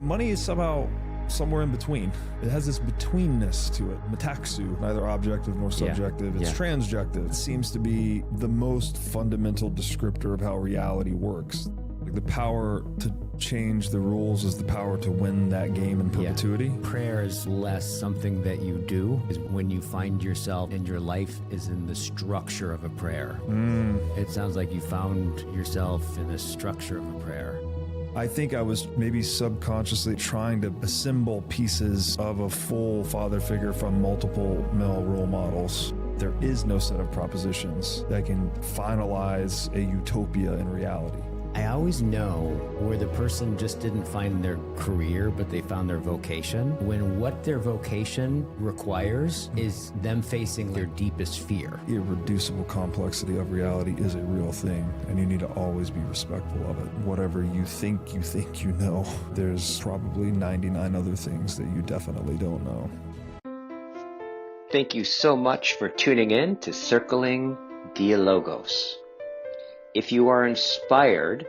Money is somehow somewhere in between. It has this betweenness to it. Metaxu, neither objective nor subjective. It's transjective. It seems to be the most fundamental descriptor of how reality works. Like the power to change the rules is the power to win that game in perpetuity. Prayer is less something that you do. Is when you find yourself and your life is in the structure of a prayer. It sounds like you found yourself in the structure of a prayer. I think I was maybe subconsciously trying to assemble pieces of a full father figure from multiple male role models. There is no set of propositions that can finalize a utopia in reality. I always know where the person just didn't find their career, but they found their vocation. When what their vocation requires is them facing their deepest fear. Irreducible complexity of reality is a real thing, and you need to always be respectful of it. Whatever you think you know, there's probably 99 other things that you definitely don't know. Thank you so much for tuning in to Circling Dialogos. If you are inspired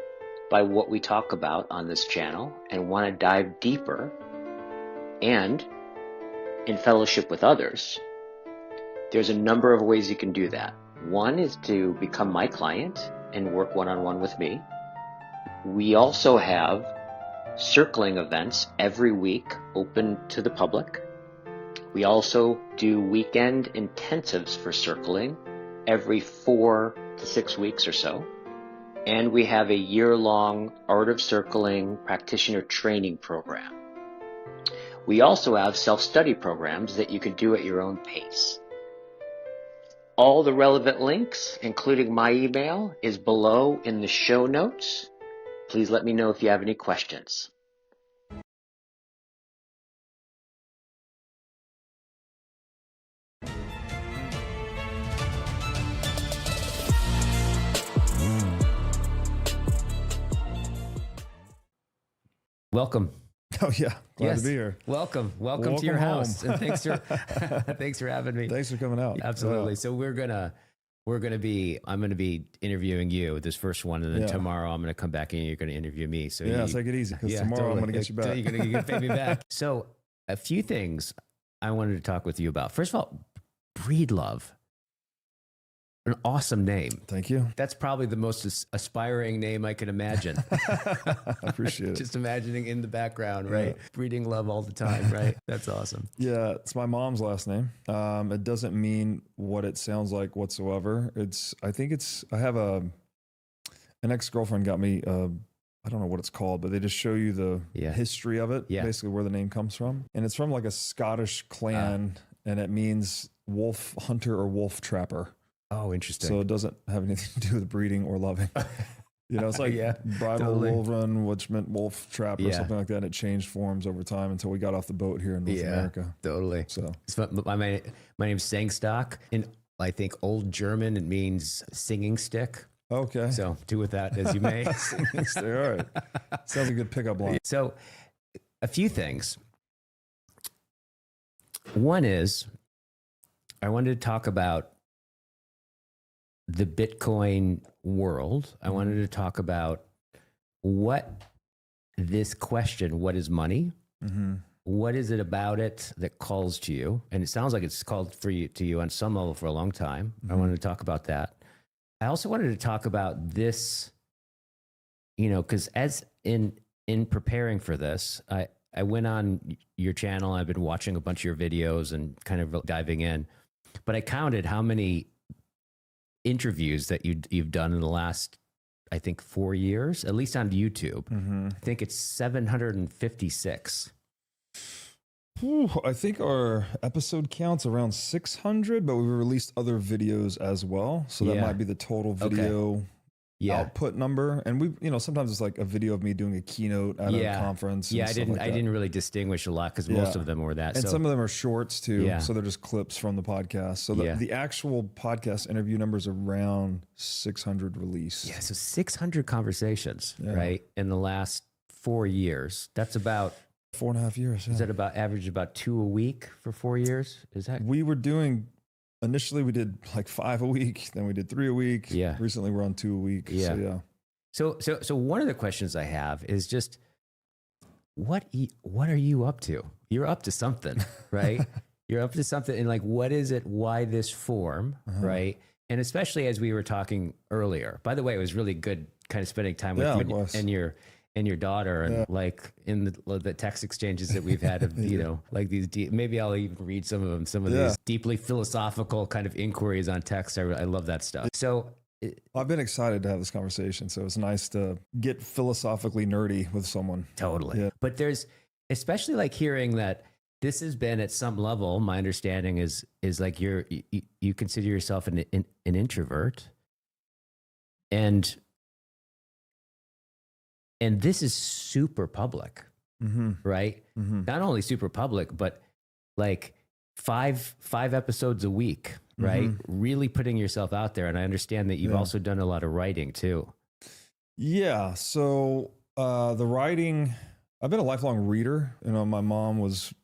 by what we talk about on this channel and want to dive deeper and in fellowship with others, there's a number of ways you can do that. One is to become my client and work one-on-one with me. We also have circling events every week open to the public. We also do weekend intensives for circling every 4 to 6 weeks or so. And we have a year-long Art of Circling practitioner training program. We also have self-study programs that you can do at your own pace. All the relevant links, including my email, is below in the show notes. Please let me know if you have any questions. Welcome. Oh yeah, glad to be here. Welcome Welcome to your home. house, and thanks for having me. Thanks for coming out. Absolutely. So I'm gonna be interviewing you this first one, and then tomorrow I'm gonna come back and you're gonna interview me. So take it easy, because tomorrow I'm gonna get you back. You're gonna pay me back. So a few things I wanted to talk with you about. First of all, Breedlove. An awesome name. Thank you. That's probably the most aspiring name I can imagine. I appreciate it. Just imagining in the background, right? Breeding love all the time, right? That's awesome. Yeah, it's my mom's last name. It doesn't mean what it sounds like whatsoever. I have an ex-girlfriend got me, I don't know what it's called, but they just show you the history of it, basically where the name comes from. And it's from like a Scottish clan, and it means wolf hunter or wolf trapper. Oh, interesting. So it doesn't have anything to do with breeding or loving. You know, it's like bridal wolven, which meant wolf trapper or something like that. It changed forms over time until we got off the boat here in North America. Totally. So my name's Sengstock. In I think Old German, it means singing stick. Okay. So do with that as you may. Singing stick. All right. Sounds like a good pickup line. So a few things. One is I wanted to talk about the Bitcoin world. I wanted to talk about what this question, what is money? What is it about it that calls to you? And it sounds like it's called to you on some level for a long time. I wanted to talk about that. I also wanted to talk about this, because as in preparing for this, I went on your channel. I've been watching a bunch of your videos and kind of diving in, but I counted how many interviews that you've done in the last, I think, 4 years, at least on YouTube. I think it's 756. I think our episode count's around 600, but we released other videos as well. So that might be the total video output number. And we, sometimes it's like a video of me doing a keynote at a conference. Yeah, I didn't really distinguish a lot because most of them were that. And some of them are shorts too. So they're just clips from the podcast. So the actual podcast interview number is around 600 released. Yeah, so 600 conversations, right? In the last 4 years. That's about 4.5 years. Is that about average about 2 a week for 4 years? Is that? We were doing, initially we did like 5 a week, then we did 3 a week. Yeah. Recently we're on 2 a week. Yeah. So one of the questions I have is just what are you up to? You're up to something, right? You're up to something. And like, what is it? Why this form, right? And especially as we were talking earlier, by the way, it was really good kind of spending time with you and your daughter, and like in the text exchanges that we've had of, you know, like these maybe I'll even read some of them, some of these deeply philosophical kind of inquiries on text. I love that stuff. So I've been excited to have this conversation. So it's nice to get philosophically nerdy with someone. Totally. Yeah. But there's, especially like hearing that this has been at some level, my understanding is like you consider yourself an introvert, and this is super public, right? Not only super public, but like five episodes a week, right? Really putting yourself out there. And I understand that you've also done a lot of writing too. Yeah. So the writing, I've been a lifelong reader. You know, my mom was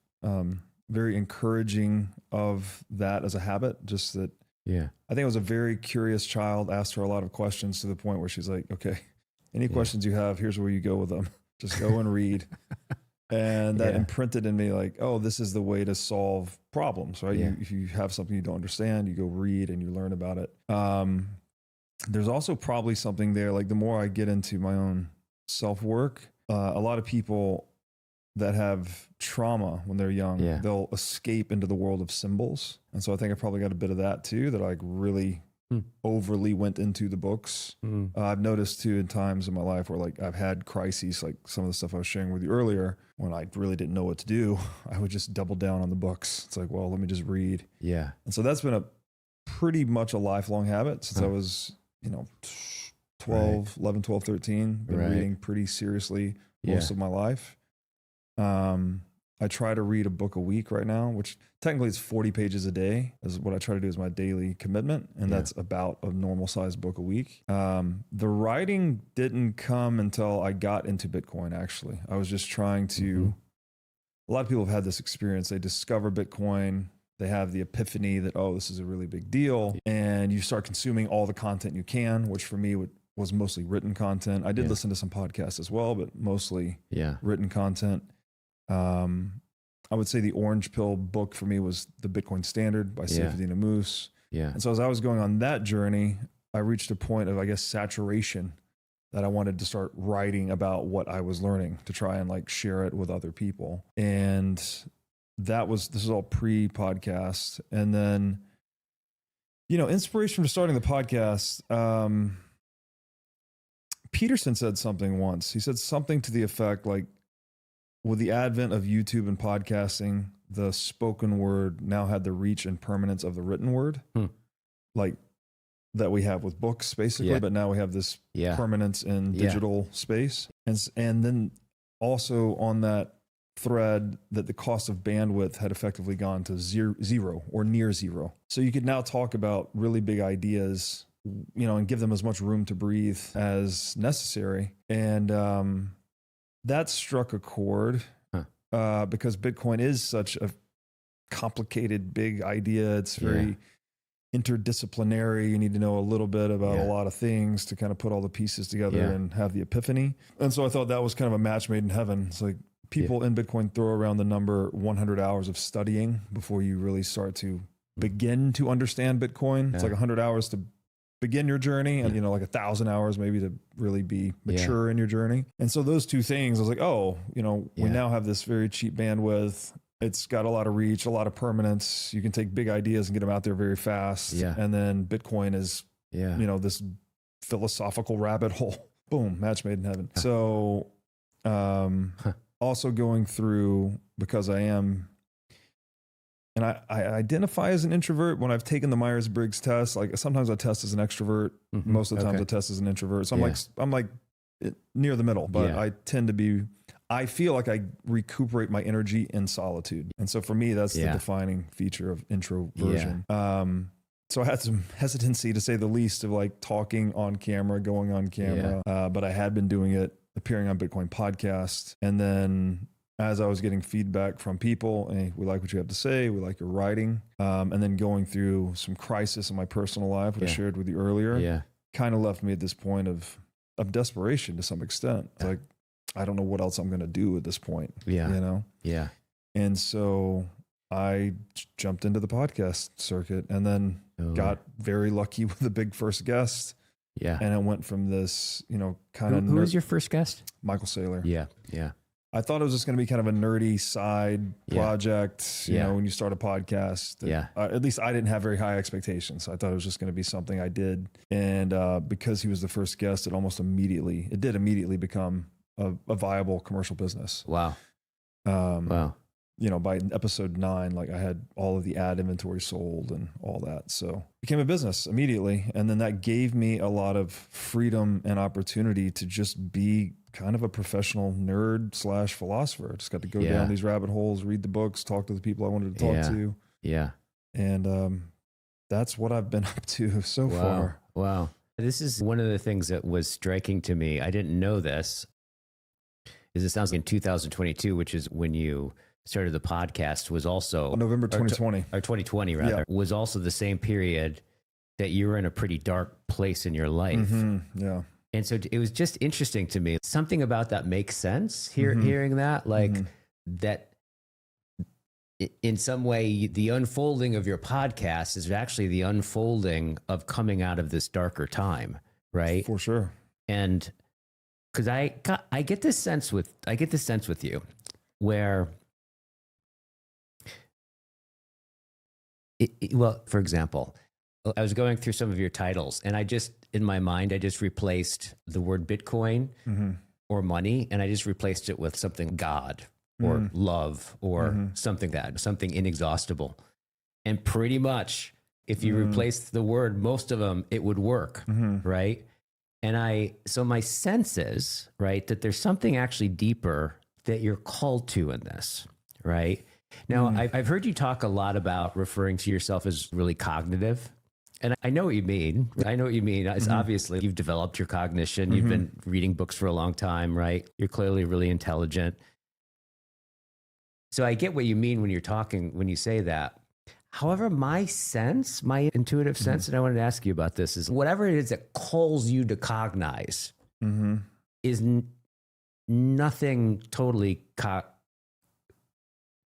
very encouraging of that as a habit. Just that, I think I was a very curious child, asked her a lot of questions to the point where she's like, okay, any questions you have, here's where you go with them. Just go and read. And that imprinted in me like, oh, this is the way to solve problems, right? If you have something you don't understand, you go read and you learn about it. There's also probably something there, like the more I get into my own self-work, a lot of people that have trauma when they're young, they'll escape into the world of symbols. And so I think I probably got a bit of that too, that I like really overly went into the books. I've noticed too in times in my life where like I've had crises, like some of the stuff I was sharing with you earlier, when I really didn't know what to do, I would just double down on the books. It's like, well, let me just read. Yeah. And so that's been a pretty much a lifelong habit since I was, 11, 12, 13, been reading pretty seriously most of my life. I try to read a book a week right now, which technically it's 40 pages a day is what I try to do as my daily commitment. And that's about a normal sized book a week. The writing didn't come until I got into Bitcoin, actually. I was just trying to, a lot of people have had this experience. They discover Bitcoin, they have the epiphany that, oh, this is a really big deal. And you start consuming all the content you can, which for me was mostly written content. I did listen to some podcasts as well, but mostly written content. I would say the orange pill book for me was The Bitcoin Standard by Safedina Moose. And so as I was going on that journey, I reached a point of, I guess, saturation that I wanted to start writing about what I was learning to try and like share it with other people. And this is all pre-podcast. And then, inspiration for starting the podcast, Peterson said something once. He said something to the effect like, with the advent of YouTube and podcasting, the spoken word now had the reach and permanence of the written word, like that we have with books, basically. But now we have this permanence in digital space. And then also on that thread that the cost of bandwidth had effectively gone to zero or near zero. So you could now talk about really big ideas, and give them as much room to breathe as necessary. And, that struck a chord because Bitcoin is such a complicated, big idea. It's very interdisciplinary. You need to know a little bit about a lot of things to kind of put all the pieces together and have the epiphany. And so I thought that was kind of a match made in heaven. It's like people in Bitcoin throw around the number 100 hours of studying before you really start to begin to understand Bitcoin. It's like 100 hours to begin your journey and, like 1,000 hours maybe to really be mature in your journey. And so those two things, I was like, oh, we now have this very cheap bandwidth. It's got a lot of reach, a lot of permanence. You can take big ideas and get them out there very fast. And then Bitcoin is, this philosophical rabbit hole. Boom, match made in heaven. So also going through, because I am, and I identify as an introvert when I've taken the Myers-Briggs test. Like sometimes I test as an extrovert. Most of the times I test as an introvert. So I'm like near the middle, but I tend to be, I feel like I recuperate my energy in solitude. And so for me, that's the defining feature of introversion. So I had some hesitancy to say the least of like talking on camera, going on camera. But I had been doing it, appearing on Bitcoin podcast. And then as I was getting feedback from people, hey, we like what you have to say, we like your writing, and then going through some crisis in my personal life, which I shared with you earlier, kind of left me at this point of desperation to some extent. Like, I don't know what else I'm going to do at this point. Yeah. You know? Yeah. And so I jumped into the podcast circuit and then got very lucky with the big first guest. Yeah. And it went from this, you know, kind of... Who was your first guest? Michael Saylor. Yeah. Yeah. I thought it was just going to be kind of a nerdy side project, you know, when you start a podcast. At least I didn't have very high expectations. I thought it was just going to be something I did. And because he was the first guest, it did immediately become a viable commercial business. Wow. Wow. You know, by episode 9, like I had all of the ad inventory sold and all that. So it became a business immediately. And then that gave me a lot of freedom and opportunity to just be kind of a professional nerd / philosopher. I just got to go down these rabbit holes, read the books, talk to the people I wanted to talk to. Yeah. And that's what I've been up to so far. Wow. This is one of the things that was striking to me. I didn't know this. Is it sounds like in 2022, which is when you started the podcast, was also November 2020 or 2020 rather, was also the same period that you were in a pretty dark place in your life. Mm-hmm. Yeah. And so it was just interesting to me. Something about that makes sense hearing that, like that in some way, the unfolding of your podcast is actually the unfolding of coming out of this darker time. Right. For sure. And cause I get this sense with you where, well, for example, I was going through some of your titles and in my mind, I just replaced the word Bitcoin or money. And I just replaced it with something God or love or something inexhaustible. And pretty much if you replace the word, most of them, it would work. Right. And so my sense is, right, that there's something actually deeper that you're called to in this, right? Now, I've heard you talk a lot about referring to yourself as really cognitive. And I know what you mean. I know what you mean. It's obviously you've developed your cognition. You've been reading books for a long time, right? You're clearly really intelligent. So I get what you mean when you say that. However, my intuitive sense, and I wanted to ask you about this, is whatever it is that calls you to cognize is nothing totally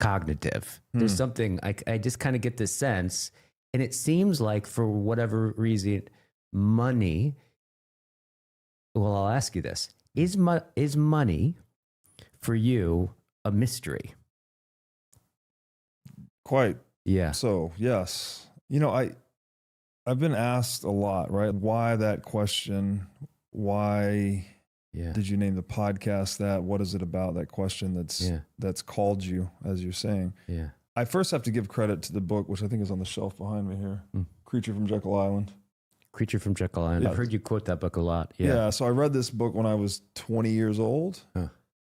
cognitive. There's something, I just kind of get this sense, and it seems like for whatever reason, money, well, I'll ask you this, is money for you a mystery? Quite. Yeah. So, yes. You know, I've been asked a lot, right? Why that question? Why did you name the podcast that? What is it about that question that's called you, as you're saying? Yeah. I first have to give credit to the book, which I think is on the shelf behind me here. Creature from Jekyll Island. Creature from Jekyll Island. I've heard you quote that book a lot. Yeah. So I read this book when I was 20 years old.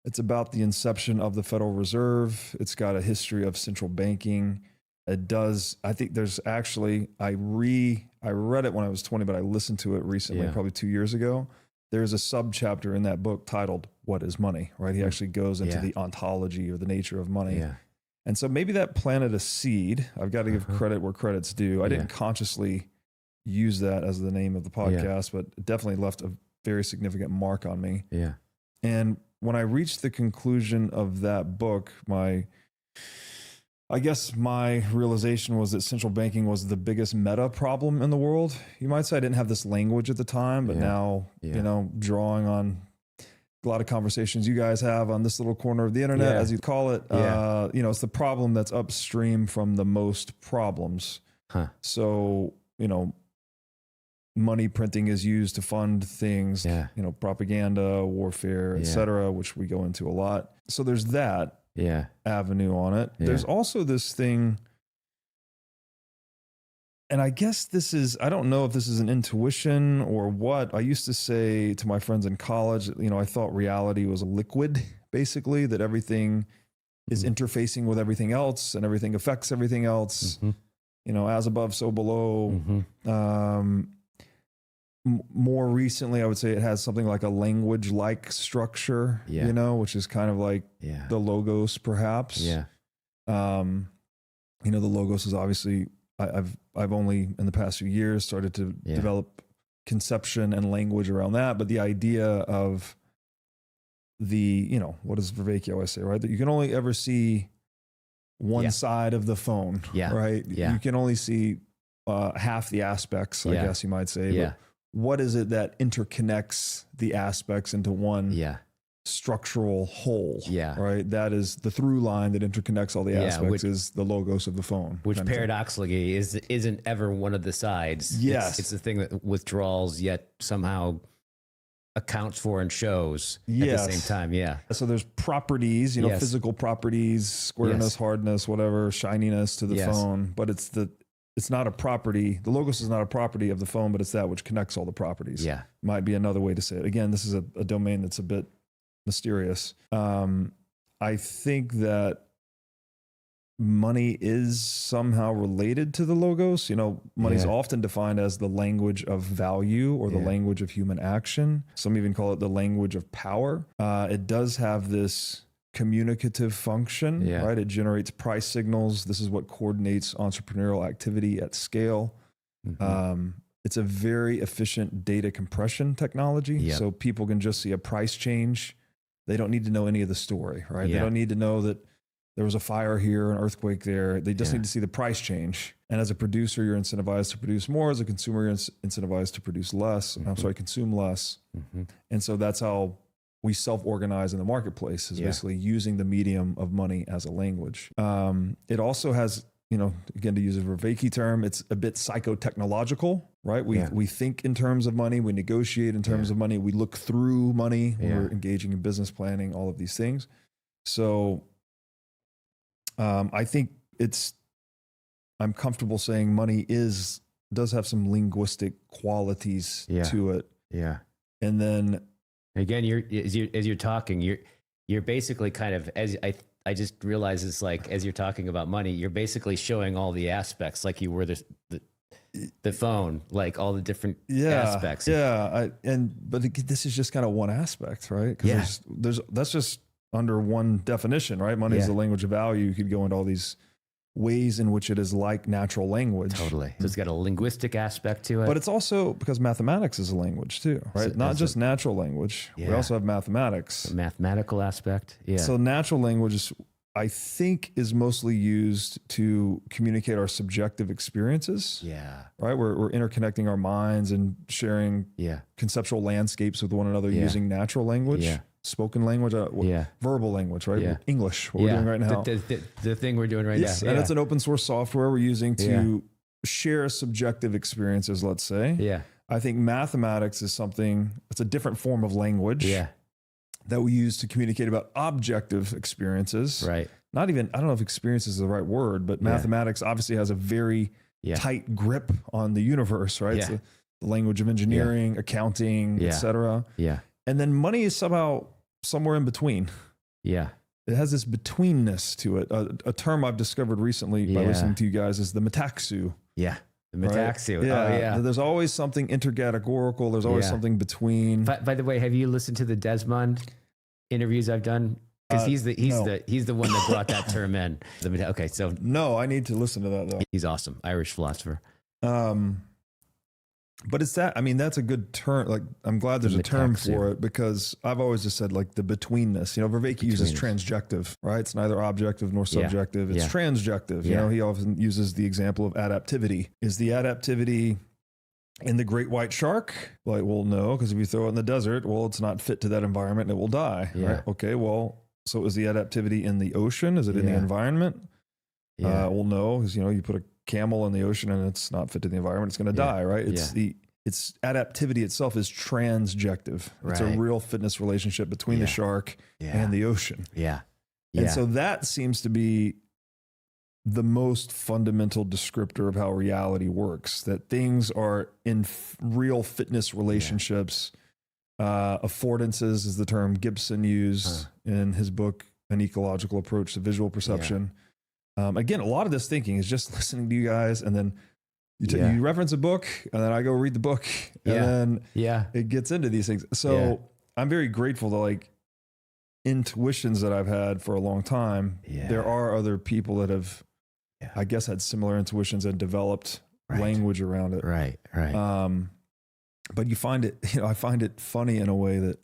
It's about the inception of the Federal Reserve. It's got a history of central banking. It does. I think there's actually, I read it when I was 20, but I listened to it recently, probably 2 years ago. There's a subchapter in that book titled "What is Money?" Right? He actually goes into the ontology or the nature of money. Yeah. And so maybe that planted a seed. I've got to give credit where credit's due. I didn't consciously use that as the name of the podcast, but it definitely left a very significant mark on me. Yeah. And when I reached the conclusion of that book, I guess my realization was that central banking was the biggest meta problem in the world. You might say I didn't have this language at the time, but now, you know, drawing on a lot of conversations you guys have on this little corner of the internet, as you call it, you know, it's the problem that's upstream from the most problems. So, you know, money printing is used to fund things, you know, propaganda, warfare, etc., which we go into a lot. So there's that avenue on it. There's also this thing, and I guess I don't know if this is an intuition or what. I used to say to my friends in college, you know, I thought reality was a liquid, basically, that everything is interfacing with everything else and everything affects everything else, you know, as above, so below. More recently, I would say it has something like a language-like structure, you know, which is kind of like the logos, perhaps. You know, the logos is obviously, I've only in the past few years started to develop conception and language around that, but the idea of what does Vervaeke always say, right? That you can only ever see one side of the phone, right? Yeah. You can only see half the aspects, I guess you might say. Yeah. But what is it that interconnects the aspects into one structural whole? Yeah. Right. That is the through line that interconnects all the aspects, is the logos of the phone. Which paradoxically isn't ever one of the sides. Yes. It's the thing that withdraws yet somehow accounts for and shows at the same time. Yeah. So there's properties, physical properties, squareness, hardness, whatever, shininess to the phone, but it's not a property. The logos is not a property of the phone, but it's that which connects all the properties. Yeah. Might be another way to say it. Again, this is a domain that's a bit mysterious. I think that money is somehow related to the logos. Money's often defined as the language of value or the language of human action. Some even call it the language of power. It does have this communicative function, right? It generates price signals. This is what coordinates entrepreneurial activity at scale. It's a very efficient data compression technology. So people can just see a price change. They don't need to know any of the story, right? They don't need to know that there was a fire here, an earthquake there. They just need to see the price change. And as a producer, you're incentivized to produce more. As a consumer, you're incentivized to produce less. Consume less. And so that's how we self-organize in the marketplace, is basically using the medium of money as a language. It also has, again, to use a Vervaeke term, it's a bit psychotechnological, right? We think in terms of money. We negotiate in terms of money. We look through money when we're engaging in business planning, all of these things. So I think I'm comfortable saying money does have some linguistic qualities to it. Yeah. And then again, as you're talking, you're basically kind of, as I just realized, it's like, as you're talking about money, you're basically showing all the aspects, like you were the phone, like all the different aspects. Yeah. But this is just kind of one aspect, right? Because that's just under one definition, right? Money is the language of value. You could go into all these ways in which it is like natural language. Totally. So it's got a linguistic aspect to it. But it's also because mathematics is a language too, right? So not just natural language. We also have mathematics. The mathematical aspect. Yeah. So natural language, I think, is mostly used to communicate our subjective experiences. Yeah. Right? We're interconnecting our minds and sharing conceptual landscapes with one another using natural language. Yeah. Spoken language, verbal language, right? Yeah. English, what we're doing right now. The thing we're doing right now. And it's an open source software we're using to share subjective experiences, let's say. Yeah. I think mathematics is it's a different form of language that we use to communicate about objective experiences. Right. Not even, I don't know if experience is the right word, but mathematics obviously has a very tight grip on the universe, right? It's the language of engineering, accounting, et cetera. Yeah. And then money is somehow somewhere in between. Yeah. It has this betweenness to it. A term I've discovered recently by listening to you guys is the metaxu. Yeah. The metaxu. Right? Oh, yeah. There's always something intercategorical. There's always something between. By the way, have you listened to the Desmond interviews I've done? Because he's the one that brought that term in. Okay, so no, I need to listen to that though. He's awesome, Irish philosopher. But it's that's a good term. Like, I'm glad there's a term for it, because I've always just said, like, the betweenness. Vervaeke uses transjective, right? It's neither objective nor subjective. It's transjective. He often uses the example of adaptivity. Is the adaptivity in the great white shark? Like, well, no, because if you throw it in the desert, well, it's not fit to that environment and it will die. Right? Okay, well, so is the adaptivity in the ocean? Is it in the environment? Well, no, because you put a camel in the ocean and it's not fit to the environment, it's going to die, right? It's adaptivity itself is transjective. It's a real fitness relationship between the shark and the ocean. And so that seems to be the most fundamental descriptor of how reality works, that things are in real fitness relationships. Affordances is the term Gibson used in his book, An Ecological Approach to Visual Perception. Again, a lot of this thinking is just listening to you guys, and then you reference a book, and then I go read the book, and then it gets into these things. So I'm very grateful to, like, intuitions that I've had for a long time. There are other people that have, I guess, had similar intuitions and developed language around it. Right. But you find it, I find it funny in a way that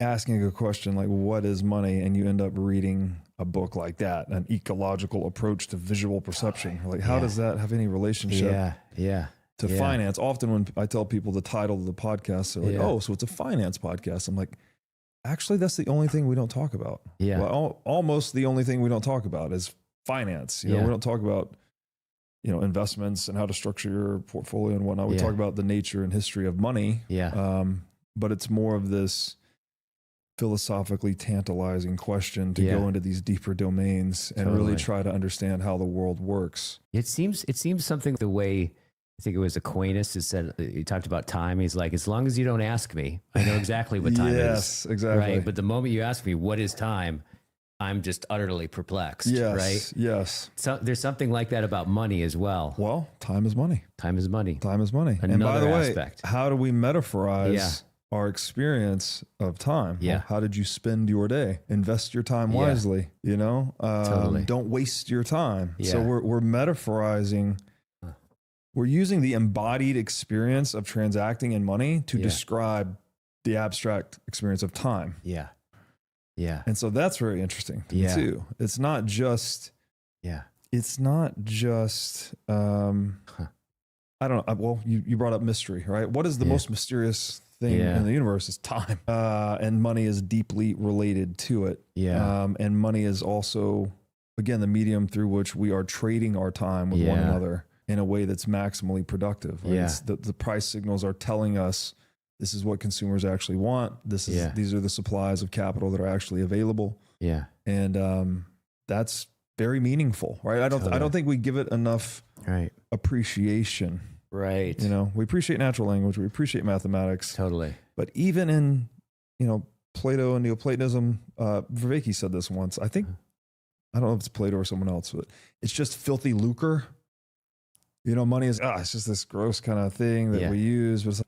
asking a question like, what is money? And you end up reading a book like that, an ecological approach to visual perception. Like, how does that have any relationship to finance? Often when I tell people the title of the podcast, they're like, oh, so it's a finance podcast. I'm like, actually, that's the only thing we don't talk about. Yeah. Well, almost the only thing we don't talk about is finance. You know, we don't talk about, you know, investments and how to structure your portfolio and whatnot. We talk about the nature and history of money. But it's more of this philosophically tantalizing question to go into these deeper domains and really try to understand how the world works. It seems something the way, I think it was Aquinas who said, he talked about time. He's like, as long as you don't ask me, I know exactly what time is. Yes, exactly. Right. But the moment you ask me, what is time? I'm just utterly perplexed. Yes, right. Yes. So there's something like that about money as well. Well, time is money. Time is money. Time is money. Another and by the way, aspect. How do we metaphorize our experience of time? Yeah. Well, how did you spend your day? Invest your time wisely, you know? Totally. Don't waste your time. Yeah. So we're metaphorizing, we're using the embodied experience of transacting in money to describe the abstract experience of time. Yeah. Yeah. And so that's very interesting to me too. It's not just, it's not just, I don't know. Well, you brought up mystery, right? What is the most mysterious thing in the universe? Is time. And money is deeply related to it. Yeah. And money is also, again, the medium through which we are trading our time with one another in a way that's maximally productive. Right? Yeah. The price signals are telling us this is what consumers actually want. These are the supplies of capital that are actually available. Yeah. And that's very meaningful, right? I don't think we give it enough appreciation. Right. You know, we appreciate natural language, we appreciate mathematics. Totally. But even in, you know, Plato and Neoplatonism, Vervaeke said this once. I think, I don't know if it's Plato or someone else, but it's just filthy lucre. You know, money is, it's just this gross kind of thing that we use. But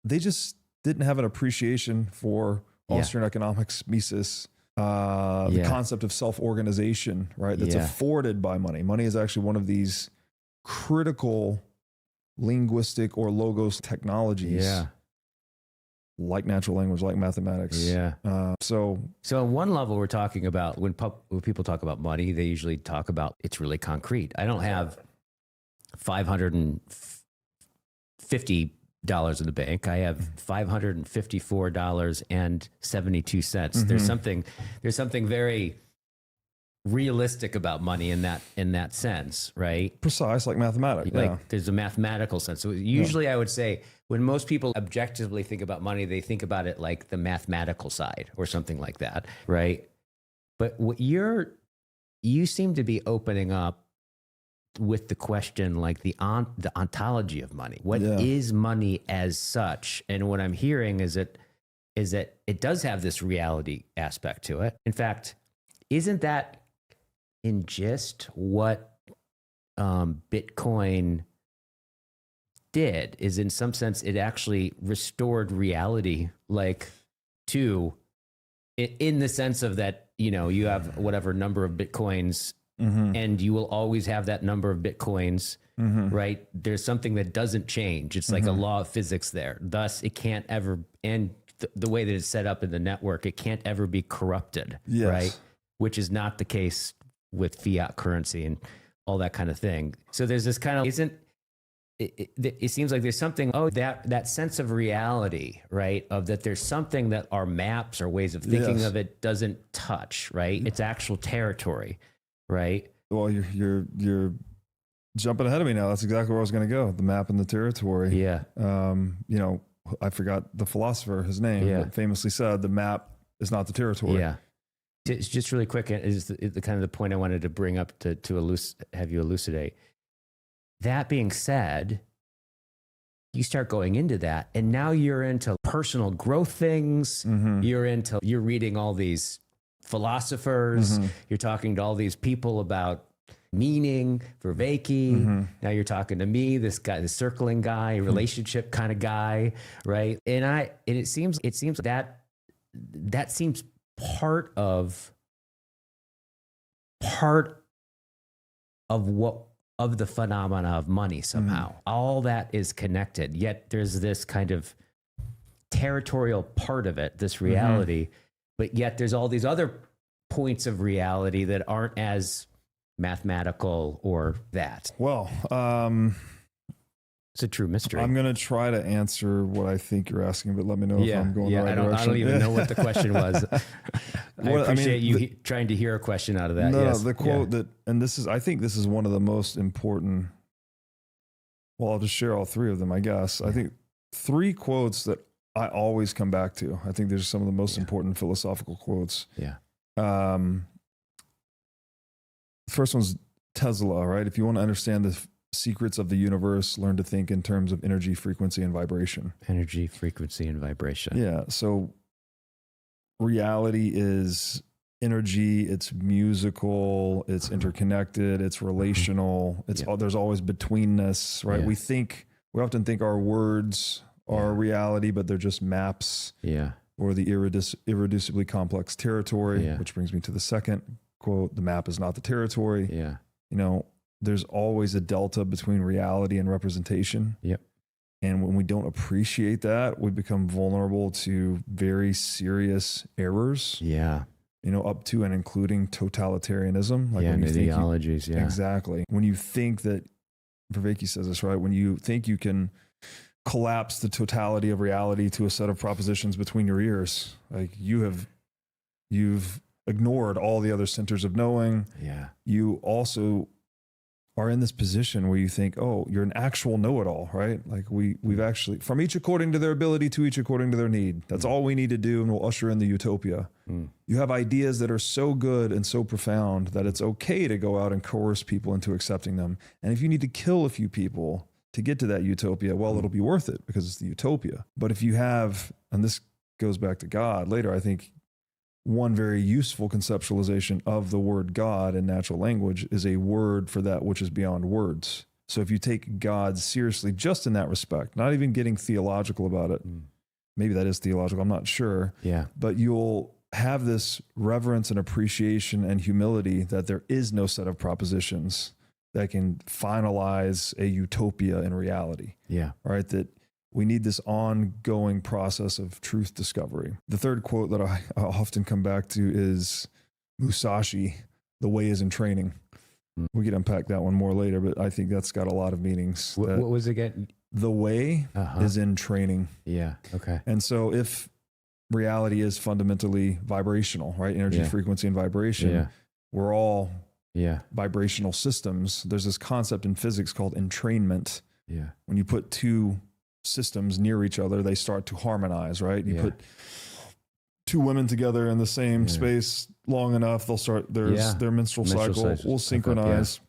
they just didn't have an appreciation for Austrian economics, Mises, the concept of self-organization, right? That's afforded by money. Money is actually one of these critical linguistic or logos technologies, like natural language, like mathematics. So on one level, we're talking about when people talk about money, they usually talk about it's really concrete. I don't have $550 in the bank. I have $554.72. There's something very realistic about money in that sense, right? Precise, like mathematics. Like there's a mathematical sense. So usually I would say when most people objectively think about money, they think about it like the mathematical side or something like that, right? But what you seem to be opening up with the question like the ontology of money. What is money as such? And what I'm hearing is that it does have this reality aspect to it. In fact, isn't that in gist what Bitcoin did? Is in some sense it actually restored reality, like to in the sense of that, you know, you have whatever number of Bitcoins and you will always have that number of Bitcoins, right? There's something that doesn't change. It's like a law of physics there. Thus, it can't ever, and the way that it's set up in the network, it can't ever be corrupted, right? Which is not the case with fiat currency and all that kind of thing. So there's this kind of, it seems like there's something, that sense of reality, right? Of that there's something that our maps or ways of thinking of it doesn't touch, right? It's actual territory. Right. Well, you're jumping ahead of me now. That's exactly where I was going to go. The map and the territory. Yeah. You know, I forgot the philosopher, his name, but famously said the map is not the territory. Yeah. It's just really quick. Is the kind of the point I wanted to bring up to have you elucidate. That being said, you start going into that and now you're into personal growth things. You're reading all these philosophers, you're talking to all these people about meaning, Vervaeke. Now you're talking to me, this guy, the circling guy, relationship kind of guy, right? And it seems that seems part of the phenomena of money somehow. All that is connected. Yet there's this kind of territorial part of it, this reality, but yet there's all these other points of reality that aren't as mathematical or that. Well, it's a true mystery. I'm going to try to answer what I think you're asking, but let me know if I'm going the right direction. I don't even know what the question was. I appreciate you trying to hear a question out of that. No, the quote that, and I think this is one of the most important. Well, I'll just share all three of them, I guess. I think 3 quotes that I always come back to. I think there's some of the most important philosophical quotes. Yeah. The first one's Tesla, right? If you want to understand the secrets of the universe, learn to think in terms of energy, frequency, and vibration. Energy, frequency, and vibration. Yeah. So reality is energy, it's musical, it's interconnected, it's relational, there's always betweenness, right? Yeah. We often think our words are reality, but they're just maps. Yeah. Or the irreducibly complex territory, Yeah. which brings me to the second quote, the map is not the territory. Yeah. There's always a delta between reality and representation. Yep. And when we don't appreciate that, we become vulnerable to very serious errors. Yeah. Up to and including totalitarianism. Like when you ideologies. Exactly. When you think that, Vervaeke says this, right? When you think you can collapse the totality of reality to a set of propositions between your ears, like you've ignored all the other centers of knowing. Yeah. You also are in this position where you think, oh, you're an actual know-it-all, right? Like we've actually, from each according to their ability to each according to their need. That's all we need to do, and we'll usher in the utopia. You have ideas that are so good and so profound that it's okay to go out and coerce people into accepting them. And if you need to kill a few people to get to that utopia, well, it'll be worth it because it's the utopia. But if you have, and this goes back to God later, I think one very useful conceptualization of the word God in natural language is a word for that which is beyond words. So if you take God seriously just in that respect, not even getting theological about it, maybe that is theological, I'm not sure. Yeah. But you'll have this reverence and appreciation and humility that there is no set of propositions that can finalize a utopia in reality. Yeah. Right? That we need this ongoing process of truth discovery. The third quote that I often come back to is Musashi, "The way is in training." We can unpack that one more later, but I think that's got a lot of meanings. What was it again? The way is in training. Yeah. Okay. And so if reality is fundamentally vibrational, right? Energy, frequency, and vibration. We're all vibrational systems. There's this concept in physics called entrainment. Yeah. When you put 2 systems near each other, they start to harmonize, right? You put 2 women together in the same space long enough, they'll start their menstrual cycle will synchronize.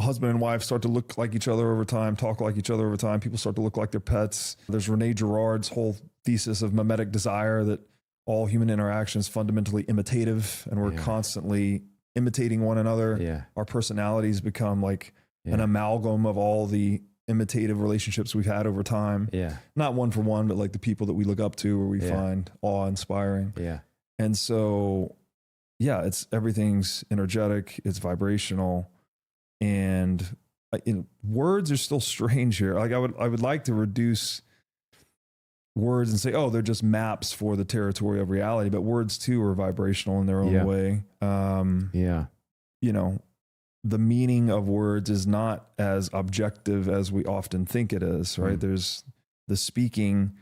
Husband and wife start to look like each other over time, talk like each other over time. People start to look like their pets. There's Rene Girard's whole thesis of mimetic desire, that all human interaction is fundamentally imitative, and we're constantly imitating one another. Yeah. Our personalities become like an amalgam of all the imitative relationships we've had over time. Yeah. Not one for one, but like the people that we look up to or we find awe-inspiring. Yeah. And so, everything's energetic, it's vibrational, and words are still strange here. Like I would like to reduce words and say, oh, they're just maps for the territory of reality, but words too are vibrational in their own way. The meaning of words is not as objective as we often think it is, right? There's the speaking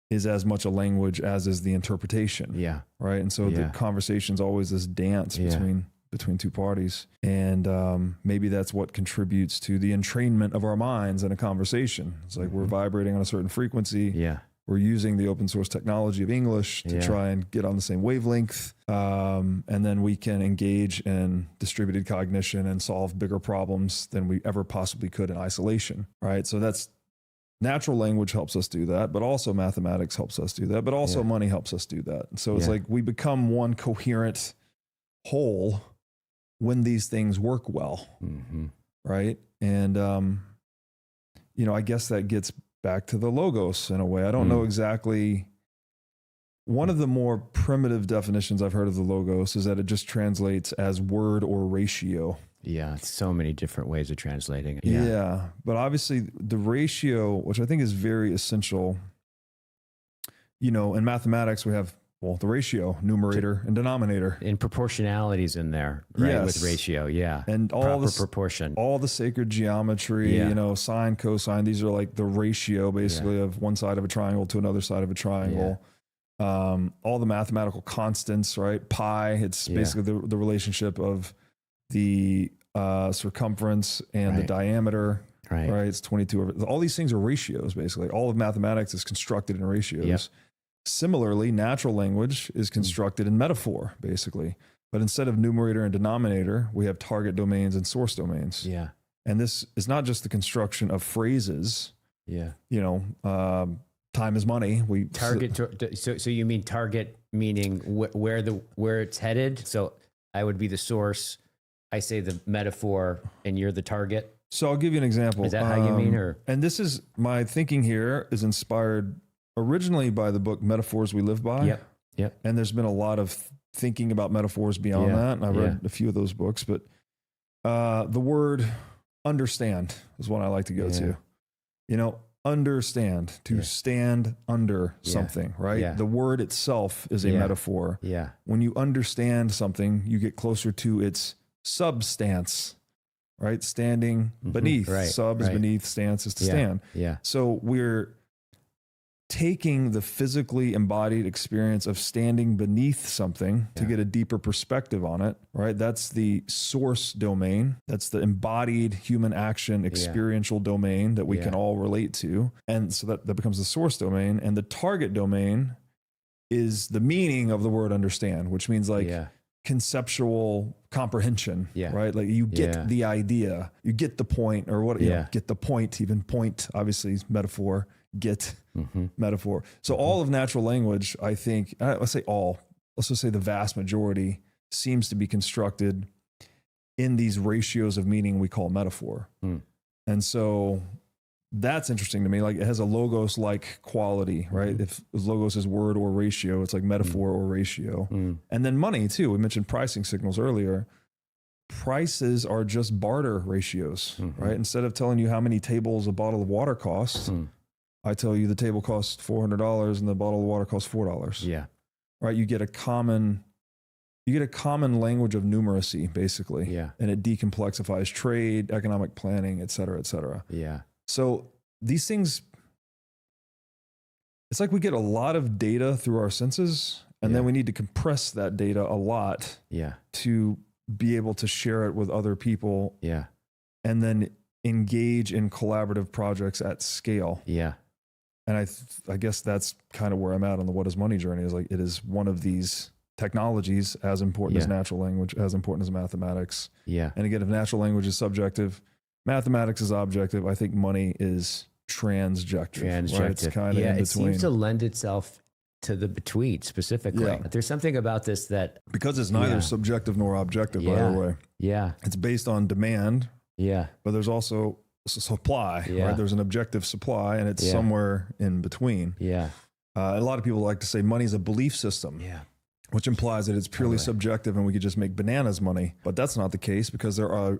is as much a language as is the interpretation. Yeah. Right. And so the conversation's always this dance between 2 parties. And maybe that's what contributes to the entrainment of our minds in a conversation. It's like we're vibrating on a certain frequency. Yeah. We're using the open source technology of English to try and get on the same wavelength. And then we can engage in distributed cognition and solve bigger problems than we ever possibly could in isolation, right? So that's natural language helps us do that, but also mathematics helps us do that, but also money helps us do that. So it's like we become one coherent whole when these things work well, right? And, I guess that gets back to the logos in a way. I don't know exactly. One of the more primitive definitions I've heard of the logos is that it just translates as word or ratio. Yeah. So many different ways of translating it. Yeah. But obviously the ratio, which I think is very essential, you know, in mathematics, we have, well, the ratio, numerator and denominator. And proportionalities in there, right? Yes. With ratio, yeah. And all proper this, proportion. all the sacred geometry, Yeah. you know, sine, cosine, these are like the ratio basically of one side of a triangle to another side of a triangle. All the mathematical constants, right? Pi, it's basically the relationship of the circumference and the diameter, right? It's 22 over, all these things are ratios basically. All of mathematics is constructed in ratios. Yep. Similarly, natural language is constructed in metaphor basically. But instead of numerator and denominator, we have target domains and source domains. Yeah. And this is not just the construction of phrases. Yeah. You know, time is money. We target. So you mean target meaning where it's headed? So I would be the source. I say the metaphor, and you're the target. So I'll give you an example. Is that how you mean? Or and this is my thinking here is inspired originally by the book Metaphors We Live By. Yep. And there's been a lot of thinking about metaphors beyond that. And I read a few of those books, but the word understand is what I like to go to. You know, understand, to stand under something, right? Yeah. The word itself is a metaphor. Yeah. When you understand something, you get closer to its substance, right? Standing beneath. Sub is beneath, stance is to stand. Yeah. So we're taking the physically embodied experience of standing beneath something to get a deeper perspective on it, right? That's the source domain. That's the embodied human action experiential domain that we can all relate to. And so that becomes the source domain. And the target domain is the meaning of the word understand, which means like conceptual comprehension, right? Like you get the idea, you get the point, or what, you know, get the point, even point, obviously metaphor, get metaphor. So all of natural language, I think, let's say all, let's just say the vast majority seems to be constructed in these ratios of meaning we call metaphor. And so that's interesting to me. Like it has a logos-like quality, right? If logos is word or ratio, it's like metaphor or ratio. And then money too. We mentioned pricing signals earlier. Prices are just barter ratios, right? Instead of telling you how many tables a bottle of water costs, I tell you the table costs $400 and the bottle of water costs $4. Yeah. Right. You get a common language of numeracy basically. Yeah. And it decomplexifies trade, economic planning, et cetera, et cetera. Yeah. So these things, it's like we get a lot of data through our senses and then we need to compress that data a lot to be able to share it with other people. Yeah. And then engage in collaborative projects at scale. Yeah. And I guess that's kind of where I'm at on the what is money journey, is like, it is one of these technologies as important as natural language, as important as mathematics. Yeah. And again, if natural language is subjective, mathematics is objective, I think money is transjective. Right? It's kind of in between. It seems to lend itself to the between specifically. Yeah. There's something about this that, because it's neither subjective nor objective, by the way. Yeah. It's based on demand. Yeah. But there's also supply, right? There's an objective supply and it's somewhere in between. Yeah. A lot of people like to say money is a belief system, which implies that it's purely subjective and we could just make bananas money. But that's not the case, because there are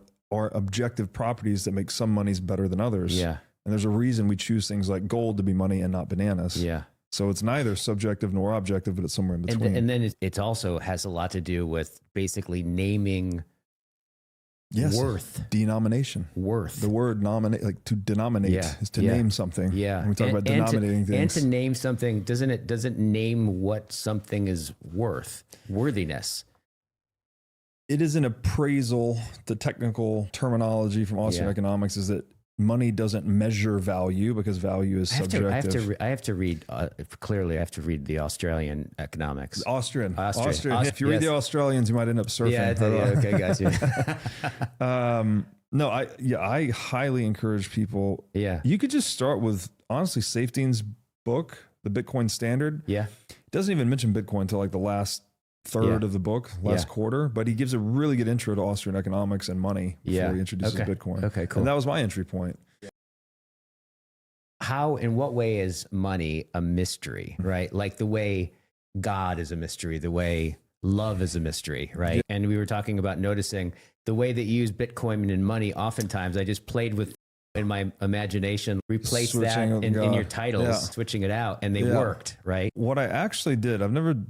objective properties that make some monies better than others. Yeah. And there's a reason we choose things like gold to be money and not bananas. Yeah. So it's neither subjective nor objective, but it's somewhere in between. And then it also has a lot to do with basically naming worth. Denomination. Worth. The word nominate, like to denominate, is to name something. Yeah. When we talk about denominating things. And to name something, doesn't name what something is worth, worthiness. It is an appraisal. The technical terminology from Austrian economics is that money doesn't measure value, because value is subjective. I have to read, clearly I have to read the Australian economics. Austrian. If you read the Australians, you might end up surfing. Okay, guys. No, I highly encourage people. Yeah. You could just start with, honestly, Safeteen's book, The Bitcoin Standard. Yeah. It doesn't even mention Bitcoin until like the last third of the book, last quarter, but he gives a really good intro to Austrian economics and money before he introduces Bitcoin. Okay, cool. And that was my entry point. How, in what way is money a mystery, right? Like the way God is a mystery, the way love is a mystery, right? Yeah. And we were talking about noticing the way that you use Bitcoin and money. Oftentimes I just played with in my imagination, replace that Switching of in God. your titles, Yeah. switching it out, and they Yeah. worked, right? What I actually did, I've never, and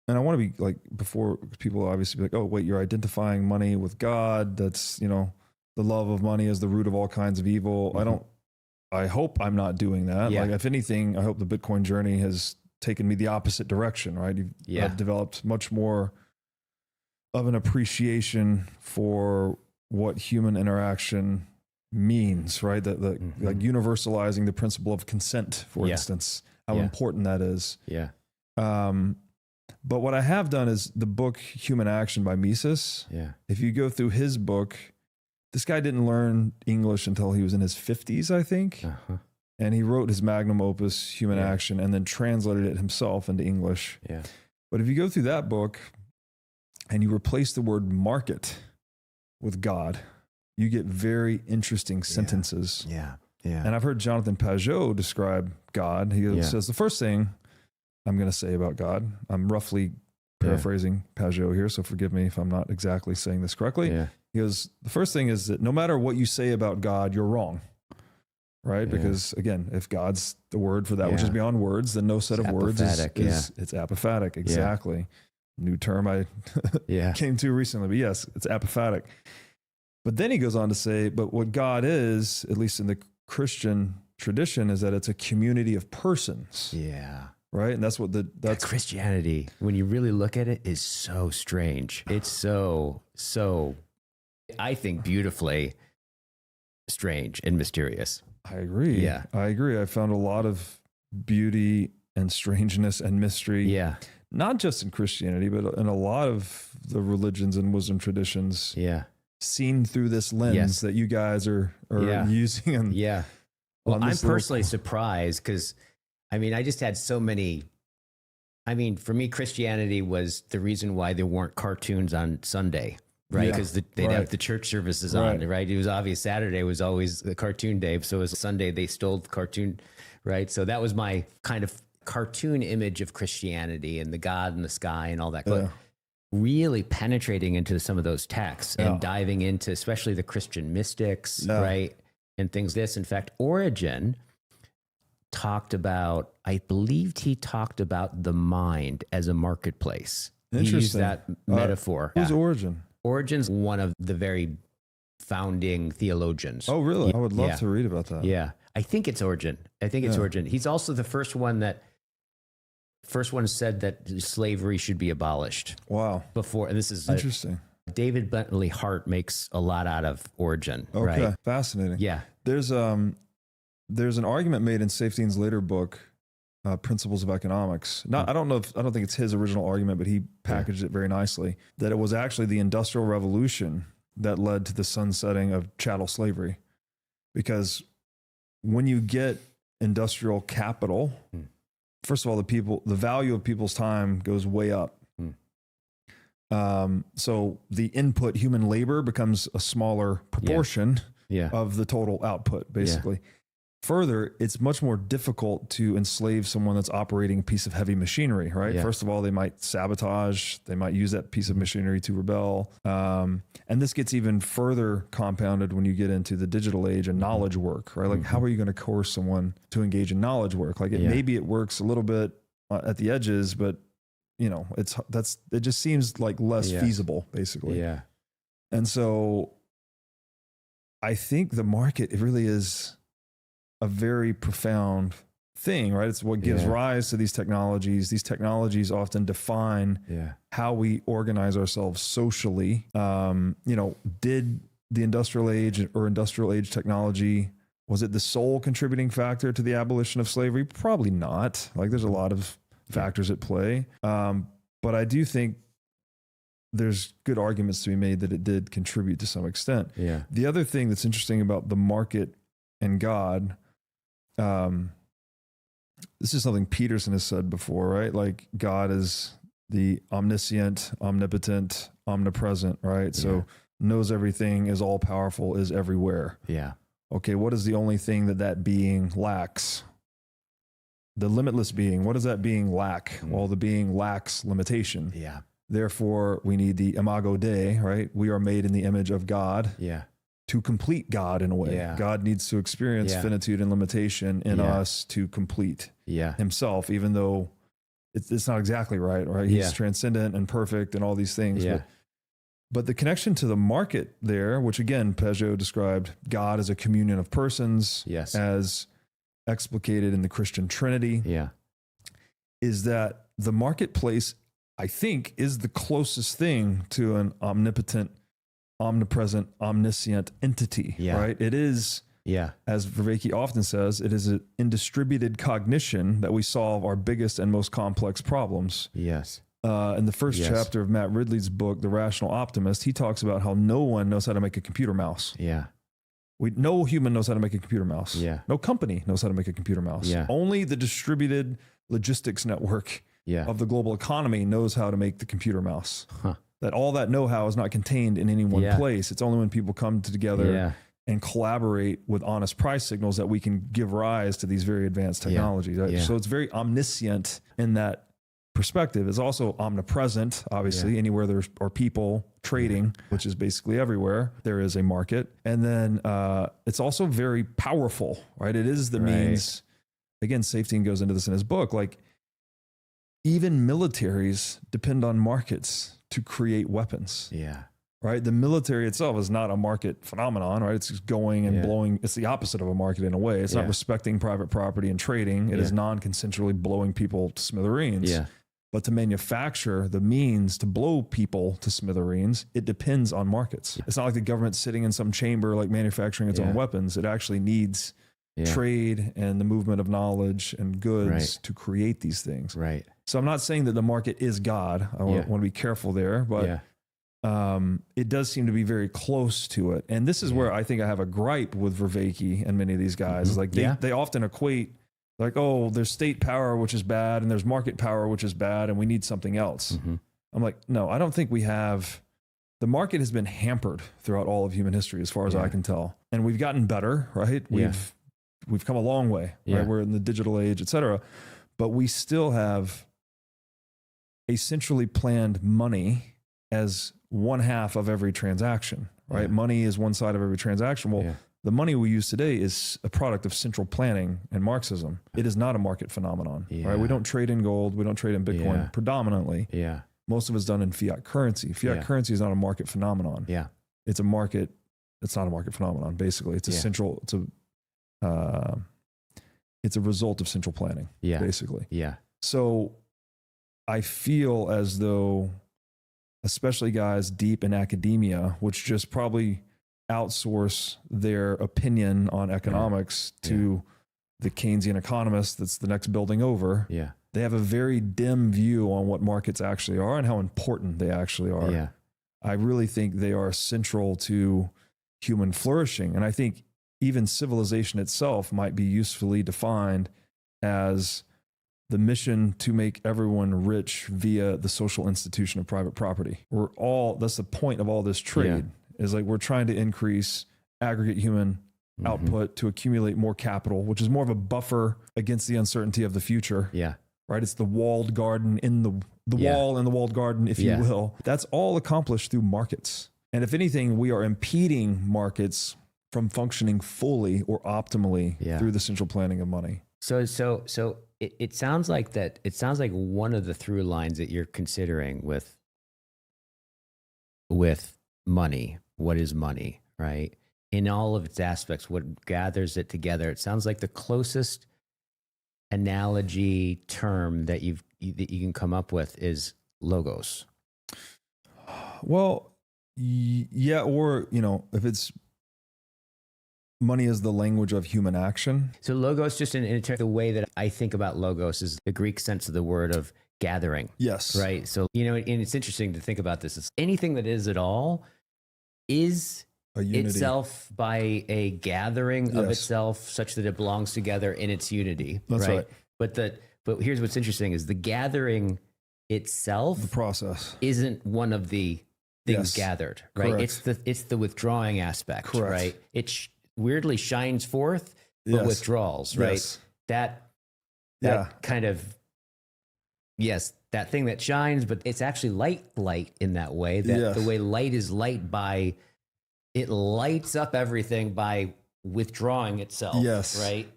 I want to be like, before people obviously be like, oh, wait, you're identifying money with God. That's, you know, the love of money is the root of all kinds of evil. I hope I'm not doing that. Yeah. Like, if anything, I hope the Bitcoin journey has taken me the opposite direction, right? I've developed much more of an appreciation for what human interaction means, right? That like universalizing the principle of consent, for instance, how important that is. Yeah. But what I have done is the book Human Action by Mises. Yeah. If you go through his book, this guy didn't learn English until he was in his 50s, I think. Uh-huh. And he wrote his magnum opus, Human Action, and then translated it himself into English. Yeah. But if you go through that book and you replace the word market with God, you get very interesting sentences. Yeah. Yeah. And I've heard Jonathan Pajot describe God. He says, the first thing I'm going to say about God, I'm roughly paraphrasing Pajot here, so forgive me if I'm not exactly saying this correctly. Yeah. He goes, the first thing is that no matter what you say about God, you're wrong. Right? Yeah. Because again, if God's the word for that which is beyond words, then no set of words is it's apophatic. Exactly. New term I came to recently, but yes, it's apophatic. But then he goes on to say, but what God is, at least in the Christian tradition, is that it's a community of persons. Yeah. Right. And that's what that's Christianity, when you really look at it, is so strange. It's so, I think, beautifully strange and mysterious. I agree. Yeah. I agree. I found a lot of beauty and strangeness and mystery. Yeah. Not just in Christianity, but in a lot of the religions and wisdom traditions. Yeah. Seen through this lens that you guys are using. And well, I'm personally surprised because, I mean, I just had so many. I mean, for me, Christianity was the reason why there weren't cartoons on Sunday, right? Because they'd have the church services on, right? It was obvious Saturday was always the cartoon day. So it was Sunday, they stole the cartoon, right? So that was my kind of cartoon image of Christianity and the God in the sky and all that. But really penetrating into some of those texts and diving into especially the Christian mystics, right? And things in fact, Origen talked about, I believed he talked about the mind as a marketplace. He used that metaphor. Who's Origen? Origen's one of the very founding theologians. Oh, really? I would love to read about that. Yeah. I think it's Origen. Origen. He's also the first one said that slavery should be abolished. Wow. Before, and this is interesting. David Bentley Hart makes a lot out of Origen. Okay. Right? Fascinating. Yeah. There's an argument made in Safeteen's later book, Principles of Economics. I don't think it's his original argument, but he packaged it very nicely, that it was actually the Industrial Revolution that led to the sunsetting of chattel slavery. Because when you get industrial capital, first of all, the value of people's time goes way up. So the input human labor becomes a smaller proportion of the total output, basically. Further, it's much more difficult to enslave someone that's operating a piece of heavy machinery, right? First of all, they might sabotage, they might use that piece of machinery to rebel. And this gets even further compounded when you get into the digital age and knowledge work, right? Like, how are you going to coerce someone to engage in knowledge work? Like, maybe it works a little bit at the edges, but you know, it just seems like less feasible, basically. Yeah. And so I think the market, it really is a very profound thing, right? It's what gives rise to these technologies. These technologies often define how we organize ourselves socially. Did the industrial age or industrial age technology, was it the sole contributing factor to the abolition of slavery? Probably not. Like, there's a lot of factors at play. But I do think there's good arguments to be made that it did contribute to some extent. Yeah. The other thing that's interesting about the market and God, this is something Peterson has said before, right? Like, God is the omniscient, omnipotent, omnipresent, right? So knows everything, is all powerful, is everywhere. Yeah. Okay. What is the only thing that being lacks? The limitless being. What does that being lack? Well, the being lacks limitation. Yeah. Therefore, we need the imago Dei, right? We are made in the image of God. Yeah. to complete God in a way. Yeah. God needs to experience finitude and limitation in us to complete himself, even though it's not exactly right? He's transcendent and perfect and all these things. But the connection to the market there, which again, Peugeot described God as a communion of persons, as explicated in the Christian Trinity, is that the marketplace, I think, is the closest thing to an omnipotent, omnipresent, omniscient entity, right? It is, as Vervaeke often says, it is in distributed cognition that we solve our biggest and most complex problems. In the first chapter of Matt Ridley's book, The Rational Optimist, he talks about how no one knows how to make a computer mouse. No human knows how to make a computer mouse. No company knows how to make a computer mouse. Only the distributed logistics network of the global economy knows how to make the computer mouse. That all that know-how is not contained in any one place. It's only when people come together and collaborate with honest price signals that we can give rise to these very advanced technologies. So it's very omniscient in that perspective. It's also omnipresent, obviously. Anywhere there are people trading, which is basically everywhere, there is a market. And then it's also very powerful, right? It is the means, again, Safety goes into this in his book, like even militaries depend on markets to create weapons. Right. The military itself is not a market phenomenon, right? It's just going and blowing. It's the opposite of a market in a way. It's not respecting private property and trading. It is non-consensually blowing people to smithereens. But to manufacture the means to blow people to smithereens, it depends on markets. It's not like the government's sitting in some chamber, like manufacturing its own weapons. It actually needs trade and the movement of knowledge and goods to create these things. So I'm not saying that the market is God. I want to be careful there, but it does seem to be very close to it. And this is where I think I have a gripe with Vervaeke and many of these guys. Is like they often equate like, oh, there's state power, which is bad, and there's market power, which is bad, and we need something else. I'm like, no, I don't think we have. The market has been hampered throughout all of human history, as far as I can tell. And we've gotten better, right? We've come a long way, right? We're in the digital age, et cetera. But we still have a centrally planned money as one half of every transaction, right? Money is one side of every transaction. Well, the money we use today is a product of central planning and Marxism. It is not a market phenomenon, right? We don't trade in gold. We don't trade in Bitcoin predominantly. Most of it's done in fiat currency. Fiat currency is not a market phenomenon. It's a market. It's not a market phenomenon. Basically, it's a central. It's a result of central planning. Basically. So I feel as though, especially guys deep in academia, which just probably outsource their opinion on economics to the Keynesian economist that's the next building over. They have a very dim view on what markets actually are and how important they actually are. I really think they are central to human flourishing. And I think even civilization itself might be usefully defined as the mission to make everyone rich via the social institution of private property. That's the point of all this trade, is like we're trying to increase aggregate human output to accumulate more capital, which is more of a buffer against the uncertainty of the future. Right? It's the walled garden in the wall in the walled garden, if you will. That's all accomplished through markets. And if anything, we are impeding markets from functioning fully or optimally through the central planning of money. So it sounds like that. It sounds like one of the through lines that you're considering with money. What is money, right? In all of its aspects, what gathers it together. It sounds like the closest analogy term that you can come up with is logos. Well, or if it's money is the language of human action. So logos, just in the way that I think about logos, is the Greek sense of the word of gathering. Yes. Right. So, and it's interesting to think about this. It's anything that is at all is itself by a gathering of itself such that it belongs together in its unity. That's right. But here's what's interesting is the gathering itself, the process, isn't one of the things gathered, right? Correct. It's the withdrawing aspect, Correct. right? It weirdly shines forth, but withdraws, right? Yes. That kind of, that thing that shines, but it's actually light in that way, that the way light is light by it lights up everything by withdrawing itself. Yes. Right.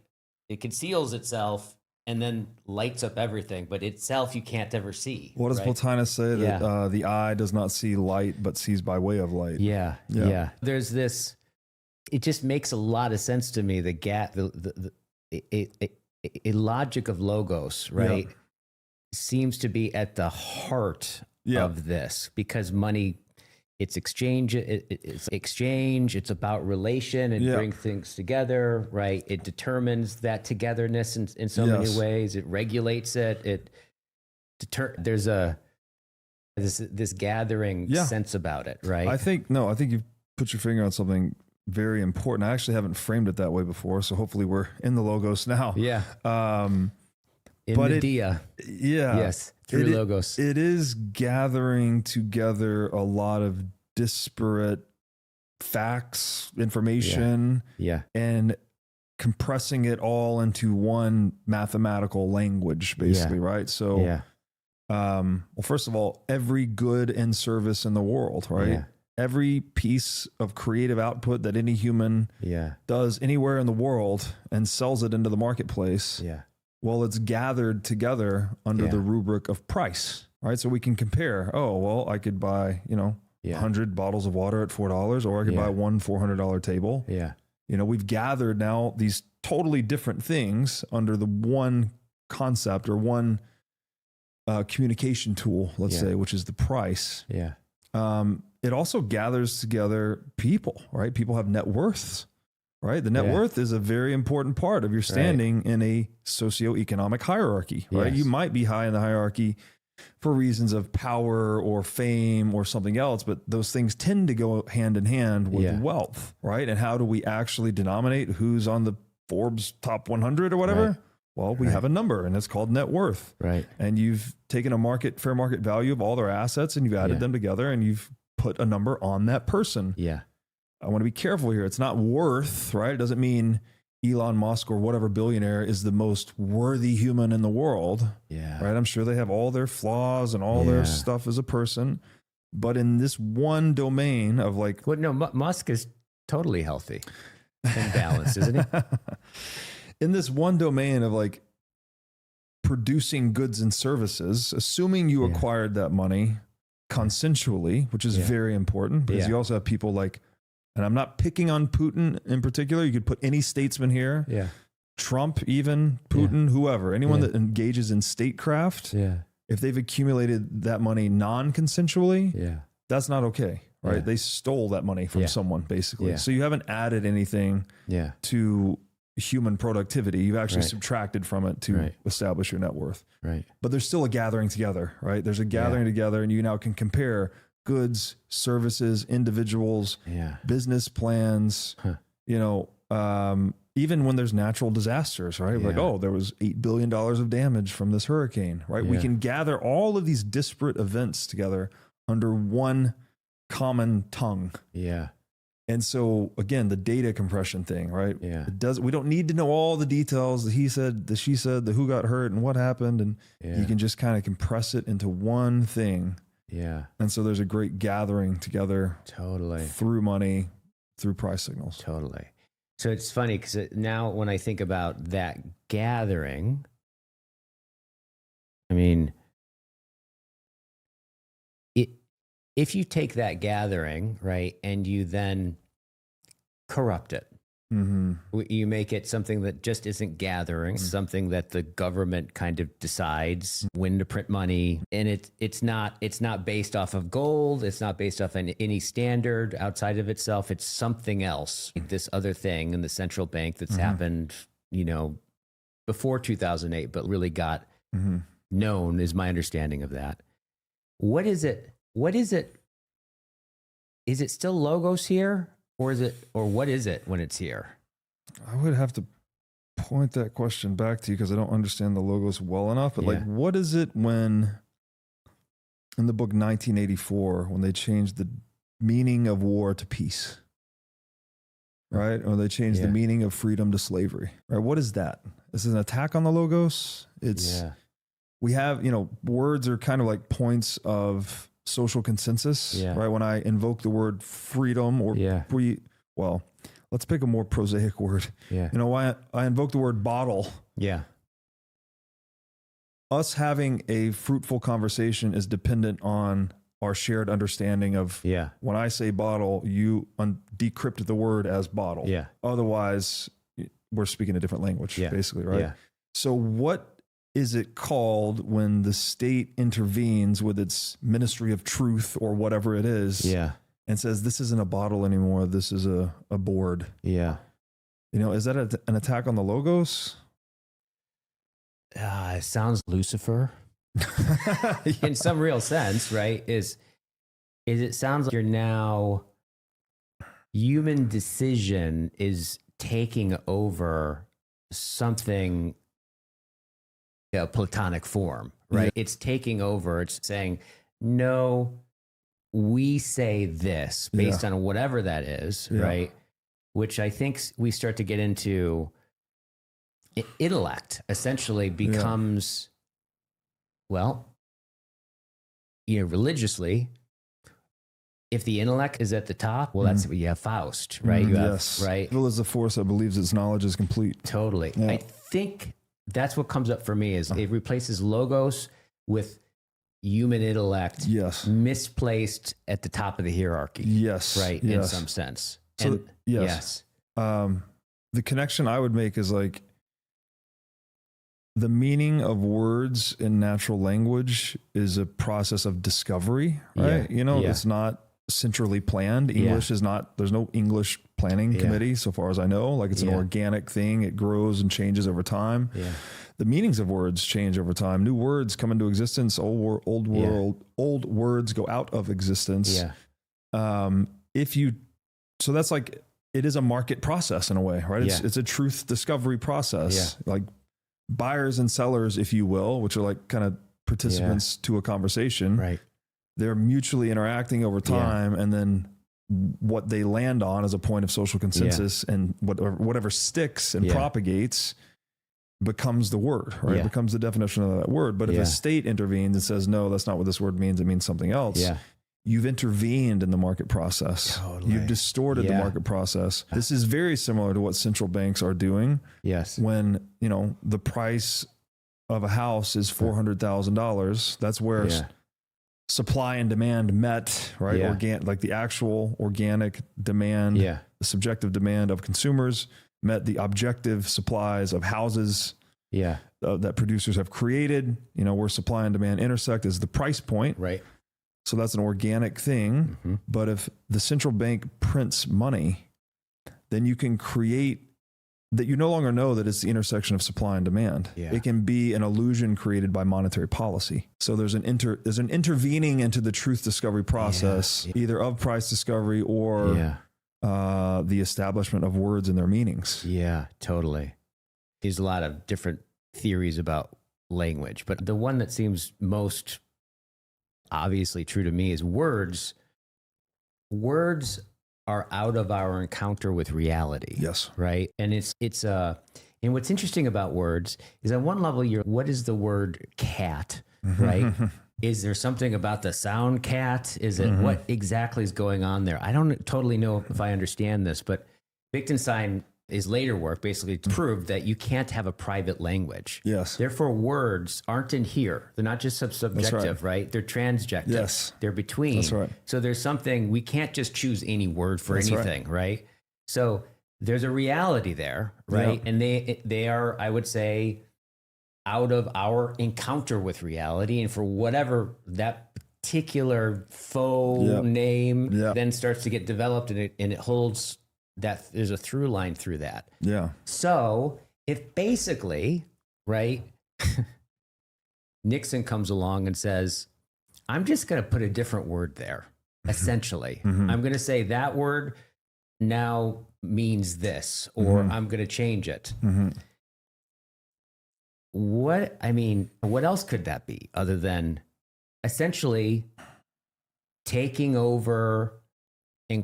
It conceals itself and then lights up everything, but itself you can't ever see. What does right? Plotinus say? Yeah. That the eye does not see light, but sees by way of light. Yeah. Yeah. Yeah. There's this, it just makes a lot of sense to me. A logic of logos, right, seems to be at the heart of this, because money, it's exchange. It's exchange. It's about relation and bring things together, right? It determines that togetherness in so many ways. It regulates it. There's this gathering sense about it, right? I think you've put your finger on something very important. I actually haven't framed it that way before, so hopefully we're in the logos now. Yeah. In but the dia. Yeah. Yes. Through logos. It is gathering together a lot of disparate facts, information, and compressing it all into one mathematical language, basically, right? So, well, first of all, every good and service in the world, right? Yeah. Every piece of creative output that any human does anywhere in the world and sells it into the marketplace, well, it's gathered together under the rubric of price, right? So we can compare, oh, well, I could buy, 100 bottles of water at $4, or I could buy one $400 table. Yeah. We've gathered now these totally different things under the one concept or one communication tool, let's say, which is the price. Yeah. It also gathers together people, right? People have net worths, right? The net worth is a very important part of your standing in a socioeconomic hierarchy, right? Yes. You might be high in the hierarchy for reasons of power or fame or something else, but those things tend to go hand in hand with wealth, right? And how do we actually denominate who's on the Forbes top 100 or whatever? Right. Well, we have a number, and it's called net worth. Right. And you've taken a fair market value of all their assets, and you've added them together, and you've put a number on that person. Yeah. I want to be careful here. It's not worth, right? It doesn't mean Elon Musk or whatever billionaire is the most worthy human in the world. Yeah. Right. I'm sure they have all their flaws and all their stuff as a person. But in this one domain of like, well, no, Musk is totally healthy and balanced, isn't he? in this one domain of like producing goods and services, assuming you acquired that money consensually, which is very important, because you also have people like, and I'm not picking on Putin in particular. You could put any statesman here. Yeah. Trump, even Putin, whoever, anyone that engages in statecraft. Yeah. If they've accumulated that money non-consensually, that's not okay, right? Yeah. They stole that money from someone, basically. Yeah. So you haven't added anything to human productivity. You've actually subtracted from it to establish your net worth. Right. But there's still a gathering together, right? There's a gathering together, and you now can compare goods, services, individuals, business plans, even when there's natural disasters, right? Like, oh, there was $8 billion of damage from this hurricane, right? We can gather all of these disparate events together under one common tongue. Yeah. And so again, the data compression thing, right? Yeah. We don't need to know all the details, the he said, the she said, the who got hurt and what happened. And you can just kind of compress it into one thing. Yeah. And so there's a great gathering together. Totally. Through money, through price signals. Totally. So it's funny because now when I think about that gathering, I mean, if you take that gathering, right, and you then corrupt it, you make it something that just isn't gathering, something that the government kind of decides when to print money, and it's not based off of gold, it's not based off any standard outside of itself, it's something else, this other thing in the central bank that's happened, before 2008, but really got known, is my understanding of that. What is it? Is it still logos here, or what is it when it's here? I would have to point that question back to you because I don't understand the logos well enough. But like, what is it when in the book 1984, when they changed the meaning of war to peace, right? Or they changed the meaning of freedom to slavery, right? What is that? This is an attack on the logos. We have, words are kind of like points of social consensus, Yeah. right? When I invoke the word freedom or Yeah. well, let's pick a more prosaic word. Yeah. You know, why I invoke the word bottle. Yeah. Us having a fruitful conversation is dependent on our shared understanding of Yeah. when I say bottle, you decrypt the word as bottle. Yeah. Otherwise, we're speaking a different language, Yeah. basically, right? Yeah. So what is it called when the state intervenes with its ministry of truth or whatever it is Yeah. and says, this isn't a bottle anymore, this is a board? Yeah. You know, is that an attack on the logos? It sounds Lucifer in some real sense, right? Is it sounds like you're now human decision is taking over something, a platonic form, right? Yeah. It's taking over. It's saying, no, we say this based on whatever that is, right? Which I think we start to get into. Intellect essentially becomes, well, religiously, if the intellect is at the top, well, that's you have Faust, right? You have, right? Evil is the force that believes its knowledge is complete. Totally. Yeah. I think that's what comes up for me is it replaces logos with human intellect, misplaced at the top of the hierarchy. Yes. Right. Yes. In some sense. So, And yes. The connection I would make is like, the meaning of words in natural language is a process of discovery, right? It's not centrally planned. English is not, there's no English planning committee so far as I know. Like it's an organic thing. It grows and changes over time. Yeah. The meanings of words change over time. New words come into existence. Old words go out of existence. Yeah. So that's like, it is a market process in a way, right? It's a truth discovery process. Yeah. Like, buyers and sellers, if you will, which are like kind of participants to a conversation, right? They're mutually interacting over time, and then what they land on as a point of social consensus and whatever sticks and propagates becomes the word, right? Becomes the definition of that word. But if a state intervenes and says, no, that's not what this word means, it means something else. Yeah. You've intervened in the market process. Totally. You've distorted the market process. This is very similar to what central banks are doing. Yes. When, the price of a house is $400,000, that's where supply and demand met, right? Yeah. Like the actual organic demand, the subjective demand of consumers met the objective supplies of houses that producers have created, where supply and demand intersect is the price point. Right. So that's an organic thing. Mm-hmm. But if the central bank prints money, then you can create that you no longer know that it's the intersection of supply and demand. Yeah. It can be an illusion created by monetary policy. So there's an intervening into the truth discovery process, either of price discovery or the establishment of words and their meanings. Yeah, totally. There's a lot of different theories about language, but the one that seems most obviously true to me is words. Words are out of our encounter with reality. Yes. Right. And and what's interesting about words is at one level, what is the word cat? Right. Is there something about the sound cat? Is it what exactly is going on there? I don't totally know if I understand this, but Wittgenstein, his later work basically proved that you can't have a private language. Yes. Therefore, words aren't in here. They're not just subjective, right? They're transjective. Yes. They're between. That's right. So there's something, we can't just choose any word for anything, right? So there's a reality there, right? Yeah. And they are, I would say, out of our encounter with reality. And for whatever that particular faux name then starts to get developed and it holds that there's a through line through that. Yeah. So if basically, right, Nixon comes along and says, I'm just going to put a different word there, essentially. I'm going to say that word now means this, or I'm going to change it. What else could that be other than essentially taking over and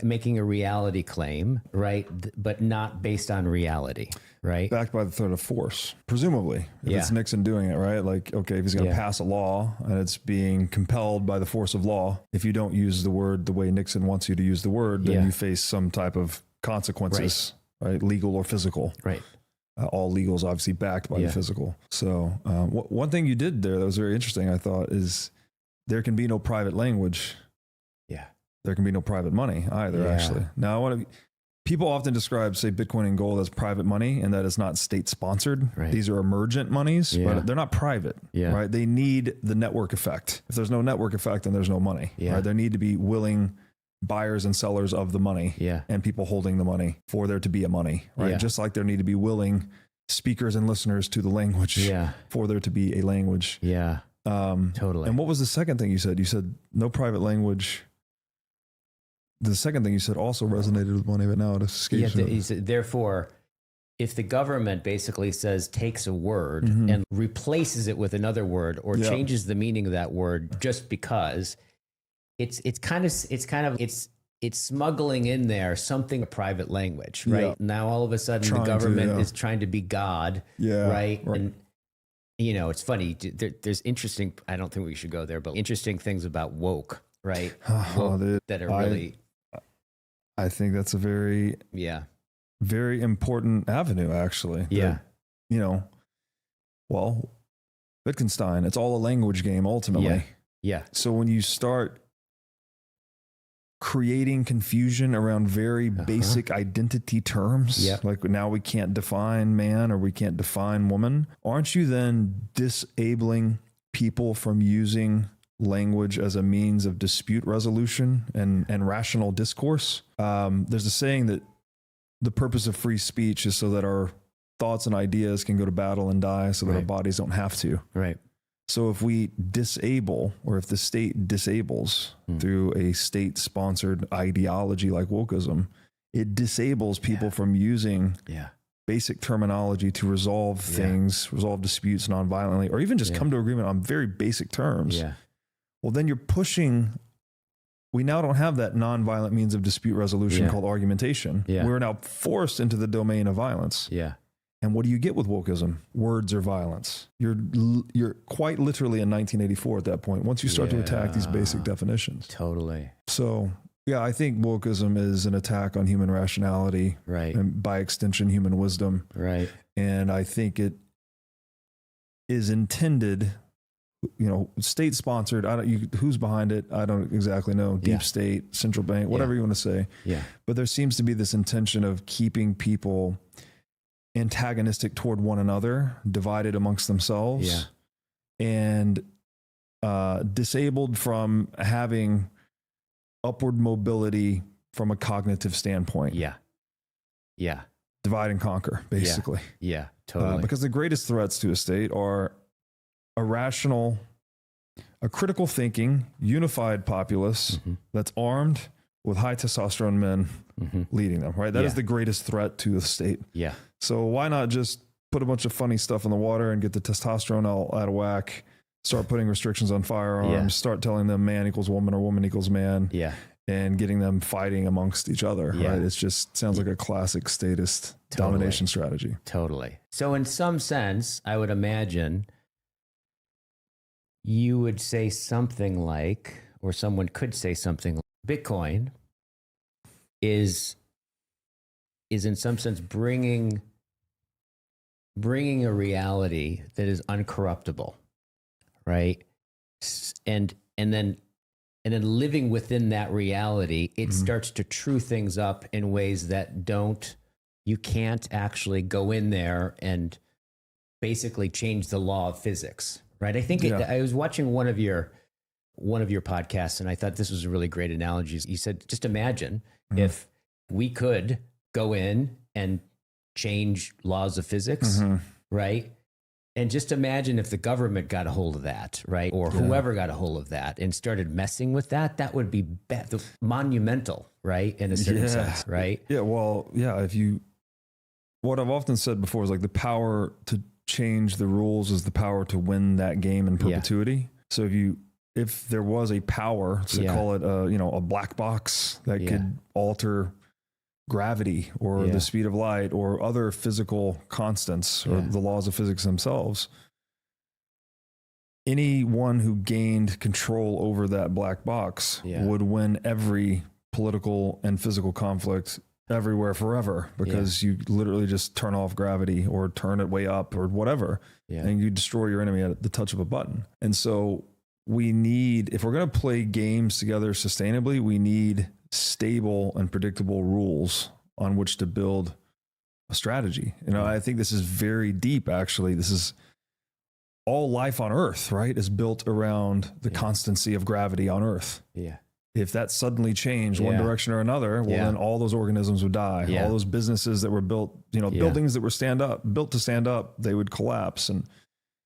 making a reality claim, right? But not based on reality, right? Backed by the threat of force, presumably. If Yeah. it's Nixon doing it, right? Like, okay, if he's going to Yeah. pass a law and it's being compelled by the force of law, if you don't use the word the way Nixon wants you to use the word, then Yeah. you face some type of consequences, right? Legal or physical. Right. All legal is obviously backed by Yeah. the physical. So one thing you did there that was very interesting, I thought, is there can be no private language. Yeah. There can be no private money either, Yeah. actually. Now, people often describe, say, Bitcoin and gold as private money, and that is not state sponsored. Right. These are emergent monies, Yeah. but they're not private, Yeah. right? They need the network effect. If there's no network effect, then there's no money, Yeah. right? There need to be willing buyers and sellers of the money Yeah. and people holding the money for there to be a money, right? Yeah. Just like there need to be willing speakers and listeners to the language Yeah. for there to be a language. Yeah. Totally. And what was the second thing you said? You said no private language. The second thing you said also resonated with money, but now it escapes me. he said, therefore, if the government basically takes a word Mhm. and replaces it with another word or Yeah. changes the meaning of that word just because, it's smuggling in there something a private language, right? Yeah. Now all of a sudden Trying the to, government yeah. is trying to be God, Yeah, right? right. And it's funny. There's interesting. I don't think we should go there, but interesting things about woke, right? Woke Dude, that are really, I think that's a very, yeah, very important avenue, actually. yeah, That, well, Wittgenstein, it's all a language game ultimately. Yeah. yeah, So when you start creating confusion around very basic identity terms, Yep. like now we can't define man or we can't define woman, aren't you then disabling people from using language as a means of dispute resolution and rational discourse? There's a saying that the purpose of free speech is so that our thoughts and ideas can go to battle and die so that our Right. bodies don't have to. right, So if we disable, or if the state disables through a state-sponsored ideology like wokeism, it disables people from using yeah, basic terminology to resolve things, resolve disputes nonviolently, or even just come to agreement on very basic terms. yeah, Well, then you're pushing. We now don't have that nonviolent means of dispute resolution Yeah. called argumentation. Yeah. We're now forced into the domain of violence. yeah, And what do you get with wokeism? Words or violence. You're quite literally in 1984 at that point, once you start to attack these basic definitions. totally, So, yeah, I think wokeism is an attack on human rationality right, and by extension, human wisdom. right, And I think it is intended, state-sponsored. Who's behind it? I don't exactly know. Deep Yeah. state, central bank, whatever you want to say. yeah, But there seems to be this intention of keeping people antagonistic toward one another, divided amongst themselves, Yeah. and disabled from having upward mobility from a cognitive standpoint. yeah, yeah, Divide and conquer, basically. yeah, totally, Because the greatest threats to a state are a critical thinking, unified populace that's armed with high testosterone men leading them, right? That is Yeah. the greatest threat to the state. yeah, So why not just put a bunch of funny stuff in the water and get the testosterone all out of whack, start putting restrictions on firearms, Yeah. start telling them man equals woman or woman equals man, yeah, and getting them fighting amongst each other, Yeah. right? It's just sounds like a classic statist Totally. domination strategy. totally. So in some sense, I would imagine you would say something like, or someone could say something like, Bitcoin is in some sense bringing a reality that is uncorruptible, right? And then living within that reality, it starts to true things up in ways that you can't actually go in there and basically change the law of physics, right? I think I was watching one of your podcasts, and I thought this was a really great analogy. You said, just imagine if we could go in and change laws of physics, right? And just imagine if the government got a hold of that, right? Or whoever got a hold of that and started messing with that would be monumental, right? In a certain sense, right? Yeah, well, yeah, what I've often said before is like the power to change the rules is the power to win that game in perpetuity. So if you if there was a power, to call it a black box that could alter gravity or the speed of light or other physical constants or the laws of physics themselves, anyone who gained control over that black box would win every political and physical conflict everywhere forever, because you literally just turn off gravity or turn it way up or whatever, and you destroy your enemy at the touch of a button. And so we need, if we're going to play games together sustainably, we need stable and predictable rules on which to build a strategy. I think this is very deep, actually. This is all life on Earth, right, is built around the constancy of gravity on Earth. Yeah. If that suddenly changed one direction or another, well, then all those organisms would die. All those businesses that were built, buildings that were built to stand up, they would collapse. And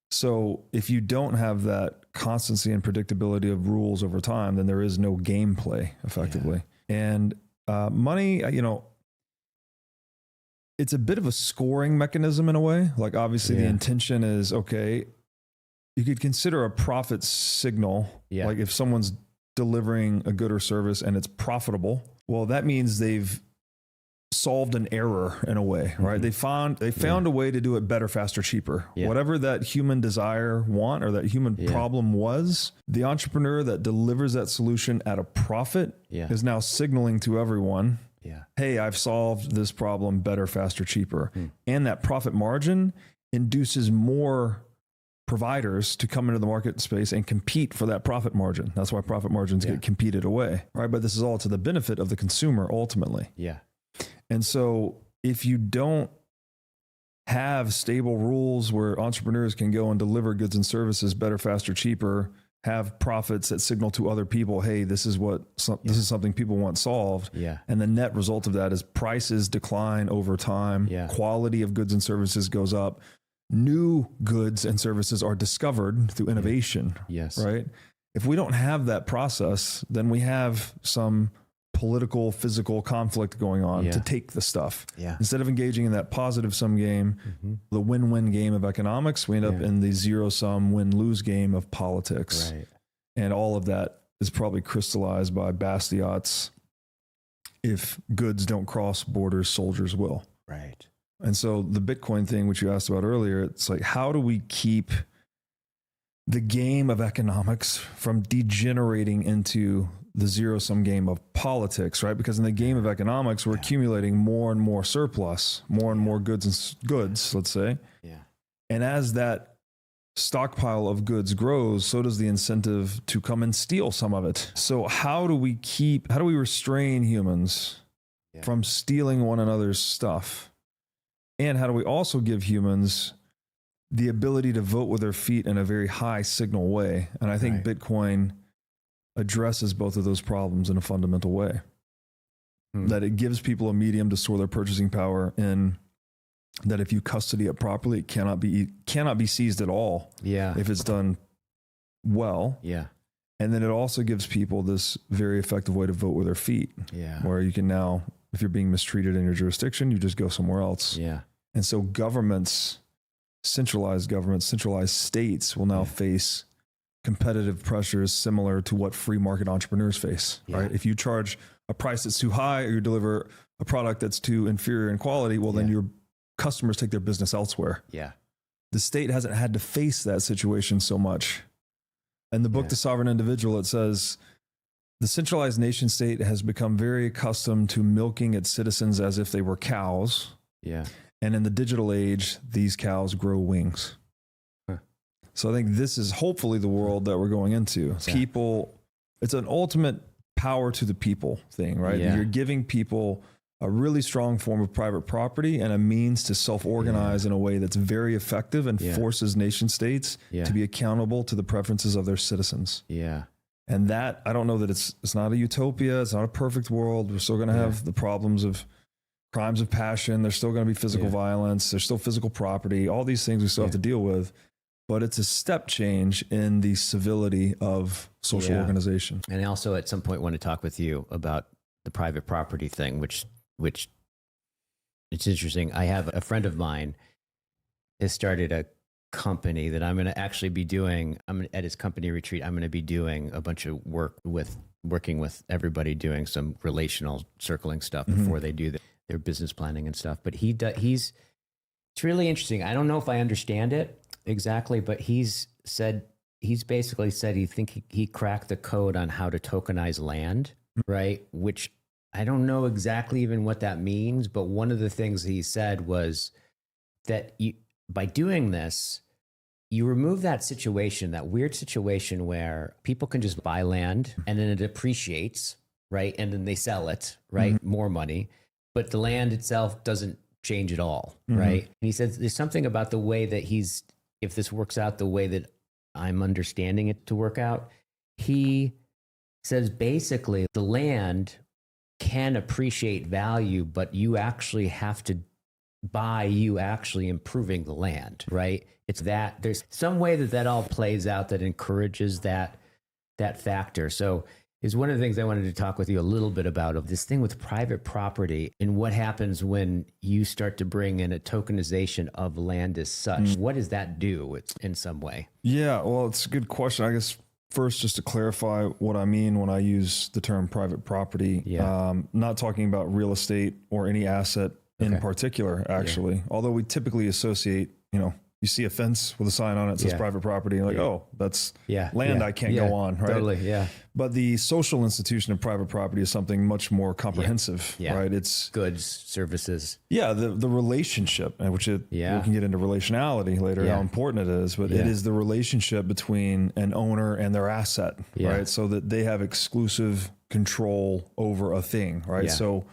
so if you don't have that constancy and predictability of rules over time, then there is no gameplay effectively. And money, it's a bit of a scoring mechanism in a way. Like, obviously the intention is, okay, you could consider a profit signal. Like if someone's delivering a good or service and it's profitable, well, that means they've solved an error in a way, right? They found a way to do it better, faster, cheaper. Whatever that human desire want or that human problem was, the entrepreneur that delivers that solution at a profit is now signaling to everyone, hey, I've solved this problem better, faster, cheaper. And that profit margin induces more providers to come into the market space and compete for that profit margin. That's why profit margins get competed away, right? But this is all to the benefit of the consumer ultimately. And so if you don't have stable rules where entrepreneurs can go and deliver goods and services better, faster, cheaper, have profits that signal to other people, hey, this is something people want solved. And the net result of that is prices decline over time. Quality of goods and services goes up. New goods and services are discovered through innovation. Right? If we don't have that process, then we have some political, physical conflict going on to take the stuff. Instead of engaging in that positive sum game, the win-win game of economics, we end up in the zero-sum win-lose game of politics. And all of that is probably crystallized by Bastiat's, if goods don't cross borders, soldiers will. And so the Bitcoin thing, which you asked about earlier, it's like, how do we keep the game of economics from degenerating into the zero-sum game of politics, right? Because in the game of economics, we're accumulating more and more surplus, more and more goods, let's say. And as that stockpile of goods grows, so does the incentive to come and steal some of it. So how do we restrain humans from stealing one another's stuff? And how do we also give humans the ability to vote with their feet in a very high signal way? And I think Bitcoin addresses both of those problems in a fundamental way. That it gives people a medium to store their purchasing power in, that if you custody it properly, it cannot be seized at all if it's done well. And then it also gives people this very effective way to vote with their feet, where you can now, if you're being mistreated in your jurisdiction, you just go somewhere else. And so centralized states will now face competitive pressures similar to what free market entrepreneurs face, right? If you charge a price that's too high, or you deliver a product that's too inferior in quality, well, then your customers take their business elsewhere. The state hasn't had to face that situation so much. In the book, The Sovereign Individual, it says, the centralized nation state has become very accustomed to milking its citizens as if they were cows. And in the digital age, these cows grow wings. So I think this is hopefully the world that we're going into. People, it's an ultimate power to the people thing, right? You're giving people a really strong form of private property and a means to self-organize in a way that's very effective and forces nation states to be accountable to the preferences of their citizens. And that, I don't know that it's not a utopia. It's not a perfect world. We're still going to have the problems of crimes of passion. There's still going to be physical violence. There's still physical property. All these things we still have to deal with. But it's a step change in the civility of social organization. And I also at some point want to talk with you about the private property thing, which it's interesting. I have a friend of mine has started company that I'm going to actually be doing. At his company retreat. I'm going to be doing a bunch of working with everybody doing some relational circling stuff before they do their business planning and stuff. But it's really interesting. I don't know if I understand it exactly, but he's basically said he cracked the code on how to tokenize land, right? Which I don't know exactly even what that means, but one of the things he said was that by doing this, you remove that weird situation where people can just buy land and then it appreciates, right? And then they sell it, right? More money, but the land itself doesn't change at all, right? And he says there's something about the way that if this works out the way that I'm understanding it to work out, he says basically the land can appreciate value, but you actually have to by you actually improving the land, right? It's that there's some way that all plays out that encourages that factor. So is one of the things I wanted to talk with you a little bit about of this thing with private property and what happens when you start to bring in a tokenization of land as such. What does that do in some way? Yeah, well, it's a good question. I guess first, just to clarify what I mean when I use the term private property, not talking about real estate or any asset in particular, actually, although we typically associate, you see a fence with a sign on it that says private property. And you're like, oh, that's land I can't go on, right? Totally, yeah. But the social institution of private property is something much more comprehensive, right? It's goods, services. Yeah, the relationship, which we can get into relationality later, how important it is. But it is the relationship between an owner and their asset, right? So that they have exclusive control over a thing, right? Yeah. So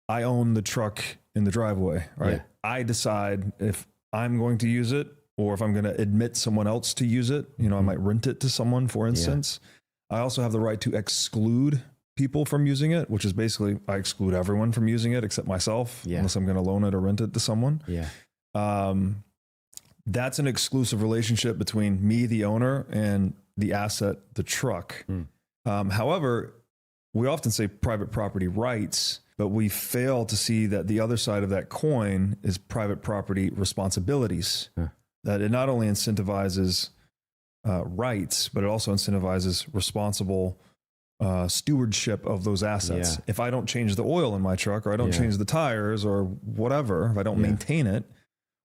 I own the truck in the driveway, right? I decide if I'm going to use it or if I'm going to admit someone else to use it. I might rent it to someone, for instance. I also have the right to exclude people from using it, which is basically I exclude everyone from using it except myself, unless I'm going to loan it or rent it to someone. That's an exclusive relationship between me, the owner, and the asset, the truck. However, we often say private property rights, but we fail to see that the other side of that coin is private property responsibilities. That it not only incentivizes rights, but it also incentivizes responsible stewardship of those assets. If I don't change the oil in my truck, or I don't change the tires or whatever, if I don't maintain it,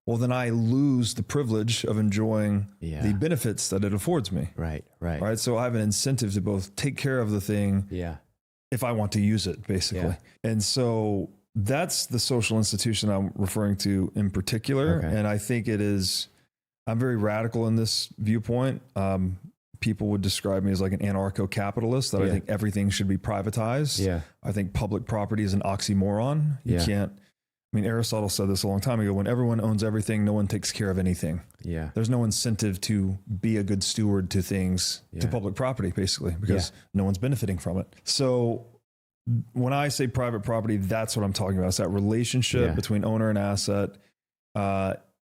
well, then I lose the privilege of enjoying the benefits that it affords me. Right. So I have an incentive to both take care of the thing if I want to use it, basically. And so that's the social institution I'm referring to in particular. And I think I'm very radical in this viewpoint. People would describe me as like an anarcho-capitalist, that I think everything should be privatized. I think public property is an oxymoron. You can't, Aristotle said this a long time ago, when everyone owns everything, no one takes care of anything. There's no incentive to be a good steward to things, to public property, basically, because no one's benefiting from it. So when I say private property, that's what I'm talking about. It's that relationship between owner and asset.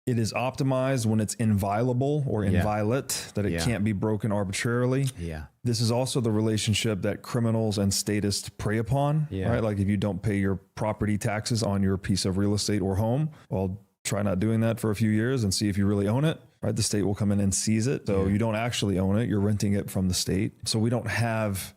It is optimized when it's inviolable or inviolate, that it can't be broken arbitrarily. This is also the relationship that criminals and statists prey upon, right? Like if you don't pay your property taxes on your piece of real estate or home, well, try not doing that for a few years and see if you really own it, right? The state will come in and seize it. So you don't actually own it. You're renting it from the state. So we don't have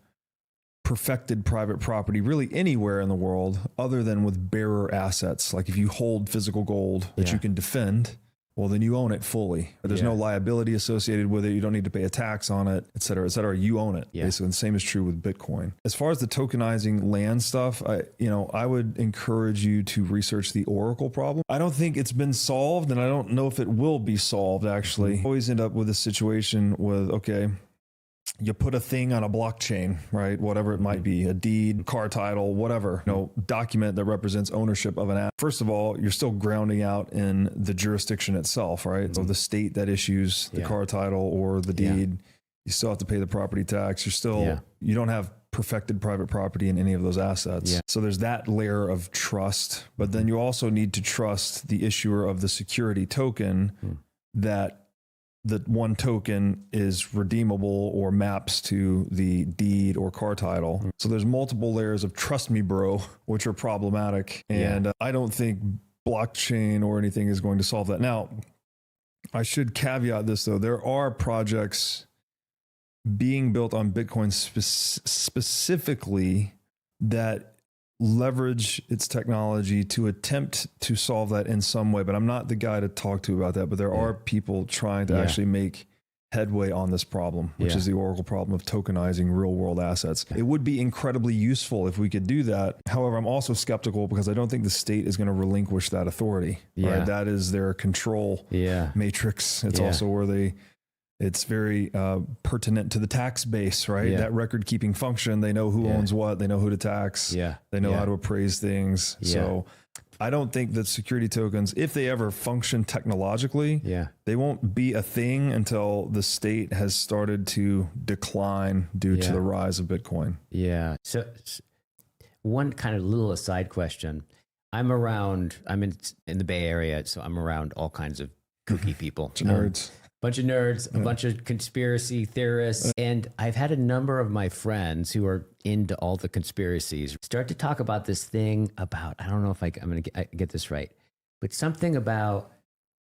perfected private property really anywhere in the world other than with bearer assets. Like if you hold physical gold that you can defend, well, then you own it fully. There's no liability associated with it. You don't need to pay a tax on it, et cetera, et cetera. You own it. Basically, the same is true with Bitcoin. As far as the tokenizing land stuff, I would encourage you to research the Oracle problem. I don't think it's been solved, and I don't know if it will be solved, actually. Always end up with a situation with, you put a thing on a blockchain, right? Whatever it might be, a deed, car title, whatever, document that represents ownership of an asset. First of all, you're still grounding out in the jurisdiction itself, right? So the state that issues the car title or the deed, you still have to pay the property tax. You don't have perfected private property in any of those assets. So there's that layer of trust, but then you also need to trust the issuer of the security token that one token is redeemable or maps to the deed or car title. So there's multiple layers of trust me, bro, which are problematic. And I don't think blockchain or anything is going to solve that. Now, I should caveat this though. There are projects being built on Bitcoin specifically that leverage its technology to attempt to solve that in some way. But I'm not the guy to talk to about that. But there are people trying to actually make headway on this problem, which is the Oracle problem of tokenizing real world assets. It would be incredibly useful if we could do that. However, I'm also skeptical because I don't think the state is going to relinquish that authority. Right? That is their control matrix. It's also where it's very pertinent to the tax base, right? That record keeping function. They know who owns what. They know who to tax. They know how to appraise things. So I don't think that security tokens, if they ever function technologically, they won't be a thing until the state has started to decline due to the rise of Bitcoin. Yeah. So one kind of little aside question. I'm in the Bay Area, so I'm around all kinds of kooky people. Nerds. Bunch of nerds, a bunch of conspiracy theorists. And I've had a number of my friends who are into all the conspiracies start to talk about this thing about, I don't know if I'm going to get this right, but something about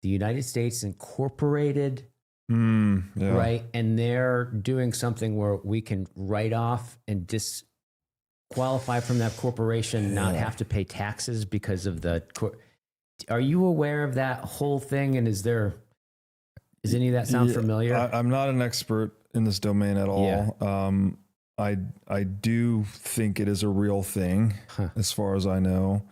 the United States Incorporated, right? And they're doing something where we can write off and disqualify from that corporation, not have to pay taxes because of are you aware of that whole thing? And does any of that sound familiar? I'm not an expert in this domain at all. I do think it is a real thing, as far as I know.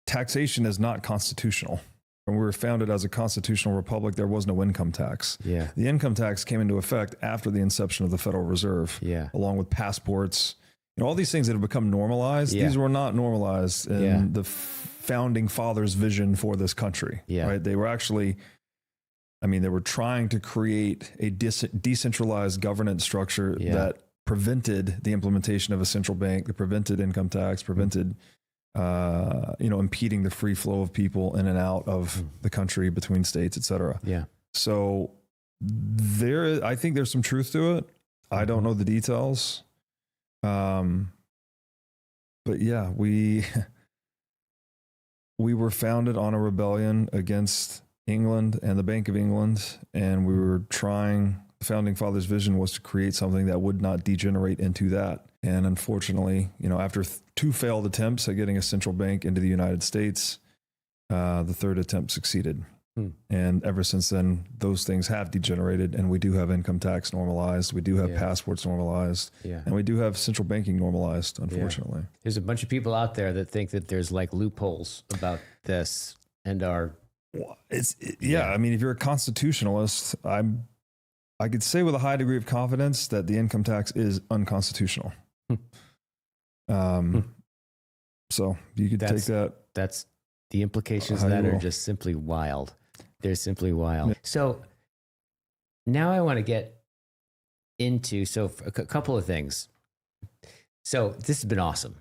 Taxation is not constitutional. When we were founded as a constitutional republic, there was no income tax. The income tax came into effect after the inception of the Federal Reserve, along with passports. All these things that have become normalized, these were not normalized in the founding fathers' vision for this country. Right? They were actually... they were trying to create a decentralized governance structure that prevented the implementation of a central bank, that prevented income tax, prevented, impeding the free flow of people in and out of the country between states, et cetera. So I think there's some truth to it. I don't know the details. But yeah, we were founded on a rebellion against England and the Bank of England, and we were trying, the founding fathers' vision was to create something that would not degenerate into that. And unfortunately, after two failed attempts at getting a central bank into the United States, the third attempt succeeded. And ever since then, those things have degenerated, and we do have income tax normalized, we do have passports normalized, and we do have central banking normalized, unfortunately. There's a bunch of people out there that think that there's like loopholes about this and are... if you're a constitutionalist, I could say with a high degree of confidence that the income tax is unconstitutional. So you could take that. That's the implications of that are just simply wild. They're simply wild. So now I want to get into a couple of things. So this has been awesome.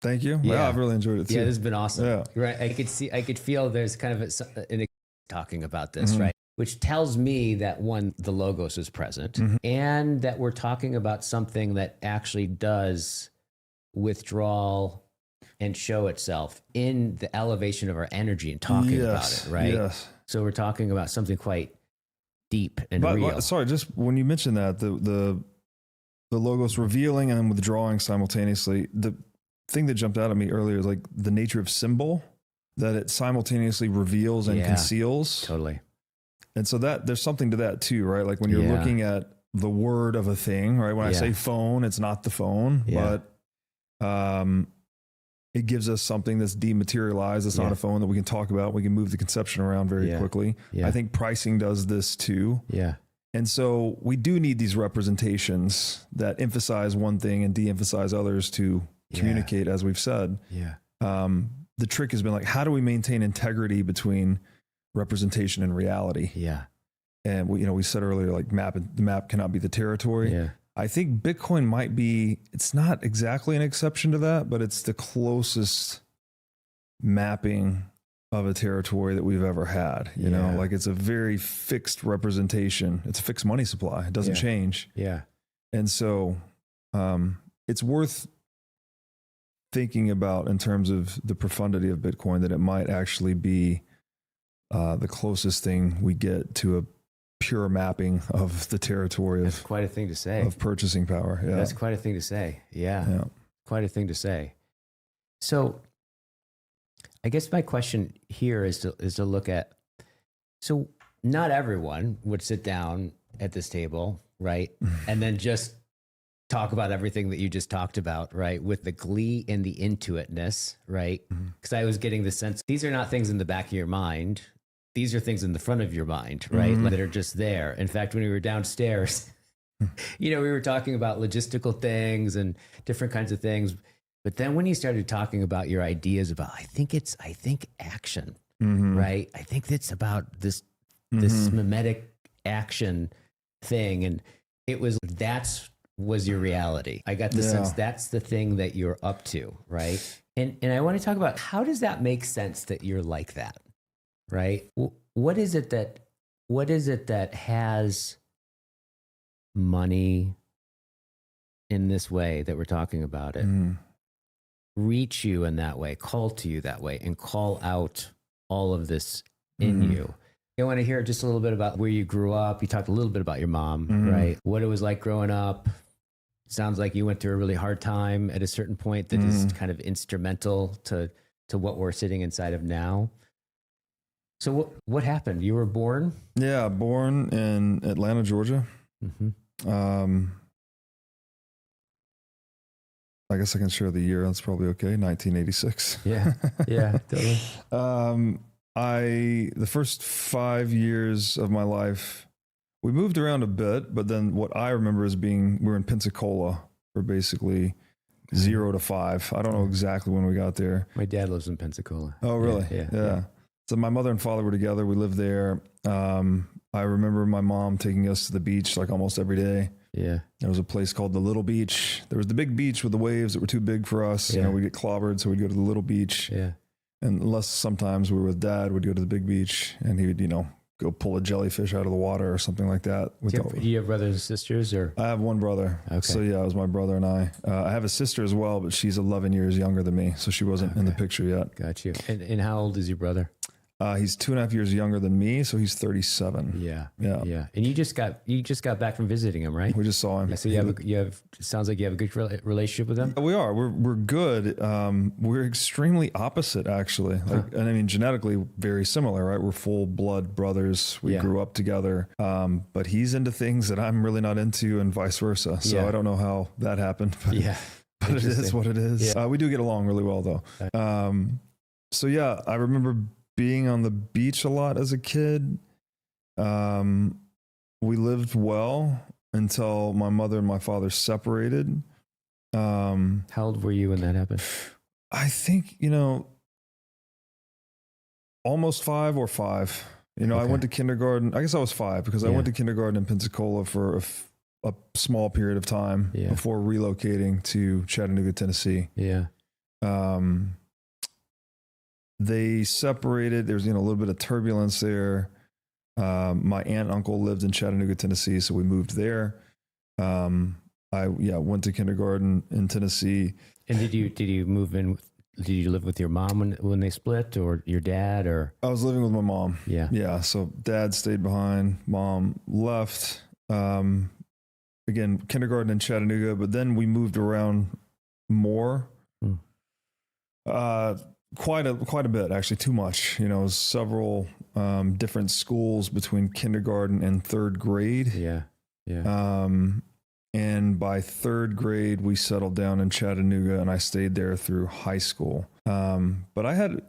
Thank you. Yeah, I've really enjoyed it too. Yeah, this has been awesome. Yeah. Right. I could feel there's kind of an talking about this, right? Which tells me that the logos is present and that we're talking about something that actually does withdrawal and show itself in the elevation of our energy and talking about it, right? Yes. So we're talking about something quite deep and real. Sorry, just when you mentioned that, the logos revealing and then withdrawing simultaneously, the thing that jumped out at me earlier is like the nature of symbol, that it simultaneously reveals and conceals. Totally. And so that there's something to that too, right? Like when you're looking at the word of a thing, right? When I say phone, it's not the phone, but it gives us something that's dematerialized. It's not a phone that we can talk about. We can move the conception around very quickly. I think pricing does this too. And so we do need these representations that emphasize one thing and de-emphasize others to communicate, as we've said. The trick has been like, how do we maintain integrity between representation and reality? And we said earlier, like the map cannot be the territory. I think Bitcoin might be, it's not exactly an exception to that, but it's the closest mapping of a territory that we've ever had. You know, like it's a very fixed representation. It's a fixed money supply. It doesn't change. And so it's worth thinking about in terms of the profundity of Bitcoin, that it might actually be the closest thing we get to a pure mapping of the territory That's quite a thing to say. of purchasing power. Yeah. That's quite a thing to say. Yeah. Yeah. Quite a thing to say. So I guess my question here is to look at, so not everyone would sit down at this table, right? And then just talk about everything that you just talked about, right? With the glee and the intuitiveness, right? Because I was getting the sense, these are not things in the back of your mind. These are things in the front of your mind, right? That are just there. In fact, when we were downstairs, we were talking about logistical things and different kinds of things. But then when you started talking about your ideas about, I think action, right? I think it's about this mimetic action thing. And was your reality. I got the sense that's the thing that you're up to, right? And I want to talk about, how does that make sense that you're like that? Right? What is it that has money in this way that we're talking about it, reach you in that way, call to you that way, and call out all of this in you? I want to hear just a little bit about where you grew up. You talked a little bit about your mom, right? What it was like growing up. Sounds like you went through a really hard time at a certain point that is kind of instrumental to what we're sitting inside of now. So what happened? You were born? Yeah, born in Atlanta, Georgia. I guess I can share the year. That's probably okay. 1986. Yeah, totally. The first 5 years of my life, we moved around a bit, but then what I remember is we were in Pensacola for basically 0 to 5. I don't know exactly when we got there. My dad lives in Pensacola. Oh, really? Yeah. So my mother and father were together. We lived there. I remember my mom taking us to the beach like almost every day. Yeah. There was a place called the Little Beach. There was the big beach with the waves that were too big for us. Yeah. We'd get clobbered, so we'd go to the Little Beach. Yeah. And unless sometimes we were with Dad, we'd go to the big beach, and he would, go pull a jellyfish out of the water or something like that. Do you have brothers and sisters, or? I have one brother. Okay. So yeah, it was my brother and I. I have a sister as well, but she's 11 years younger than me, so she wasn't in the picture yet. Got you. And how old is your brother? He's 2.5 years younger than me, so he's 37. Yeah. Yeah. And you just got back from visiting him, right? We just saw him. Yeah, so it sounds like you have a good relationship with him. We are. We're good. We're extremely opposite, actually. And I mean, genetically very similar, right? We're full blood brothers. We grew up together. But he's into things that I'm really not into, and vice versa. So I don't know how that happened. But, but it is what it is. Yeah. We do get along really well, though. So yeah, I remember being on the beach a lot as a kid. We lived well until my mother and my father separated. How old were you when that happened? I think, almost 5 or 5. I went to kindergarten. I guess I was 5 because I went to kindergarten in Pensacola for a small period of time before relocating to Chattanooga, Tennessee. Yeah. They separated. There was, a little bit of turbulence there. My aunt and uncle lived in Chattanooga, Tennessee, so we moved there. I went to kindergarten in Tennessee. And did you move in? Did you live with your mom when they split, or your dad, or? I was living with my mom. Yeah. Yeah. So dad stayed behind, mom left. Again, kindergarten in Chattanooga, but then we moved around more. Quite a bit, actually, too much. Several different schools between kindergarten and 3rd grade. Yeah. And by 3rd grade, we settled down in Chattanooga, and I stayed there through high school. But I had,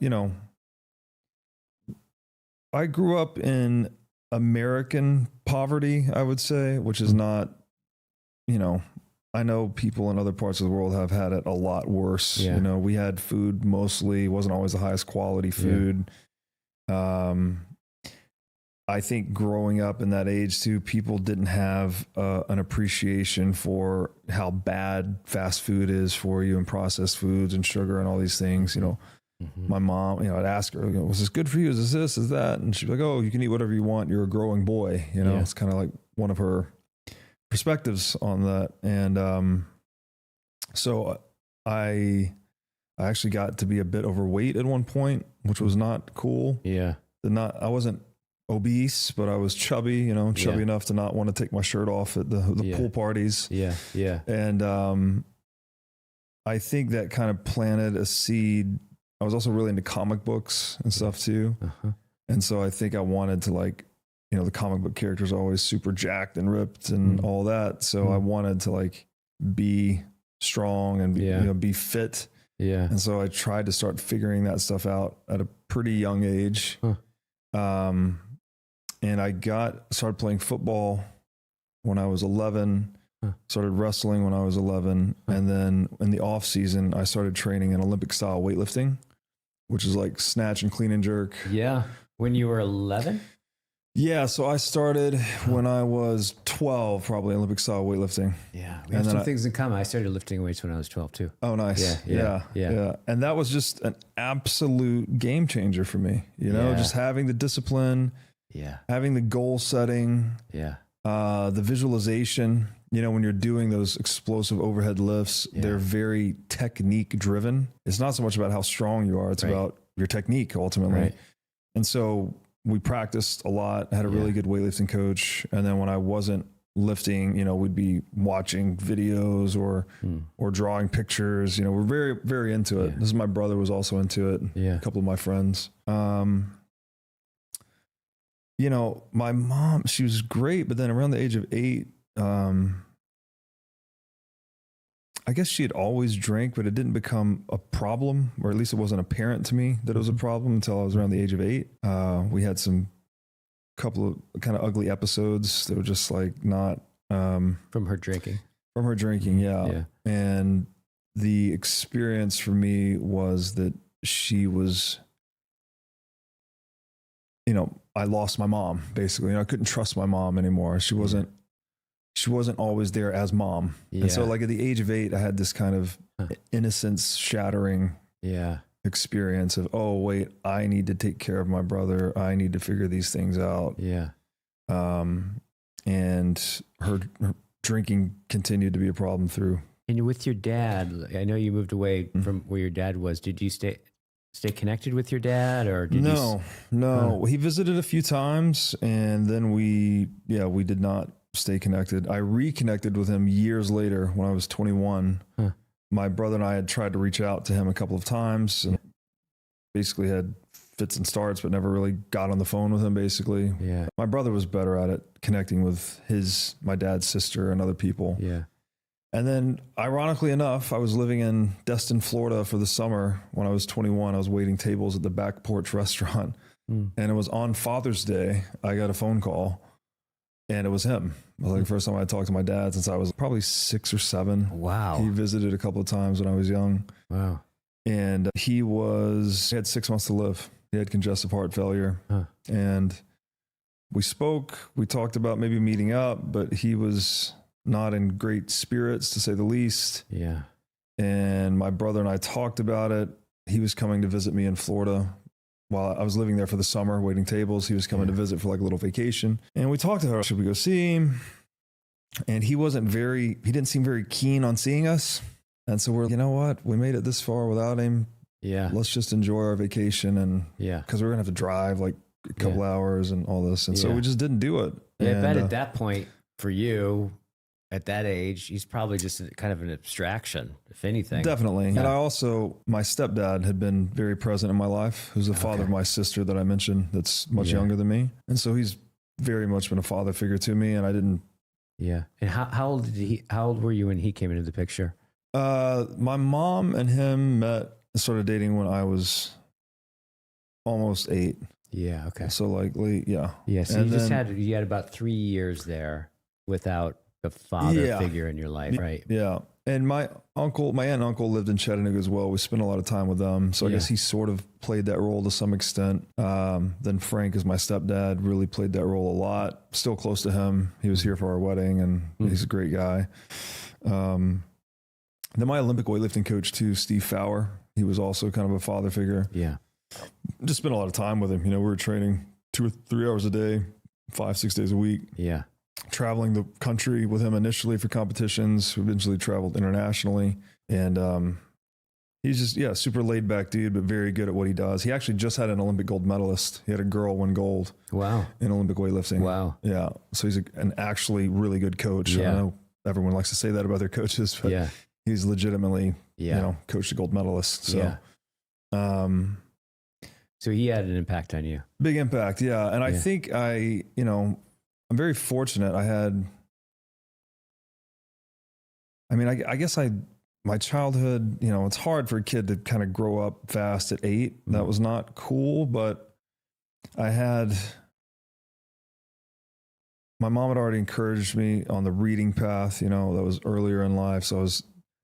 I grew up in American poverty, I would say, which is not, I know people in other parts of the world have had it a lot worse. Yeah. We had food mostly, wasn't always the highest quality food. I think growing up in that age too, people didn't have an appreciation for how bad fast food is for you, and processed foods and sugar and all these things. My mom, I'd ask her, was this good for you? Is this, is that? And she'd be like, oh, you can eat whatever you want. You're a growing boy. It's kind of like one of her perspectives on that. And so I actually got to be a bit overweight at one point, which was not cool. Yeah. I wasn't obese, but I was chubby, you know, chubby Yeah. enough to not want to take my shirt off at the Yeah. pool parties. Yeah. Yeah. And I think that kind of planted a seed. I was also really into comic books and stuff too. Uh-huh. And so I think I wanted to, like, you know, the comic book characters are always super jacked and ripped and all that. So I wanted to, like, be strong and be, you know, be fit. Yeah. And so I tried to start figuring that stuff out at a pretty young age. And I started playing football when I was 11, started wrestling when I was 11. And then in the off season, I started training in Olympic style weightlifting, which is like snatch and clean and jerk. Yeah. When you were 11? Yeah. So I started when I was 12, probably Olympic style weightlifting. Yeah. We have some things in common. I started lifting weights when I was 12 too. Oh, nice. Yeah. And that was just an absolute game changer for me, you know, just having the discipline, having the goal setting, the visualization. You know, when you're doing those explosive overhead lifts, they're very technique driven. It's not so much about how strong you are. It's about your technique ultimately. Right. And so we practiced a lot, had a really good weightlifting coach. And then when I wasn't lifting, you know, we'd be watching videos or drawing pictures. You know, we're very, very into it. This is my brother was also into it. A couple of my friends. You know, my mom, she was great, but then around the age of 8, I guess she had always drank, but it didn't become a problem, or at least it wasn't apparent to me that it was a problem until I was around the age of 8. We had couple of kind of ugly episodes that were just like not From her drinking. From her drinking, yeah. And the experience for me was that she was, you know, I lost my mom basically. You know, I couldn't trust my mom anymore. She wasn't always there as mom. And so like at the age of 8, I had this kind of innocence shattering experience of, oh wait, I need to take care of my brother. I need to figure these things out. And her drinking continued to be a problem through. And with your dad, I know you moved away from where your dad was. Did you stay connected with your dad, or did No. He visited a few times, and then we did not stay connected. I reconnected with him years later when I was 21. My brother and I had tried to reach out to him a couple of times and basically had fits and starts, but never really got on the phone with him basically. My brother was better at it, connecting with my dad's sister and other people. And then ironically enough, I was living in Destin, Florida for the summer when I was 21. I was waiting tables at the Back Porch restaurant. And it was on Father's Day. I got a phone call and it was him. It was like the first time I talked to my dad since I was probably 6 or 7. Wow. He visited a couple of times when I was young. Wow. And he had 6 months to live. He had congestive heart failure. And we talked about maybe meeting up, but he was not in great spirits, to say the least. And my brother and I talked about it. He was coming to visit me in Florida while I was living there for the summer, waiting tables. He was coming to visit for like a little vacation. And we talked about, should we go see him? And he didn't seem very keen on seeing us. And so we're, you know what? We made it this far without him. Let's just enjoy our vacation. And because we're going to have to drive like a couple hours and all this. And so we just didn't do it. I And, bet at that point for you, at that age, he's probably just kind of an abstraction, if anything. Definitely. And my stepdad had been very present in my life, who's the father of my sister that I mentioned that's much younger than me. And so he's very much been a father figure to me. And I didn't. And how old were you when he came into the picture? My mom and him started dating when I was almost 8. Okay. So like late, So you had about 3 years there without a father figure in your life, right? And my aunt and uncle lived in Chattanooga as well. We spent a lot of time with them. So I guess he sort of played that role to some extent. Then Frank, as my stepdad, really played that role a lot. Still close to him. He was here for our wedding and he's a great guy. Then my Olympic weightlifting coach too, Steve Fowler, he was also kind of a father figure. Just spent a lot of time with him. You know, we were training 2 or 3 hours a day, 5-6 days a week. Traveling the country with him initially for competitions, eventually traveled internationally. And He's just, yeah, super laid back dude, but very good at what he does. He actually just had an Olympic gold medalist. He had a girl win gold. Wow. In Olympic weightlifting. Wow. Yeah. So he's an actually really good coach. Yeah. I know everyone likes to say that about their coaches, but he's legitimately, coached a gold medalist. So, so he had an impact on you. Big impact. Yeah. And I think I'm very fortunate. I guess my childhood, it's hard for a kid to kind of grow up fast at 8. Mm-hmm. That was not cool, but my mom had already encouraged me on the reading path, that was earlier in life. So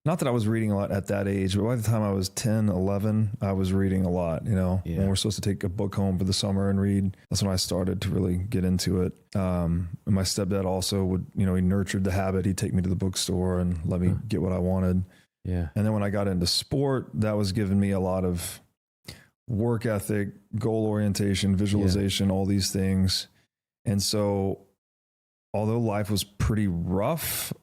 not that I was reading a lot at that age, but by the time I was 10, 11, I was reading a lot, when we're supposed to take a book home for the summer and read. That's when I started to really get into it. And my stepdad also would, he nurtured the habit. He'd take me to the bookstore and let me get what I wanted. Yeah. And then when I got into sport, that was giving me a lot of work ethic, goal orientation, visualization, all these things. And so although life was pretty rough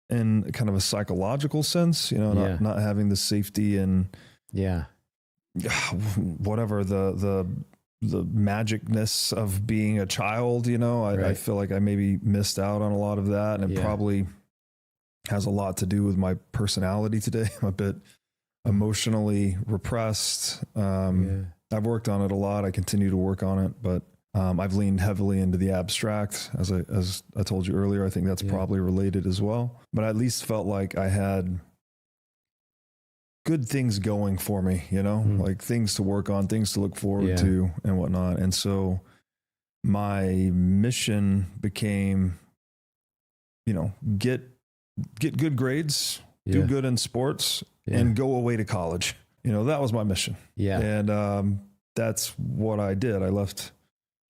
in kind of a psychological sense, not having the safety and whatever the magicness of being a child, I feel like I maybe missed out on a lot of that. And it probably has a lot to do with my personality today. I'm a bit emotionally repressed. I've worked on it a lot. I continue to work on it, but I've leaned heavily into the abstract. As I told you earlier, I think that's probably related as well. But I at least felt like I had good things going for me, like things to work on, things to look forward to and whatnot. And so my mission became, get good grades, do good in sports, and go away to college. That was my mission. Yeah. And that's what I did. I left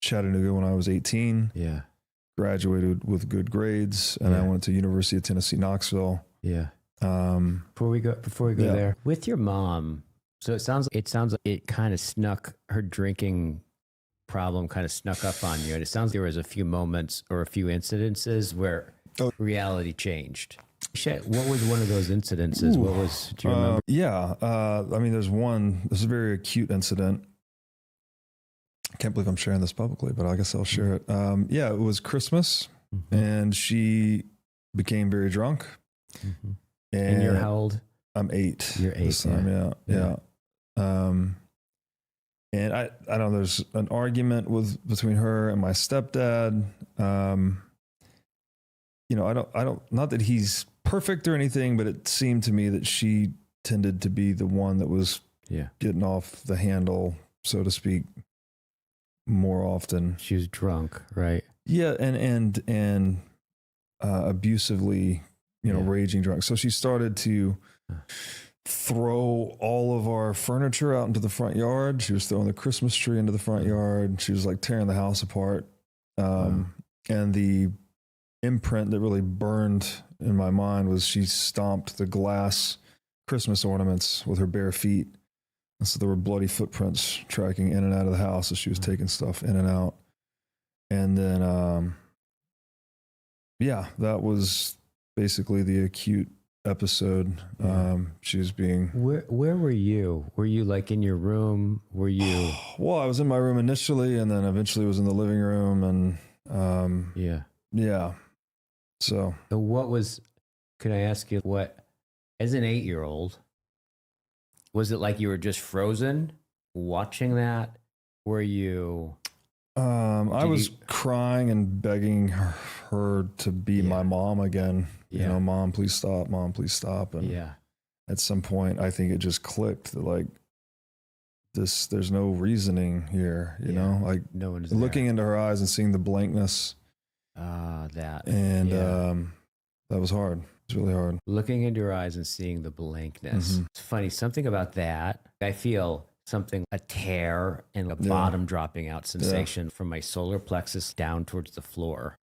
Chattanooga when I was 18. Yeah. Graduated with good grades, and I went to University of Tennessee, Knoxville. Yeah. Before we go there, with your mom, so it sounds like it kind of her drinking problem kind of snuck up on you. And it sounds like there was a few moments or a few incidences where reality changed. What was one of those incidences? Do you remember? There's a very acute incident. I can't believe I'm sharing this publicly, but I guess I'll share it. It was Christmas, and she became very drunk. Mm-hmm. And you're how old? I'm 8. You're 8. This time, yeah. And I don't know, there's an argument between her and my stepdad. I don't, not that he's perfect or anything, but it seemed to me that she tended to be the one that was getting off the handle, so to speak, more often. She was drunk, right? Yeah. And abusively, raging drunk. So she started to throw all of our furniture out into the front yard. She was throwing the Christmas tree into the front yard. She was like tearing the house apart. And the imprint that really burned in my mind was she stomped the glass Christmas ornaments with her bare feet. And so there were bloody footprints tracking in and out of the house as she was taking stuff in and out. And then, that was basically the acute episode. She was being... Where were you? Were you like in your room? Were you... Well, I was in my room initially, and then eventually was in the living room, and yeah. So what was... Can I ask you as an 8-year-old, was it like you were just frozen watching that? Were you... I was crying and begging her to be my mom again. Mom, please stop. Mom, please stop. And at some point, I think it just clicked that like there's no reasoning here, like no one is looking into her eyes and seeing the blankness. That was hard. It's really hard. Looking into her eyes and seeing the blankness. It's funny. Something about that. I feel a tear and a bottom dropping out sensation from my solar plexus down towards the floor.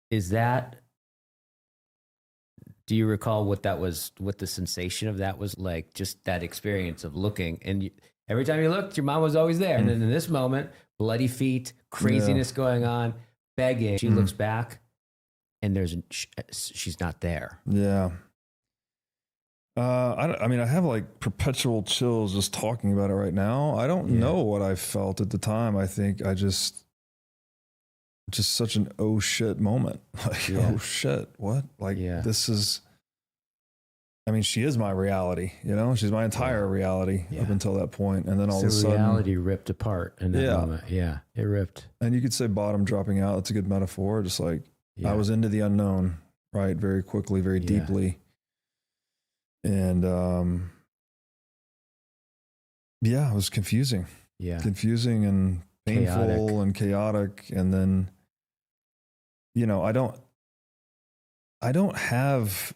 Do you recall what the sensation of that was like? Just that experience of looking, and every time you looked, your mom was always there. And then in this moment, bloody feet, craziness going on, begging. She looks back and she's not there. Yeah. I mean, I have like perpetual chills just talking about it right now. I don't know what I felt at the time. I think I just such an oh shit moment. Like, oh shit, what? Like, this is, I mean, she is my reality, you know, she's my entire reality up until that point. And then all of a sudden reality ripped apart in that moment. Yeah. It ripped. And you could say bottom dropping out. That's a good metaphor. Just like I was into the unknown, right? Very quickly, very deeply. And, it was confusing. Yeah. Confusing and painful and chaotic. And then, you know, I don't have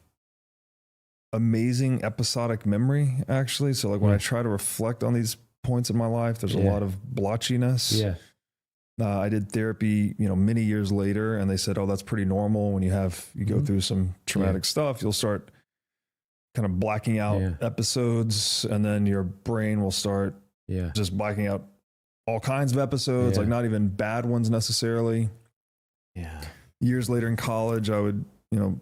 amazing episodic memory, actually. So like when I try to reflect on these points in my life, there's a lot of blotchiness. Yeah. I did therapy, you know, many years later, and they said, oh, that's pretty normal. When you go through some traumatic stuff, you'll start kind of blacking out episodes, and then your brain will start just blacking out all kinds of episodes, like not even bad ones necessarily. Yeah. Years later in college, I would, you know,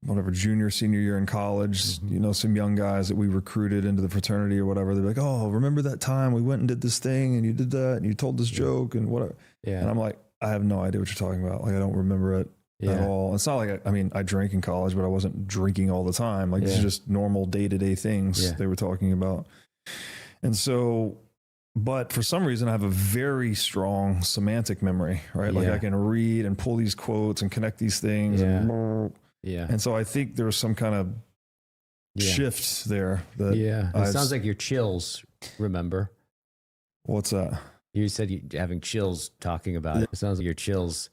whatever, junior, senior year in college, you know, some young guys that we recruited into the fraternity or whatever, they're like, oh, remember that time we went and did this thing and you did that and you told this joke and whatever. Yeah. And I'm like, I have no idea what you're talking about. Like, I don't remember it at all. It's not like, I mean, I drank in college, but I wasn't drinking all the time. Like, this is just normal day-to-day things they were talking about. And so, but for some reason I have a very strong semantic memory, right? Like I can read and pull these quotes and connect these things. And so I think there was some kind of shift there. That it sounds like your chills, remember? What's that? You said you're having chills talking about it. It sounds like your chills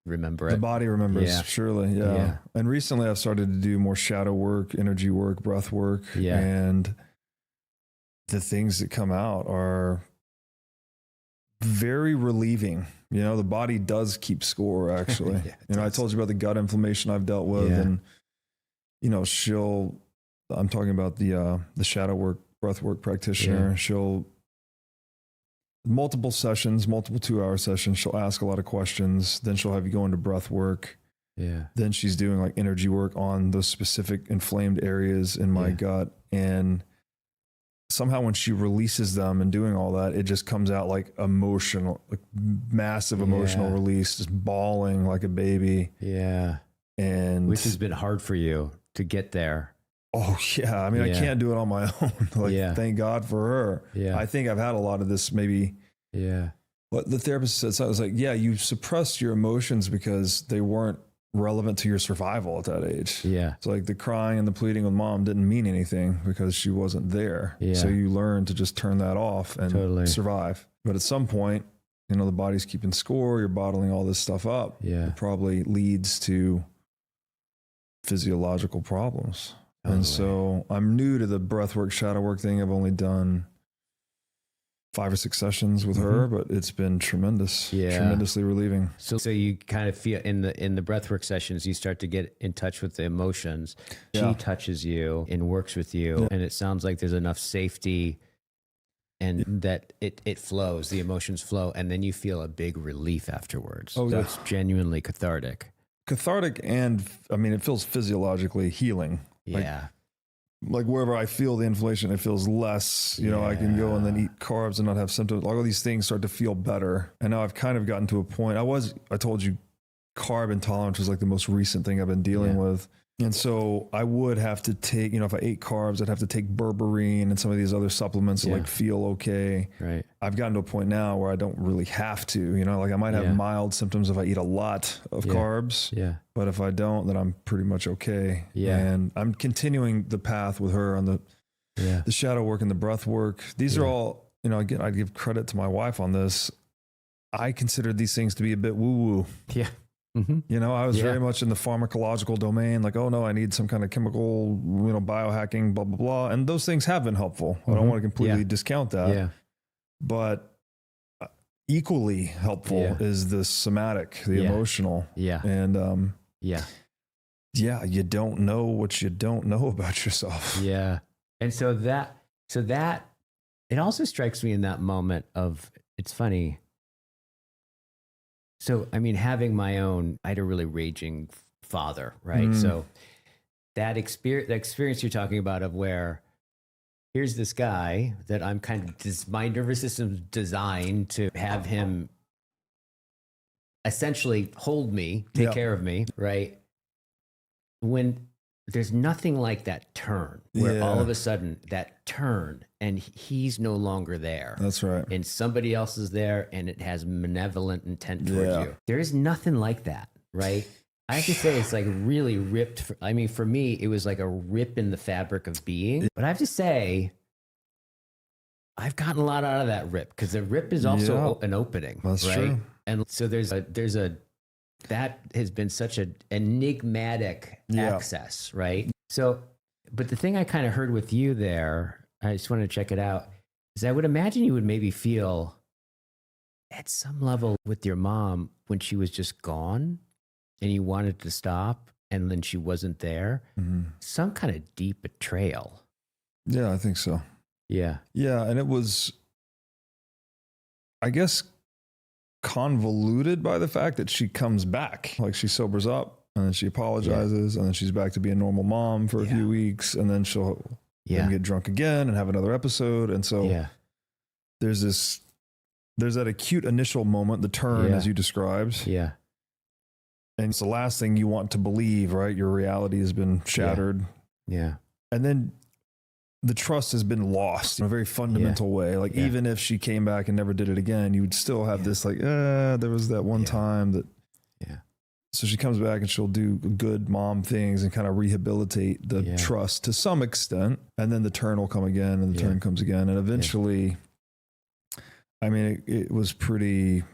remember it. The body remembers, surely. Yeah. And recently I've started to do more shadow work, energy work, breath work. Yeah. And the things that come out are very relieving. You know, the body does keep score, actually. You know, I told you about the gut inflammation I've dealt with, and, you know, I'm talking about the shadow work, breath work practitioner. She'll, multiple sessions, multiple 2-hour sessions, she'll ask a lot of questions. Then she'll have you go into breath work. Yeah. Then she's doing like energy work on those specific inflamed areas in my gut. And somehow when she releases them and doing all that, it just comes out like emotional, like massive emotional release, just bawling like a baby. Yeah. And which has been hard for you to get there. Oh yeah. I mean, I can't do it on my own. Like, thank God for her. Yeah. I think I've had a lot of this maybe. Yeah. What the therapist said, so I was like, yeah, you suppressed your emotions because they weren't relevant to your survival at that age. Yeah. So like the crying and the pleading with mom didn't mean anything because she wasn't there. Yeah. So you learn to just turn that off and survive. But at some point, you know, the body's keeping score, you're bottling all this stuff up. Yeah. It probably leads to physiological problems. And so I'm new to the breathwork, shadow work thing. I've only done 5 or 6 sessions with her, but it's been tremendously relieving. So you kind of feel in the breathwork sessions, you start to get in touch with the emotions. She touches you and works with you. And it sounds like there's enough safety and that it flows, the emotions flow. And then you feel a big relief afterwards. Oh, so it's genuinely cathartic. And I mean, it feels physiologically healing. Yeah. Like wherever I feel the inflammation, it feels less, you know, I can go and then eat carbs and not have symptoms. All of these things start to feel better. And now I've kind of gotten to a point. I told you carb intolerance was like the most recent thing I've been dealing with. And so I would have to take, you know, if I ate carbs, I'd have to take berberine and some of these other supplements to like feel okay. Right. I've gotten to a point now where I don't really have to, you know, like I might have mild symptoms if I eat a lot of carbs. Yeah. But if I don't, then I'm pretty much okay. Yeah. And I'm continuing the path with her on the shadow work and the breath work. These are all, you know, again, I give credit to my wife on this. I considered these things to be a bit woo-woo. Yeah. Mm-hmm. You know, I was very much in the pharmacological domain, like, oh no, I need some kind of chemical, you know, biohacking, blah, blah, blah. And those things have been helpful. I don't want to completely discount that. Yeah. But equally helpful is the somatic, the emotional. Yeah. And you don't know what you don't know about yourself. Yeah. And so that it also strikes me in that moment of, it's funny. So, I mean, having my own, I had a really raging father, right? So that experience you're talking about of where here's this guy that I'm kind of, my nervous system's designed to have him essentially hold me, take care of me, right? When there's nothing like that turn where all of a sudden that turn and he's no longer there. That's right. And somebody else is there and it has malevolent intent towards you. There is nothing like that, right? I have to say it's like really ripped. For me, it was like a rip in the fabric of being. But I have to say, I've gotten a lot out of that rip because the rip is also an opening. That's right? true. And so that has been such an enigmatic access, right? So, but the thing I kind of heard with you there, I just wanted to check it out, is I would imagine you would maybe feel at some level with your mom when she was just gone and you wanted to stop and then she wasn't there, some kind of deep betrayal. Yeah, I think so. Yeah. Yeah. And it was, I guess, convoluted by the fact that she comes back. Like she sobers up and then she apologizes and then she's back to be a normal mom for a few weeks and then she'll then get drunk again and have another episode. And so there's that acute initial moment, the turn as you described. Yeah. And it's the last thing you want to believe, right? Your reality has been shattered. Yeah. And then the trust has been lost in a very fundamental way. Like even if she came back and never did it again, you would still have this like, there was that one time that, so she comes back and she'll do good mom things and kind of rehabilitate the trust to some extent. And then the turn will come again and the turn comes again. And eventually, I mean, it was pretty,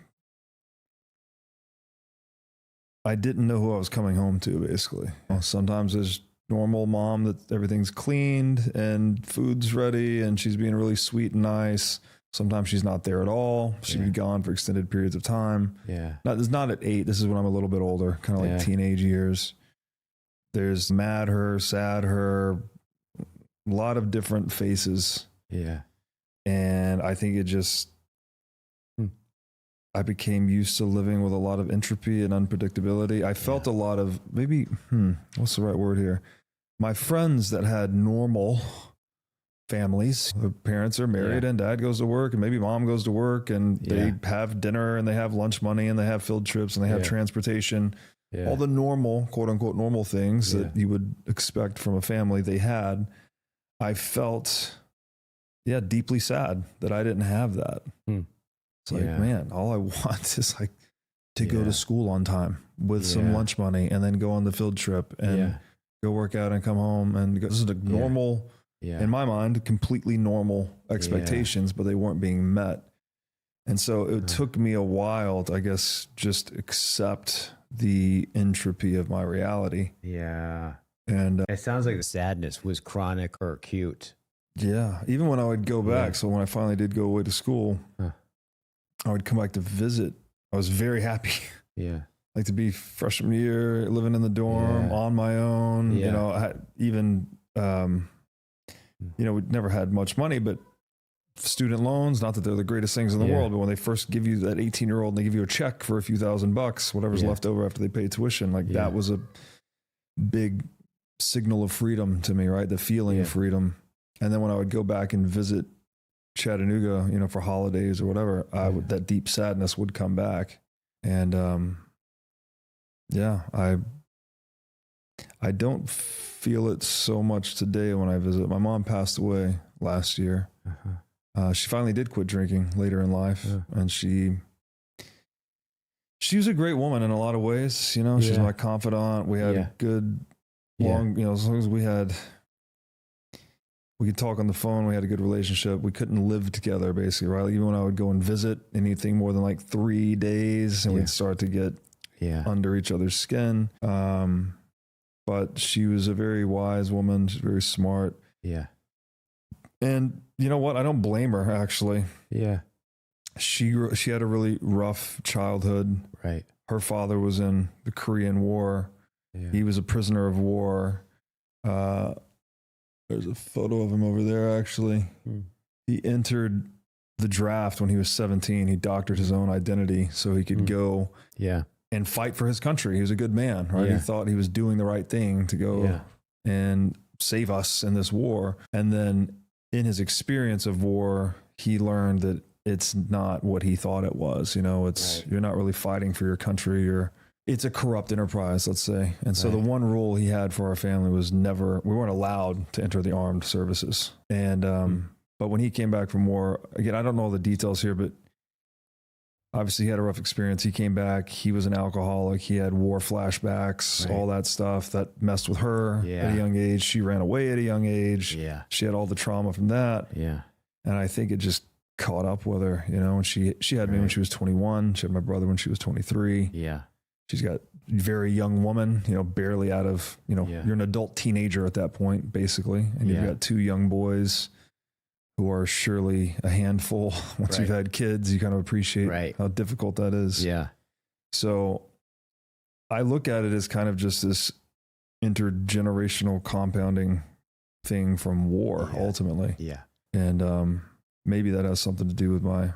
I didn't know who I was coming home to basically. Sometimes there's normal mom that everything's cleaned and food's ready and she's being really sweet and nice. Sometimes she's not there at all. She'd be gone for extended periods of time. Yeah. This is not at 8. This is when I'm a little bit older, kind of like teenage years. There's mad her, sad her, a lot of different faces. Yeah. And I think it just, I became used to living with a lot of entropy and unpredictability. I felt a lot of maybe, what's the right word here? My friends that had normal families, their parents are married and dad goes to work and maybe mom goes to work and they have dinner and they have lunch money and they have field trips and they have transportation, all the normal, quote unquote, normal things that you would expect from a family they had. I felt, deeply sad that I didn't have that. It's like, man, all I want is like to go to school on time with some lunch money and then go on the field trip and go work out and come home and go. This is a normal, in my mind, completely normal expectations, but they weren't being met. And so it took me a while to, I guess, just accept the entropy of my reality. Yeah. And it sounds like the sadness was chronic or acute. Yeah. Even when I would go back. So when I finally did go away to school, I would come back to visit. I was very happy. Yeah. Like to be freshman year, living in the dorm on my own. You know, I had even, we'd never had much money, but student loans, not that they're the greatest things in the world, but when they first give you that 18-year-old and they give you a check for a few $1,000s, whatever's left over after they pay tuition, like that was a big signal of freedom to me, right? The feeling of freedom. And then when I would go back and visit Chattanooga, for holidays or whatever, that deep sadness would come back. And, I don't feel it so much today when I visit. My mom passed away last year. She finally did quit drinking later in life. And she was a great woman in a lot of ways. She's my confidant. We had a good long, as long as we could talk on the phone. We had a good relationship. We couldn't live together basically, right? Like even when I would go and visit, anything more than like 3 days and we'd start to get under each other's skin. But she was a very wise woman. She's very smart. Yeah. And you know what? I don't blame her actually. Yeah. She had a really rough childhood. Right. Her father was in the Korean War. Yeah. He was a prisoner of war. There's a photo of him over there, actually. He entered the draft when he was 17. He doctored his own identity so he could go and fight for his country. He was a good man, right? He thought he was doing the right thing to go and save us in this war. And then in his experience of war, he learned that it's not what he thought it was. You know, it's, you're not really fighting for your country, it's a corrupt enterprise, let's say. And so the one rule he had for our family was we weren't allowed to enter the armed services. And, but when he came back from war, again, I don't know all the details here, but obviously he had a rough experience. He came back, he was an alcoholic. He had war flashbacks, all that stuff that messed with her at a young age. She ran away at a young age. Yeah. She had all the trauma from that. Yeah. And I think it just caught up with her, you know, and she had me when she was 21. She had my brother when she was 23. Yeah. She's got a very young woman, you know, barely out of, you know, you're an adult teenager at that point, basically. And you've got 2 young boys who are surely a handful. Once you've had kids, you kind of appreciate how difficult that is. Yeah. So I look at it as kind of just this intergenerational compounding thing from war, ultimately. Yeah. And maybe that has something to do with my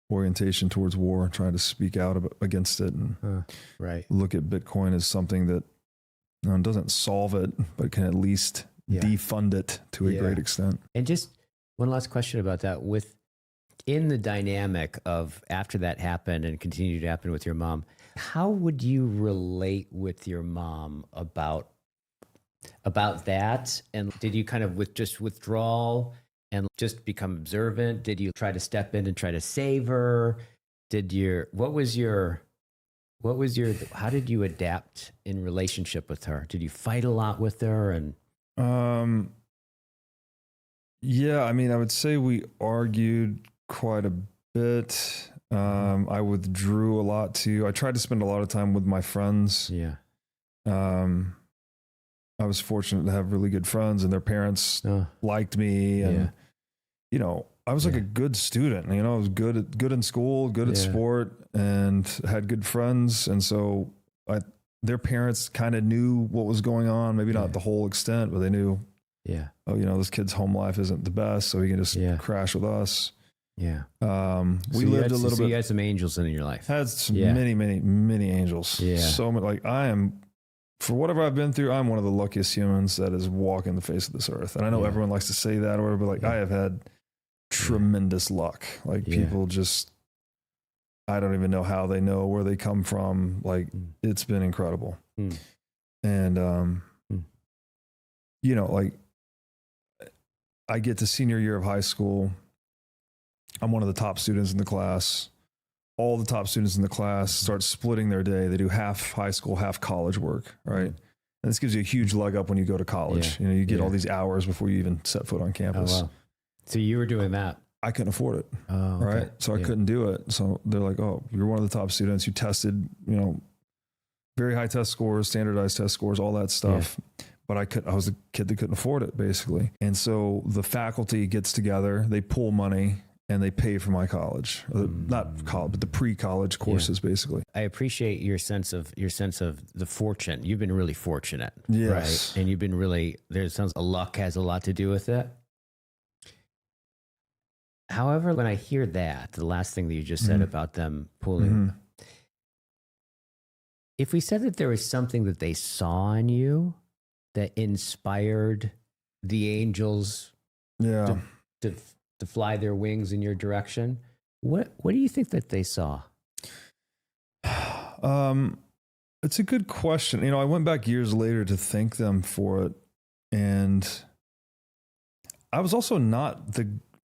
orientation towards war, trying to speak out against it and look at Bitcoin as something that doesn't solve it, but can at least defund it to a great extent. And just one last question about that. In the dynamic of after that happened and continued to happen with your mom, how would you relate with your mom about that? And did you kind of just withdraw and just become observant? Did you try to step in and try to save her? How did you adapt in relationship with her? Did you fight a lot with her? And yeah, I mean, I would say we argued quite a bit. I withdrew a lot too. I tried to spend a lot of time with my friends. Yeah. I was fortunate to have really good friends, and their parents liked me. And, you know, I was like a good student, you know, I was good in school, good at sport, and had good friends. And so their parents kind of knew what was going on, maybe not the whole extent, but they knew, oh, you know, this kid's home life isn't the best, so he can just crash with us. Yeah. We lived a little bit. You had some angels in your life. Had some many angels. Yeah. So like for whatever I've been through, I'm one of the luckiest humans that is walking the face of this earth. And I know everyone likes to say that, or but like I have had tremendous luck. Like people just, I don't even know how they know where they come from. Like it's been incredible. And, you know, like I get to senior year of high school. I'm one of the top students in the class. All the top students in the class start splitting their day. They do half high school, half college work, right? And this gives you a huge leg up when you go to college. You know, you get all these hours before you even set foot on campus. Oh, wow. So you were doing that. I couldn't afford it. Oh, okay. Right. So I couldn't do it. So they're like, oh, you're one of the top students. You tested, you know, very high test scores, standardized test scores, all that stuff. But I was a kid that couldn't afford it, basically. And so the faculty gets together, they pull money, and they pay for my college, not college, but the pre-college courses, basically. I appreciate your sense of the fortune. You've been really fortunate, yes, right? And you've been really, sounds luck has a lot to do with it. However, when I hear that, the last thing that you just said about them pulling, if we said that there was something that they saw in you that inspired the angels, to fly their wings in your direction, what do you think that they saw? It's a good question. You know, I went back years later to thank them for it. And I was also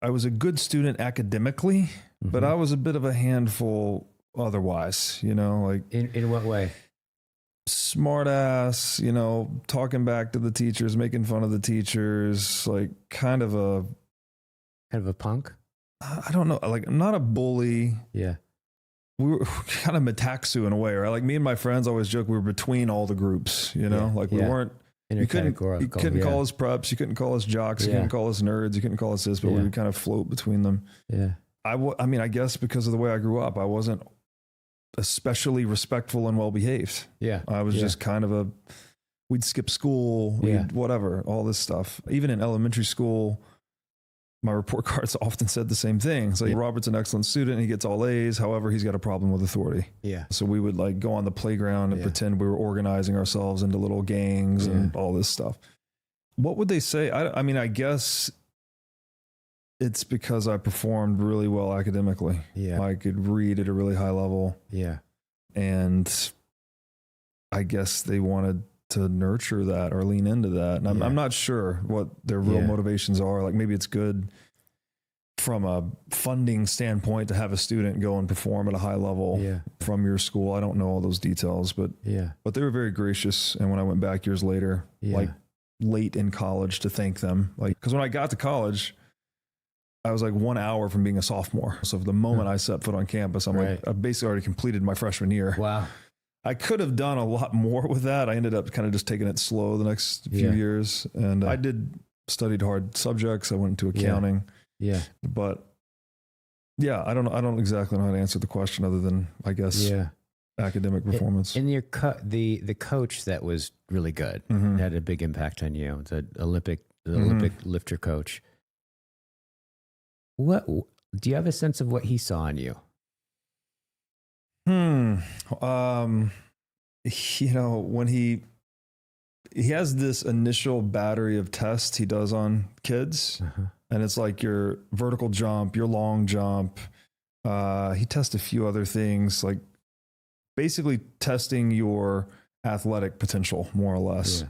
I was a good student academically, but I was a bit of a handful otherwise, you know, like in what way? Smart ass, you know, talking back to the teachers, making fun of the teachers, like kind of a punk? I don't know. Like, I'm not a bully. Yeah. We were kind of metaxu in a way, right? Like me and my friends always joke we were between all the groups, you know, like we weren't, you couldn't call us preps. You couldn't call us jocks. You couldn't call us nerds. You couldn't call us this, but we would kind of float between them. Yeah. I mean, I guess because of the way I grew up, I wasn't especially respectful and well-behaved. Yeah. I was just kind of we'd skip school, whatever, all this stuff. Even in elementary school, my report cards often said the same thing. It's like, Robert's an excellent student. He gets all A's. However, he's got a problem with authority. Yeah. So we would like go on the playground and pretend we were organizing ourselves into little gangs and all this stuff. What would they say? I mean, I guess it's because I performed really well academically. Yeah. I could read at a really high level. Yeah. And I guess they wanted to nurture that or lean into that. And I'm not sure what their real motivations are. Like maybe it's good from a funding standpoint to have a student go and perform at a high level from your school. I don't know all those details, but they were very gracious. And when I went back years later, like late in college, to thank them, like, because when I got to college, I was like 1 hour from being a sophomore. So the moment I set foot on campus, I'm like, I basically already completed my freshman year. Wow. I could have done a lot more with that. I ended up kind of just taking it slow the next few years. And I studied hard subjects. I went into accounting. Yeah. But yeah, I don't exactly know how to answer the question other than, I guess, academic performance. And your the coach that was really good had a big impact on you. The Olympic lifter coach. What do you have a sense of what he saw in you? You know, when he has this initial battery of tests he does on kids, and it's like your vertical jump, your long jump. He tests a few other things, like basically testing your athletic potential, more or less.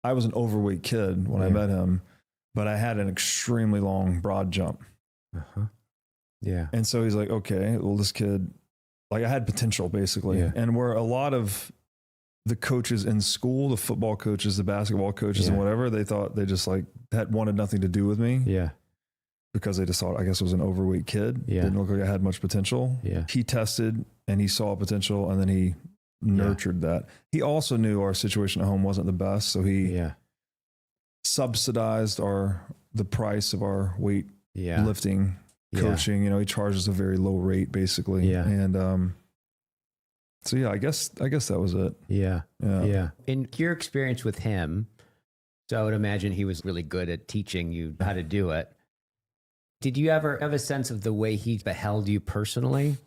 I was an overweight kid when I met him, but I had an extremely long broad jump. Yeah. And so he's like, okay, well, this kid, like I had potential basically. And where a lot of the coaches in school, the football coaches, the basketball coaches and whatever, they thought they just like had wanted nothing to do with me. Yeah. Because they just thought, I guess, I was an overweight kid. Didn't look like I had much potential. He tested and he saw potential and then he nurtured that. He also knew our situation at home wasn't the best. So he subsidized the price of our weight lifting coaching. You know, he charges a very low rate basically. And so I guess that was it. Yeah. In your experience with him, so I would imagine he was really good at teaching you how to do it. Did you ever have a sense of the way he beheld you personally?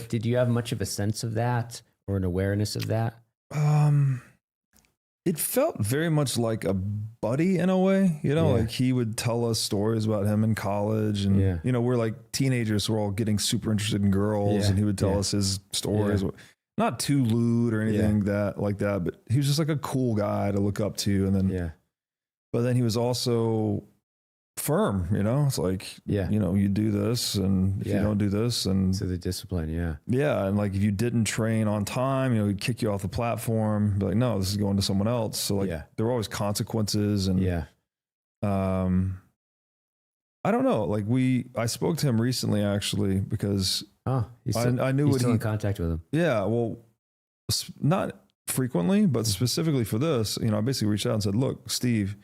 Did you have much of a sense of that or an awareness of that? It felt very much like a buddy in a way, you know, like he would tell us stories about him in college and, you know, we're like teenagers, so we're all getting super interested in girls and he would tell us his stories, not too lewd or anything like that, but he was just like a cool guy to look up to. And then, but then he was also firm, you know, it's like, you know, you do this and if you don't do this and so the discipline. And like, if you didn't train on time, you know, he'd kick you off the platform, be like, no, this is going to someone else. So like there were always consequences and, I don't know. Like I spoke to him recently actually, because I knew still in contact with him. Yeah. Well, not frequently, but specifically for this, you know, I basically reached out and said, look, Steve,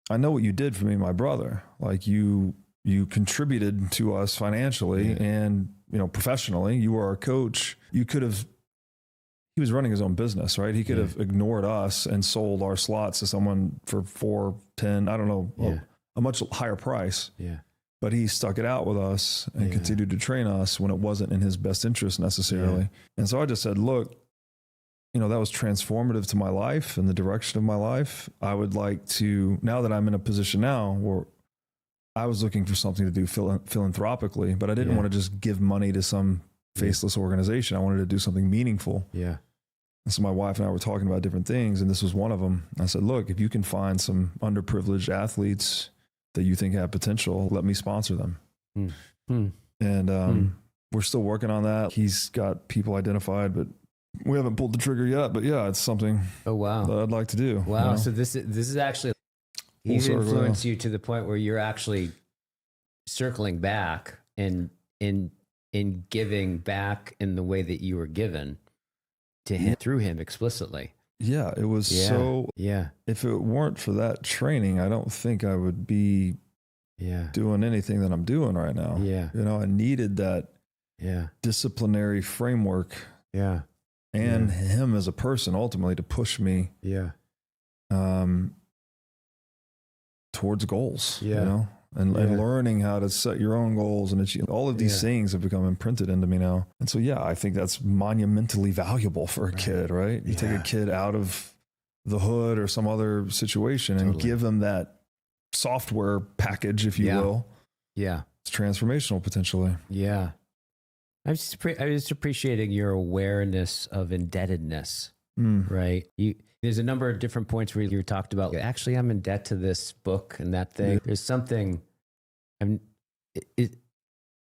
I know what you did for me and my brother. Like you contributed to us financially and, you know, professionally. You were our coach. He was running his own business, right? He could have ignored us and sold our slots to someone for $4, $10, I don't know, a much higher price. But he stuck it out with us and continued to train us when it wasn't in his best interest necessarily. And so I just said, look, you know, that was transformative to my life and the direction of my life. I would like to, now that I'm in a position now where I was looking for something to do philanthropically, but I didn't want to just give money to some faceless organization. I wanted to do something meaningful. And so my wife and I were talking about different things, and this was one of them. I said, look, if you can find some underprivileged athletes that you think have potential, let me sponsor them. And we're still working on that. He's got people identified, but we haven't pulled the trigger yet, but it's something that I'd like to do. Wow. You know? So this is actually, he's influenced you to the point where you're actually circling back and in giving back in the way that you were given to him through him explicitly. Yeah. It was if it weren't for that training, I don't think I would be doing anything that I'm doing right now. You know, I needed that disciplinary framework. And him as a person ultimately to push me towards goals. You know, and Yeah. learning how to set your own goals and achieve all of these things have become imprinted into me now. And so, yeah, I think that's monumentally valuable for a kid, right? You take a kid out of the hood or some other situation and give them that software package, if you will. Yeah. It's transformational potentially. Yeah. I was just appreciating your awareness of indebtedness, right? There's a number of different points where you talked about, actually, I'm in debt to this book and that thing. There's something, am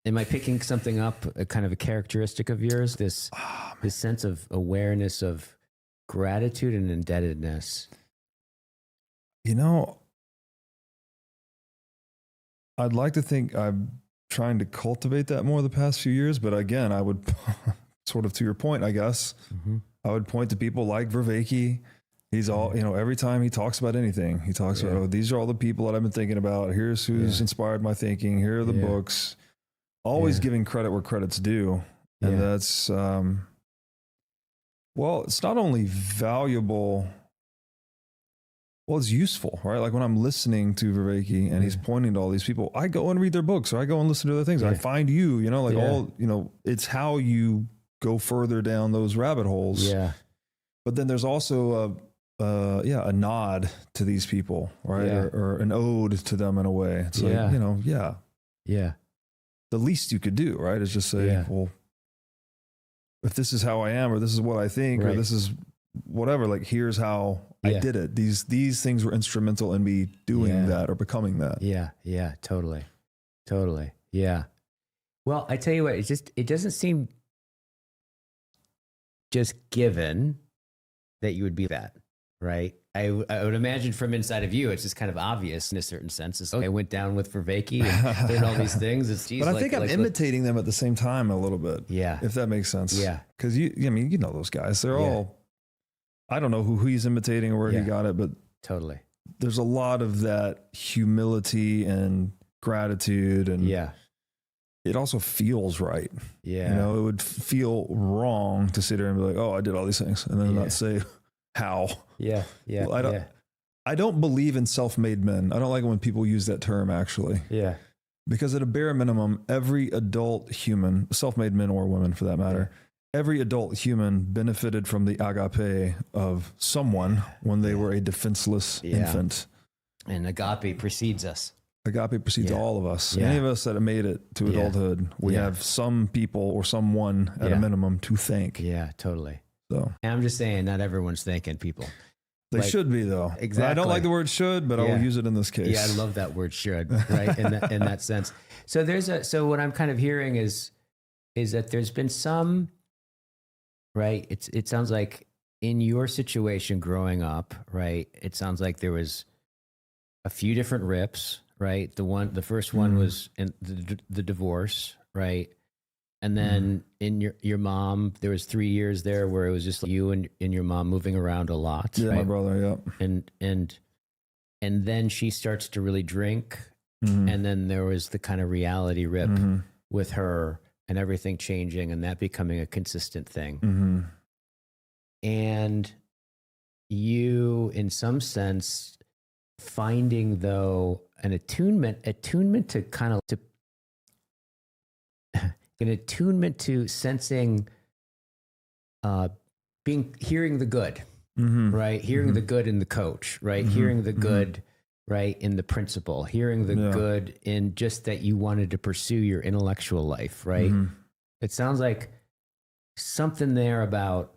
I picking something up, a kind of a characteristic of yours? This sense of awareness of gratitude and indebtedness. You know, I'd like to think I'm trying to cultivate that more the past few years, but again, I would sort of to your point, I guess, I would point to people like Vervaeke. He's all, every time he talks about anything, he talks about, oh, these are all the people that I've been thinking about. Here's who's inspired my thinking. Here are the books. Always giving credit where credit's due. And that's, well, it's not only valuable, well, it's useful, right? Like when I'm listening to Vervaeke and he's pointing to all these people, I go and read their books or I go and listen to their things. I find it's how you go further down those rabbit holes. Yeah. But then there's also a nod to these people, right? Yeah. Or an ode to them in a way. It's like, Yeah. the least you could do, right? Is just say, well, if this is how I am, or this is what I think, or this is whatever, like, here's how I did it. These things were instrumental in me doing that or becoming that. Yeah. Yeah. Totally. Yeah. Well, I tell you what, it doesn't seem just given that you would be that, right? I would imagine from inside of you, it's just kind of obvious in a certain sense. It's, I went down with Vervaeke and did all these things. It's, geez, but I think I'm imitating them at the same time a little bit. Yeah. If that makes sense. Yeah. Because you know those guys. They're all, I don't know who he's imitating or where he got it, but totally. There's a lot of that humility and gratitude, and it also feels right. Yeah. It would feel wrong to sit there and be like, oh, I did all these things, and then not say how. Yeah. Well, I don't believe in self-made men. I don't like it when people use that term, actually. Yeah. Because at a bare minimum, every adult human, self-made men or women for that matter, every adult human benefited from the agape of someone when they were a defenseless infant. And agape precedes us. Agape precedes all of us. Yeah. Any of us that have made it to adulthood, we have some people or someone at a minimum to thank. Yeah, totally. So, and I'm just saying, not everyone's thanking people. They should be, though. Exactly. I don't like the word should, but I will use it in this case. Yeah, I love that word should, right? in that sense. So what I'm kind of hearing is that there's been some, right? It sounds like in your situation growing up, right? It sounds like there was a few different rips, right? The first one was in the divorce, right? And then in your mom, there was 3 years there where it was just you and your mom moving around a lot. Yeah, right? my brother, And then she starts to really drink. And then there was the kind of reality rip with her and everything changing and that becoming a consistent thing. And you, in some sense, finding though an attunement to kind of an attunement to sensing, hearing the good, right? Hearing the good in the coach, right? Hearing the good, right? In the principal, hearing the good in just that you wanted to pursue your intellectual life, right? It sounds like something there about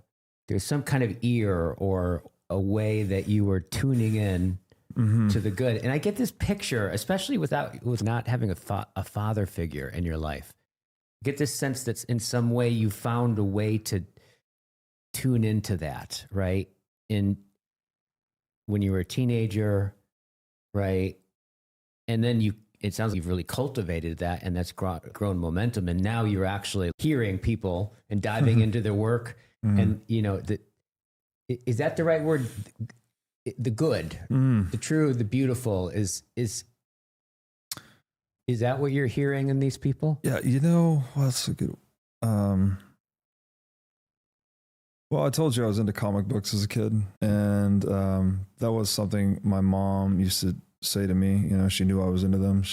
there's some kind of ear or a way that you were tuning in to the good. And I get this picture, especially with not having a father figure in your life. Get this sense that in some way you found a way to tune into that, right? When you were a teenager, right? And then it sounds like you've really cultivated that and that's grown momentum. And now you're actually hearing people and diving into their work. And, is that the right word? The good, the true, the beautiful is that what you're hearing in these people? Yeah, that's a good. Well, I told you I was into comic books as a kid, and that was something my mom used to say to me. You know, she knew I was into them.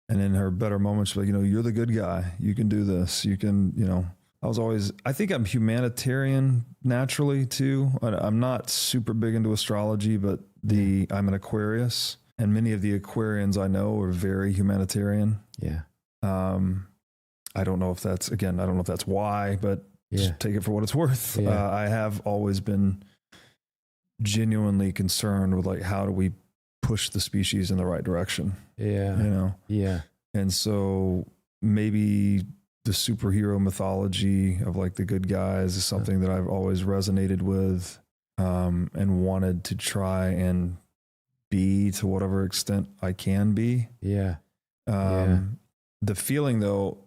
And in her better moments, like, you know, you're the good guy. You can do this. You can, you know, I think I'm humanitarian naturally too. I'm not super big into astrology, but I'm an Aquarius, and many of the Aquarians I know are very humanitarian. Yeah. I don't know if that's why, but just take it for what it's worth. Yeah. I have always been genuinely concerned with like, how do we push the species in the right direction? Yeah. You know? Yeah. And so maybe the superhero mythology of like the good guys is something that I've always resonated with, and wanted to try and be to whatever extent I can be. Yeah. The feeling though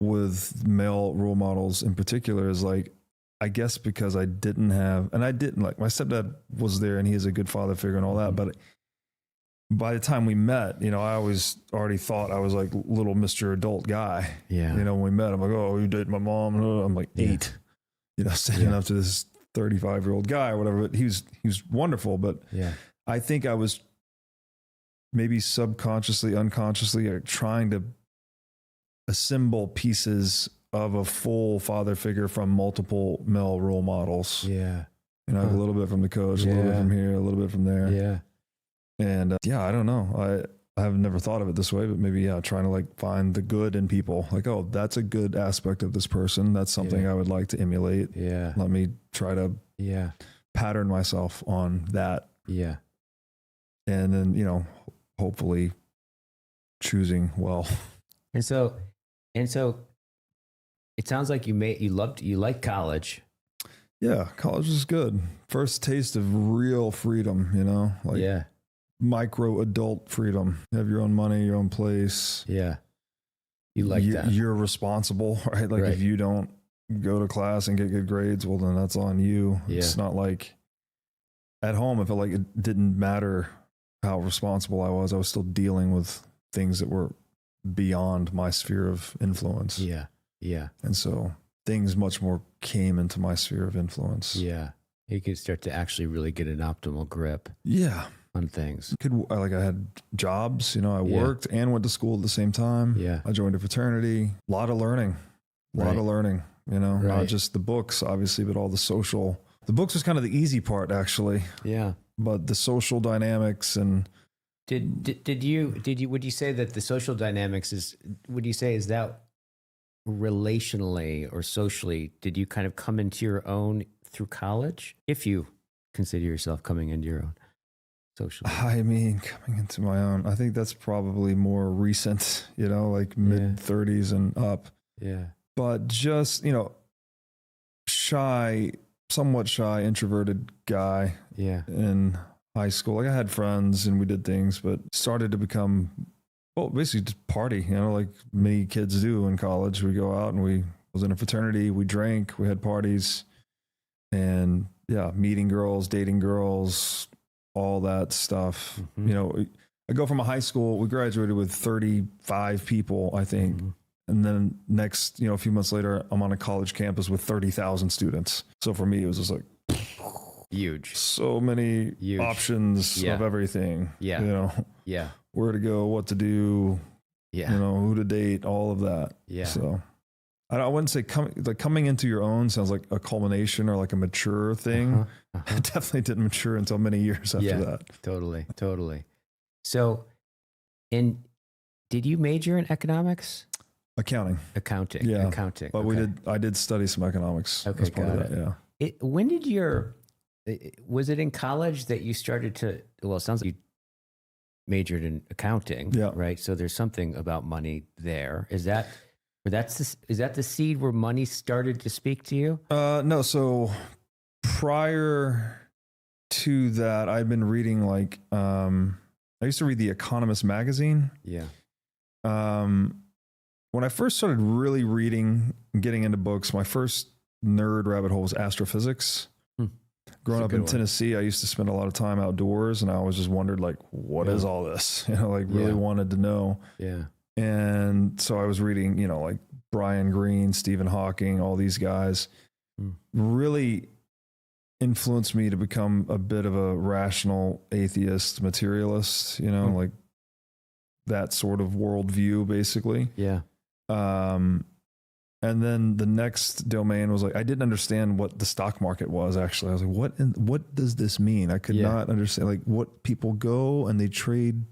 with male role models in particular is like, I guess because I didn't like, my stepdad was there and he is a good father figure and all that, but by the time we met, you know, I always already thought I was like little Mr. Adult guy. Yeah. You know, when we met, I'm like, oh, you dated my mom. I'm like 8, you know, standing up to this 35-year-old guy or whatever. But he was wonderful. But I think I was maybe subconsciously, unconsciously trying to assemble pieces of a full father figure from multiple male role models. Yeah. You know, a little bit from the coach, a little bit from here, a little bit from there. Yeah. And I don't know. I have never thought of it this way, but maybe, trying to like find the good in people. Like, oh, that's a good aspect of this person. That's something I would like to emulate. Yeah. Let me try to pattern myself on that. Yeah. And then, you know, hopefully choosing well. And so it sounds like you liked college. Yeah. College was good. First taste of real freedom, you know, like micro adult freedom. You have your own money, your own place. Yeah. You like that. You're responsible, right? Like if you don't go to class and get good grades, well, then that's on you. Yeah. It's not like at home, I felt like it didn't matter how responsible I was still dealing with things that were beyond my sphere of influence. Yeah. Yeah. And so things much more came into my sphere of influence. Yeah. You could start to actually really get an optimal grip. Yeah. On things. I had jobs, you know, I worked and went to school at the same time. Yeah. I joined a fraternity. A lot of learning, you know, not just the books, obviously, but all the social. The books was kind of the easy part, actually. Yeah. But the social dynamics and. Would you say that the social dynamics is that relationally or socially, did you kind of come into your own through college? If you consider yourself coming into your own socially. I mean, coming into my own, I think that's probably more recent, you know, like mid 30s and up. Yeah. But just, you know, somewhat shy, introverted guy. Yeah. In high school. Like I had friends and we did things, but started to become, basically just party, you know, like many kids do in college. We go out and we was in a fraternity, we drank, we had parties and meeting girls, dating girls, all that stuff. Mm-hmm. You know, I go from a high school, we graduated with 35 people, I think. Mm-hmm. And then next, you know, a few months later, I'm on a college campus with 30,000 students. So for me, it was just like huge. So many options of everything. Yeah. You know, where to go, what to do, you know, who to date, all of that. Yeah. So I wouldn't say coming into your own sounds like a culmination or like a mature thing. It definitely didn't mature until many years after that. Totally. So, did you major in economics? Accounting. Yeah. Accounting. But I did study some economics as part of that. Yeah. Was it in college that you started to, well, it sounds like you majored in accounting, right? So there's something about money there. Is that the seed where money started to speak to you? No. So prior to that, I've been reading I used to read The Economist magazine. Yeah. When I first started really reading and getting into books, my first nerd rabbit hole was astrophysics. Growing up in Tennessee, I used to spend a lot of time outdoors and I always just wondered what is all this? You know, really wanted to know. Yeah. And so I was reading, you know, like Brian Greene, Stephen Hawking, all these guys, really influenced me to become a bit of a rational atheist materialist, you know, like that sort of worldview, basically. Yeah. And then the next domain was like, I didn't understand what the stock market was actually. I was like, what does this mean? I could not understand, like, what people go and they trade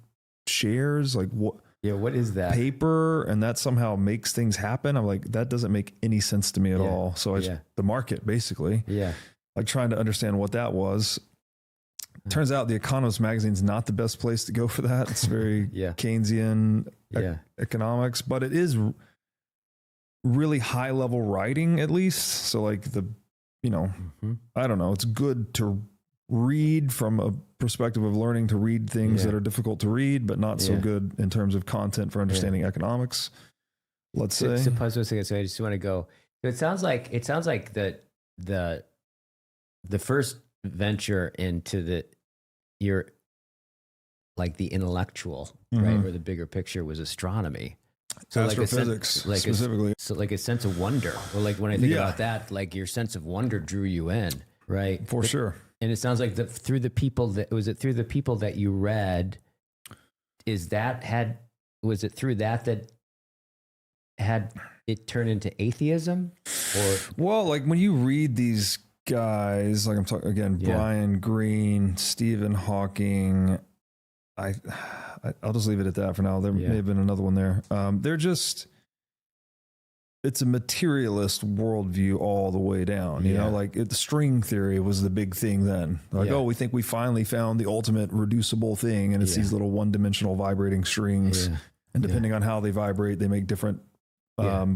shares, like what? Yeah. What is that? Paper, and that somehow makes things happen. I'm like, that doesn't make any sense to me at all. So the market, basically. Yeah. Like trying to understand what that was. Turns out The Economist magazine is not the best place to go for that. It's very Keynesian economics, but it is really high level writing, at least. So like I don't know, it's good to read from a perspective of learning to read things that are difficult to read, but not so good in terms of content for understanding economics. Let's say. So I just want to go. It sounds like that the first venture into your like the intellectual, right, or the bigger picture was astronomy. So astrophysics, like specifically. So like a sense of wonder, or like when I think about that, like your sense of wonder drew you in, right? For sure. And it sounds like through the people that you read, was it through that had it turned into atheism? Or well, like when you read these guys, like I'm talking again, Brian Greene, Stephen Hawking, I'll just leave it at that for now. There may have been another one there. It's a materialist worldview all the way down. You know, like the string theory was the big thing then. Like, we think we finally found the ultimate reducible thing, and it's these little one-dimensional vibrating strings. And depending on how they vibrate, they make different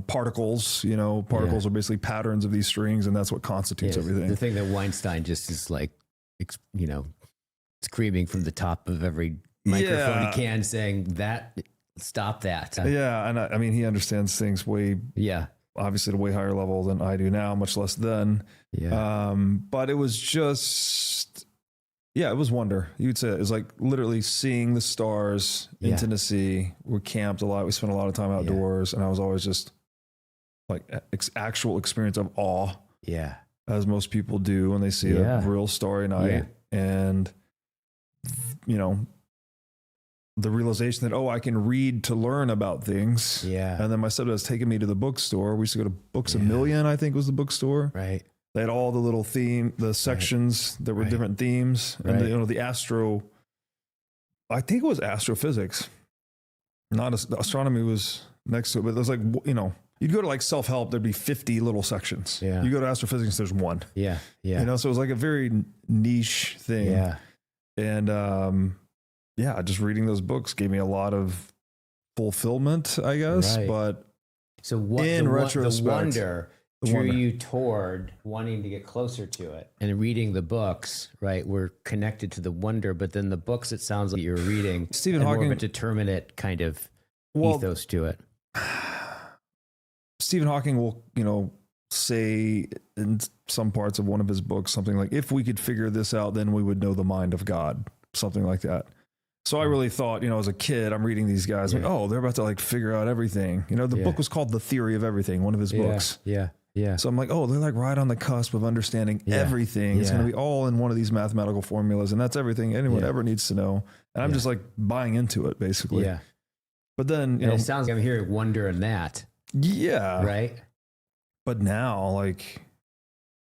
particles. You know, particles are basically patterns of these strings, and that's what constitutes everything. The thing that Weinstein just is like, screaming from the top of every microphone he can, saying that, stop that. And I mean, he understands things way, obviously at a way higher level than I do now, much less then. But it was just, it was wonder. You'd say it was like literally seeing the stars in Tennessee. We camped a lot. We spent a lot of time outdoors, and I was always just like actual experience of awe. As most people do when they see a real starry night. And, you know, the realization that, I can read to learn about things. And then my stepdad has taken me to the bookstore. We used to go to Books A Million, I think was the bookstore. Right. They had all the sections that were different themes. And the I think it was astrophysics. Astronomy was next to it, but there's like, you'd go to like self-help, there'd be 50 little sections. You go to astrophysics, there's one. So it was like a very niche thing. And, just reading those books gave me a lot of fulfillment, I guess. But so what, in retrospect, the wonder drew you toward wanting to get closer to it, and reading the books, right, were connected to the wonder. But then the books, it sounds like you're reading Stephen Hawking, more of a determinate kind of ethos to it. Stephen Hawking will, say in some parts of one of his books something like, if we could figure this out, then we would know the mind of God, something like that. So I really thought, as a kid, I'm reading these guys like, they're about to like figure out everything. The book was called The Theory of Everything, one of his books. So I'm like, they're like right on the cusp of understanding everything. It's going to be all in one of these mathematical formulas, and that's everything anyone ever needs to know. And I'm just like buying into it, basically. But then, it sounds like I'm hearing wonder in that. Right. But now, like,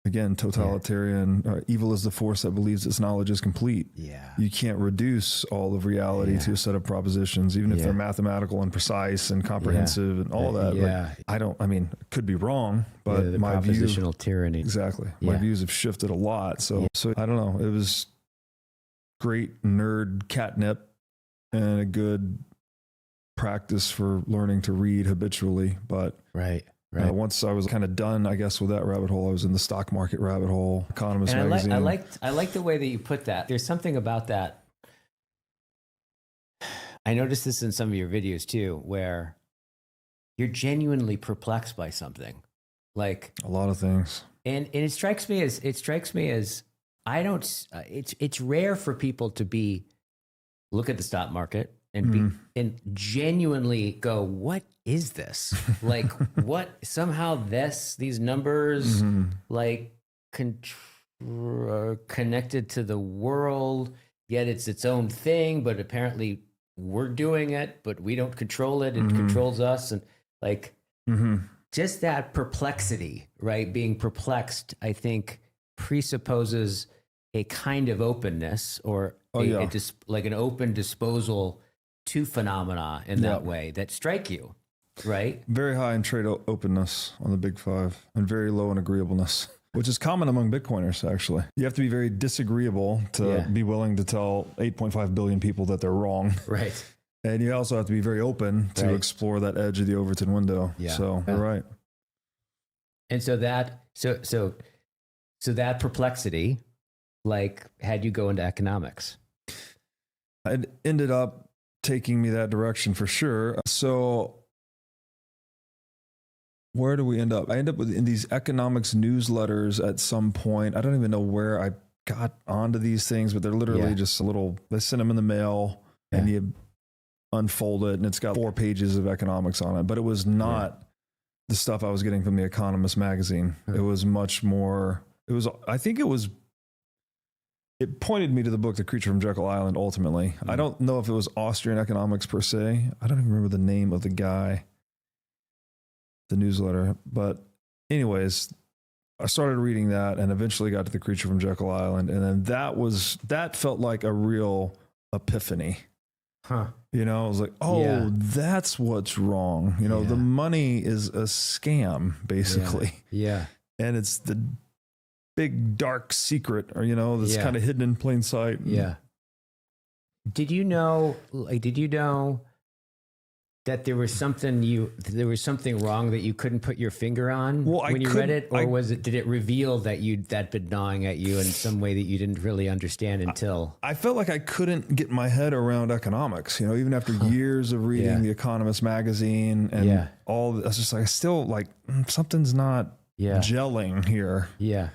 again, totalitarian, evil is the force that believes its knowledge is complete. You can't reduce all of reality to a set of propositions, even if they're mathematical and precise and comprehensive and all that. Like, it could be wrong, but the my propositional tyranny. Exactly. My views have shifted a lot. So I don't know. It was great nerd catnip and a good practice for learning to read habitually. But once I was kind of done, I guess, with that rabbit hole, I was in the stock market rabbit hole, Economist magazine. I like the way that you put that. There's something about that. I noticed this in some of your videos too, where you're genuinely perplexed by something, like a lot of things. And it strikes me as I don't. It's rare for people to look at the stock market and and genuinely go, what is this? Like, what, somehow these numbers like connected to the world, yet it's its own thing, but apparently we're doing it, but we don't control it. It controls us. And like just that perplexity, right? Being perplexed, I think, presupposes a kind of openness or like an open disposal to phenomena in that way that strike you, right? Very high in trade openness on the big five and very low in agreeableness, which is common among Bitcoiners, actually. You have to be very disagreeable to be willing to tell 8.5 billion people that they're wrong. Right. And you also have to be very open to explore that edge of the Overton window. Yeah. So you're right. And so that perplexity, like, had you go into economics? It ended up taking me that direction for sure. So where do we end up? I end up in these economics newsletters at some point. I don't even know where I got onto these things, but they're literally just they send them in the mail and you unfold it and it's got 4 pages of economics on it, but it was not the stuff I was getting from the Economist magazine. It was much more, it pointed me to the book, The Creature from Jekyll Island, ultimately. I don't know if it was Austrian economics per se. I don't even remember the name of the guy, the newsletter. But anyways, I started reading that and eventually got to The Creature from Jekyll Island. And then that felt like a real epiphany. Huh. You know, I was like, that's what's wrong. You know, the money is a scam, basically. Yeah. And it's the big dark secret, or, you know, that's kind of hidden in plain sight. Yeah. Did you know that there was something wrong that you couldn't put your finger on when you read it? Or did it reveal that been gnawing at you in some way that you didn't really understand until? I felt like I couldn't get my head around economics, you know, even after years of reading The Economist magazine and all. I was just like, I still like, something's not gelling here. Yeah.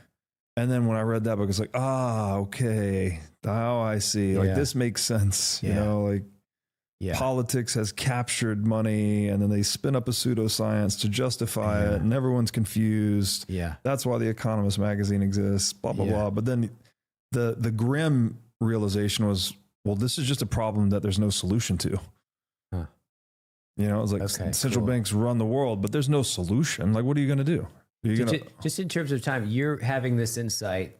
And then when I read that book, it's like, okay, now I see. Like, this makes sense. You know, like, politics has captured money and then they spin up a pseudoscience to justify it and everyone's confused. Yeah. That's why the Economist magazine exists, blah, blah, blah. But then the grim realization was, well, this is just a problem that there's no solution to. Huh. You know, it's like central banks run the world, but there's no solution. Like, what are you going to do? Just in terms of time, you're having this insight.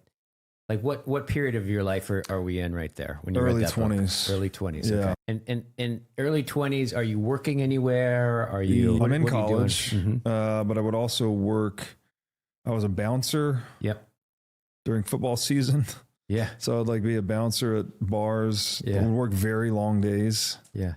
Like what period of your life are we in right there when you early read that 20s? Book? Early 20s. Yeah. Okay. And in early 20s, are you working anywhere? Are you? I'm in college, but I would also work. I was a bouncer. Yep. During football season. Yeah. So I'd like be a bouncer at bars. Yeah. I would work very long days. Yeah.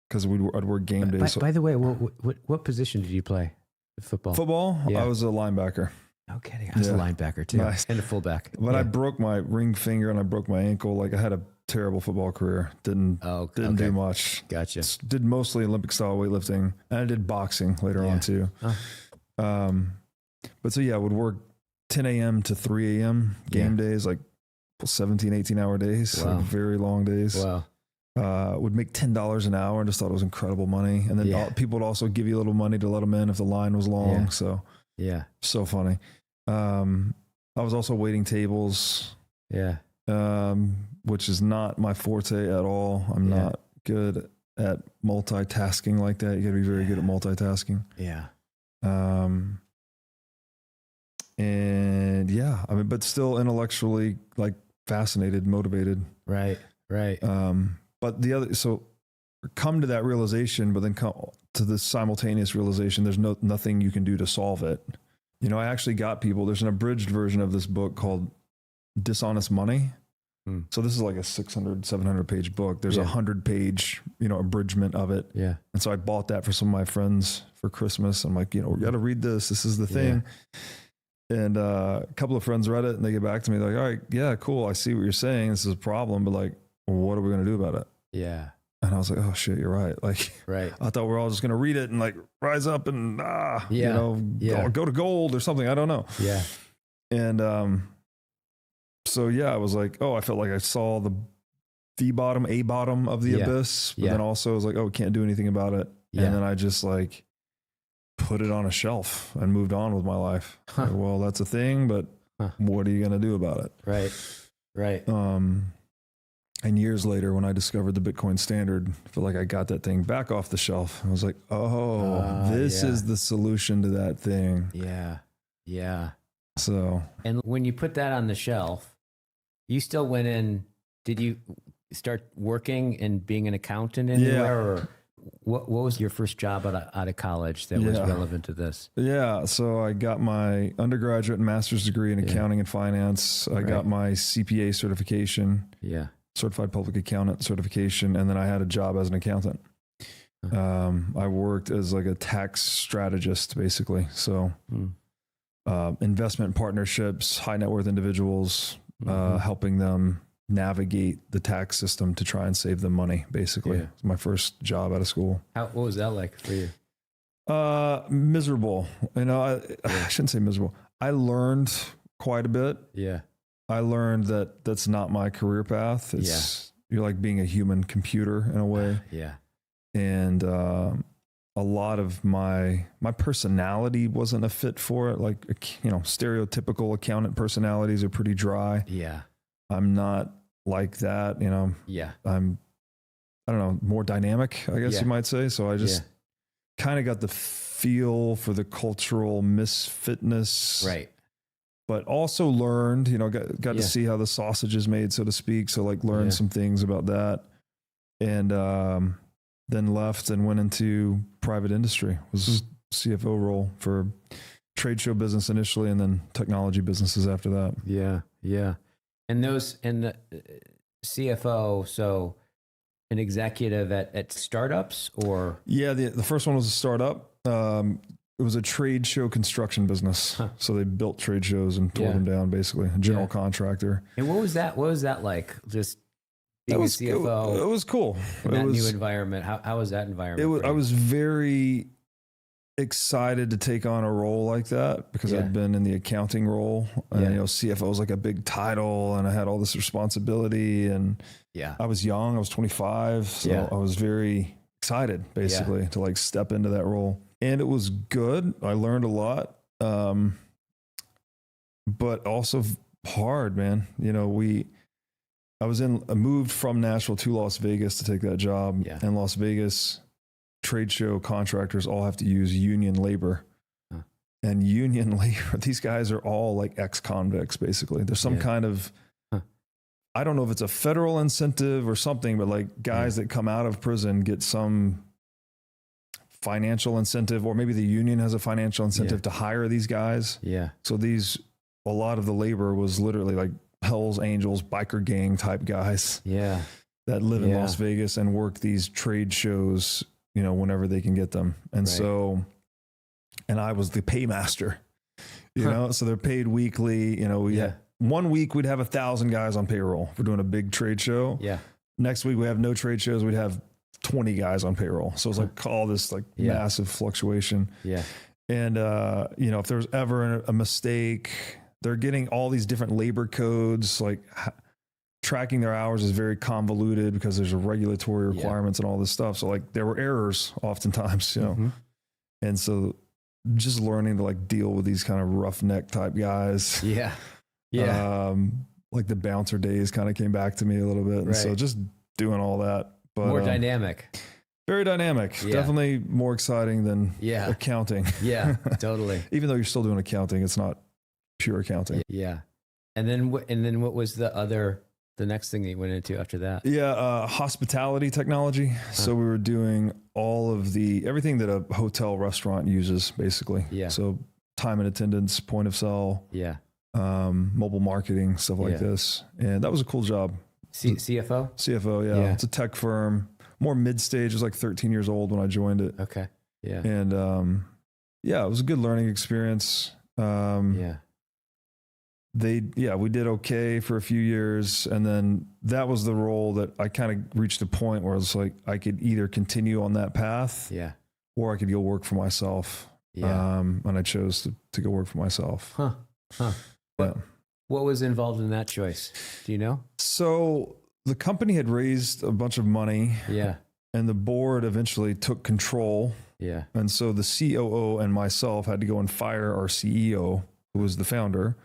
Because I'd work game days. By the way, what position did you play? Football. Football. Yeah. I was a linebacker. No kidding. I was a linebacker too. Nice. And a fullback. But I broke my ring finger and I broke my ankle. Like, I had a terrible football career. Didn't do much. Gotcha. Did mostly Olympic style weightlifting. And I did boxing later on too. But so I would work 10 a.m. to 3 a.m. game days, like 17, 18 hour days. Wow. Like very long days. Wow. Would make $10 an hour and just thought it was incredible money. And then people would also give you a little money to let them in if the line was long. Yeah. So funny. I was also waiting tables. Yeah. Which is not my forte at all. I'm not good at multitasking like that. You got to be very good at multitasking. Yeah. And I mean, but still intellectually like fascinated, motivated. Right. But so come to that realization, but then come to the simultaneous realization, there's nothing you can do to solve it. You know, I actually got people, there's an abridged version of this book called Dishonest Money. So this is like a 600, 700 page book. There's 100-page, abridgment of it. Yeah. And so I bought that for some of my friends for Christmas. I'm like, we got to read this. This is the thing. And a couple of friends read it and they get back to me. They're like, all right, yeah, cool. I see what you're saying. This is a problem, but like, what are we going to do about it? Yeah. And I was like, oh shit, you're right. Like, I thought we're all just going to read it and like rise up and, go to gold or something. I don't know. Yeah. And, so I was like, I felt like I saw the bottom, a bottom of the abyss, but then also I was like, can't do anything about it. Yeah. And then I just like put it on a shelf and moved on with my life. Like, well, that's a thing, but What are you going to do about it? Right. And years later, when I discovered the Bitcoin standard, I feel like I got that thing back off the shelf. I was like, this is the solution to that thing. Yeah. So, and when you put that on the shelf, you still went in. Did you start working and being an accountant anywhere, or what was your first job out of college that was relevant to this? Yeah. So I got my undergraduate and master's degree in accounting and finance. I got my CPA certification. Yeah. Certified public accountant certification. And then I had a job as an accountant. I worked as like a tax strategist, basically. So investment partnerships, high net worth individuals, helping them navigate the tax system to try and save them money, basically. It was my first job out of school. What was that like for you? Miserable. I shouldn't say miserable. I learned quite a bit. Yeah. I learned that that's not my career path. You're like being a human computer in a way. And a lot of my personality wasn't a fit for it. Like, stereotypical accountant personalities are pretty dry. Yeah. I'm not like that, I'm, I don't know, more dynamic, I guess you might say. So I just kind of got the feel for the cultural misfitness. Right. But also learned, got to see how the sausage is made, so to speak. So like learned some things about that. And then left and went into private industry. Was CFO role for trade show business initially, and then technology businesses after that. Yeah. And the CFO, so an executive at startups, or? Yeah, the first one was a startup. It was a trade show construction business. So they built trade shows and tore them down, basically. A general contractor. And what was that? What was that like? Just being a CFO? It was cool. In that new environment. How was that environment? I was very excited to take on a role like that because I'd been in the accounting role. And, CFO was like a big title, and I had all this responsibility. And I was young. I was 25. So I was very excited, basically, to like step into that role. And it was good. I learned a lot, but also hard, man. I moved from Nashville to Las Vegas to take that job. And Las Vegas trade show contractors all have to use union labor. And union labor, these guys are all like ex-convicts, basically. There's some kind of, I don't know if it's a federal incentive or something, but like guys that come out of prison get some financial incentive, or maybe the union has a financial incentive to hire these guys. So a lot of the labor was literally like Hell's Angels, biker gang type guys. That live in Las Vegas and work these trade shows, whenever they can get them. And so, and I was the paymaster, so they're paid weekly. We had 1 week we'd have 1,000 guys on payroll for doing a big trade show. Next week we have no trade shows. We'd have 20 guys on payroll. So it was like all this like massive fluctuation. And, if there was ever a mistake, they're getting all these different labor codes, like tracking their hours is very convoluted because there's a regulatory requirements and all this stuff. So like there were errors oftentimes, and so just learning to like deal with these kind of roughneck type guys. Like the bouncer days kind of came back to me a little bit. And so just doing all that. But, more dynamic. Very dynamic. Definitely more exciting than accounting. Totally. Even though you're still doing accounting, it's not pure accounting. And then what was the next thing that you went into after that? Hospitality technology. So we were doing all of everything that a hotel restaurant uses, basically. So time and attendance, point of sale, mobile marketing, stuff like this. And that was a cool job. CFO? CFO, It's a tech firm, more mid-stage. I was like 13 years old when I joined it. Okay. And it was a good learning experience. We did okay for a few years. And then that was the role that I kind of reached a point where it's like, I could either continue on that path or I could go work for myself. And I chose to go work for myself. What was involved in that choice? Do you know? So the company had raised a bunch of money. And the board eventually took control. And so the COO and myself had to go and fire our CEO, who was the founder.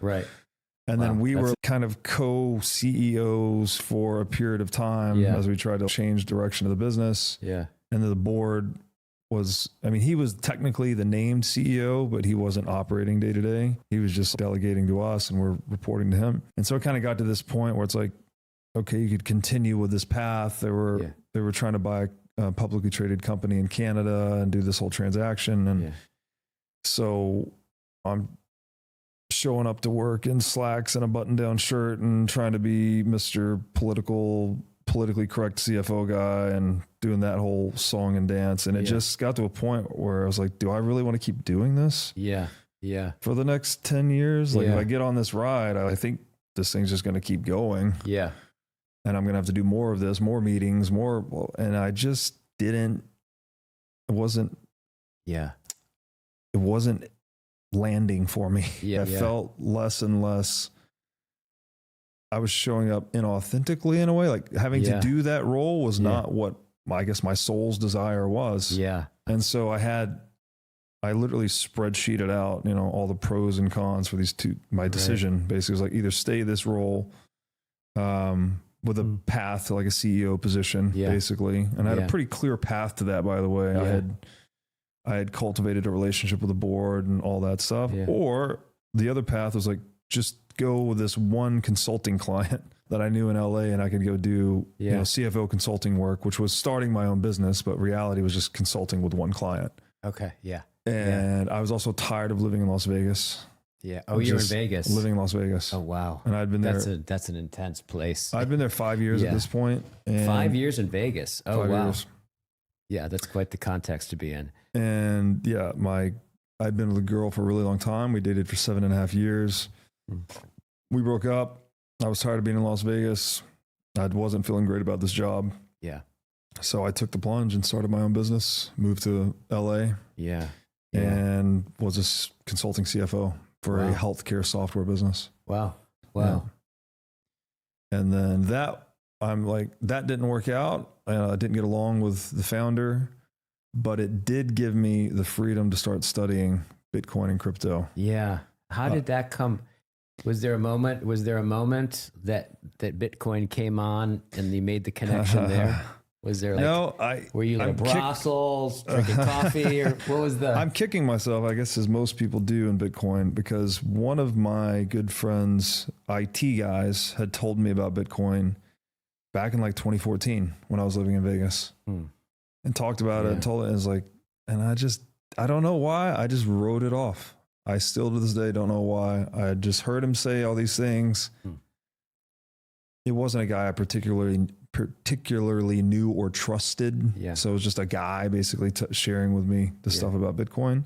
And then Wow, we that's- were kind of co-CEOs for a period of time Yeah. as we tried to change direction of the business. Yeah. And the board was, I mean, he was technically the named CEO, but he wasn't operating day to day. He was just delegating to us and we're reporting to him. And so it kind of got to this point where it's like, okay, you could continue with this path. They were trying to buy a publicly traded company in Canada and do this whole transaction. And so I'm showing up to work in slacks and a button down shirt and trying to be Mr. politically correct CFO guy and doing that whole song and dance. And it just got to a point where I was like, do I really want to keep doing this? Yeah. Yeah. For the next 10 years? Like if I get on this ride, I think this thing's just going to keep going. Yeah. And I'm going to have to do more of this, more meetings, more. And I just it wasn't landing for me. I felt less and less. I was showing up inauthentically in a way, like having to do that role was not what I guess my soul's desire was. Yeah. And so I literally spreadsheeted out, all the pros and cons for my decision basically was like either stay this role, with a path to like a CEO position basically. And I had a pretty clear path to that, by the way. I had cultivated a relationship with the board and all that stuff. Or the other path was like, just go with this one consulting client that I knew in LA and I could go do CFO consulting work, which was starting my own business, but reality was just consulting with one client. Okay. Yeah. And I was also tired of living in Las Vegas. Yeah. Oh, you're in Vegas. Living in Las Vegas. Oh, wow. And I'd been there. That's an intense place. I'd been there 5 years at this point. And 5 years in Vegas. Oh, 5 wow. years. Yeah. That's quite the context to be in. And I'd been with a girl for a really long time. We dated for 7.5 years. We broke up. I was tired of being in Las Vegas. I wasn't feeling great about this job. Yeah. So I took the plunge and started my own business, moved to LA. Yeah. And was a consulting CFO for a healthcare software business. Wow. Wow. Yeah. And then that didn't work out. I didn't get along with the founder, but it did give me the freedom to start studying Bitcoin and crypto. Yeah. How did that come? Was there a moment that Bitcoin came on and you made the connection there? Was there were you in Brussels drinking coffee or what was the? I'm kicking myself, I guess, as most people do in Bitcoin, because one of my good friends, IT guys, had told me about Bitcoin back in like 2014 when I was living in Vegas and talked about it and told it. And it was like, and I don't know why. I just wrote it off. I still to this day don't know why. I just heard him say all these things. It wasn't a guy I particularly knew or trusted. Yeah. So it was just a guy basically sharing with me the stuff about Bitcoin.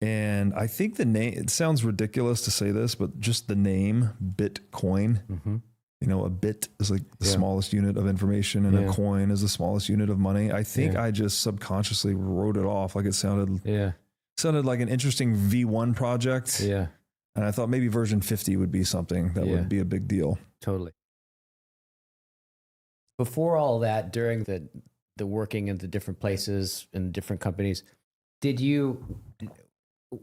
And I think the name, it sounds ridiculous to say this, but just the name Bitcoin, a bit is like the smallest unit of information and a coin is the smallest unit of money. I think I just subconsciously wrote it off. Like it sounded like an interesting V1 project. Yeah. And I thought maybe version 50 would be something that would be a big deal. Totally. Before all that, during the working in the different places and different companies,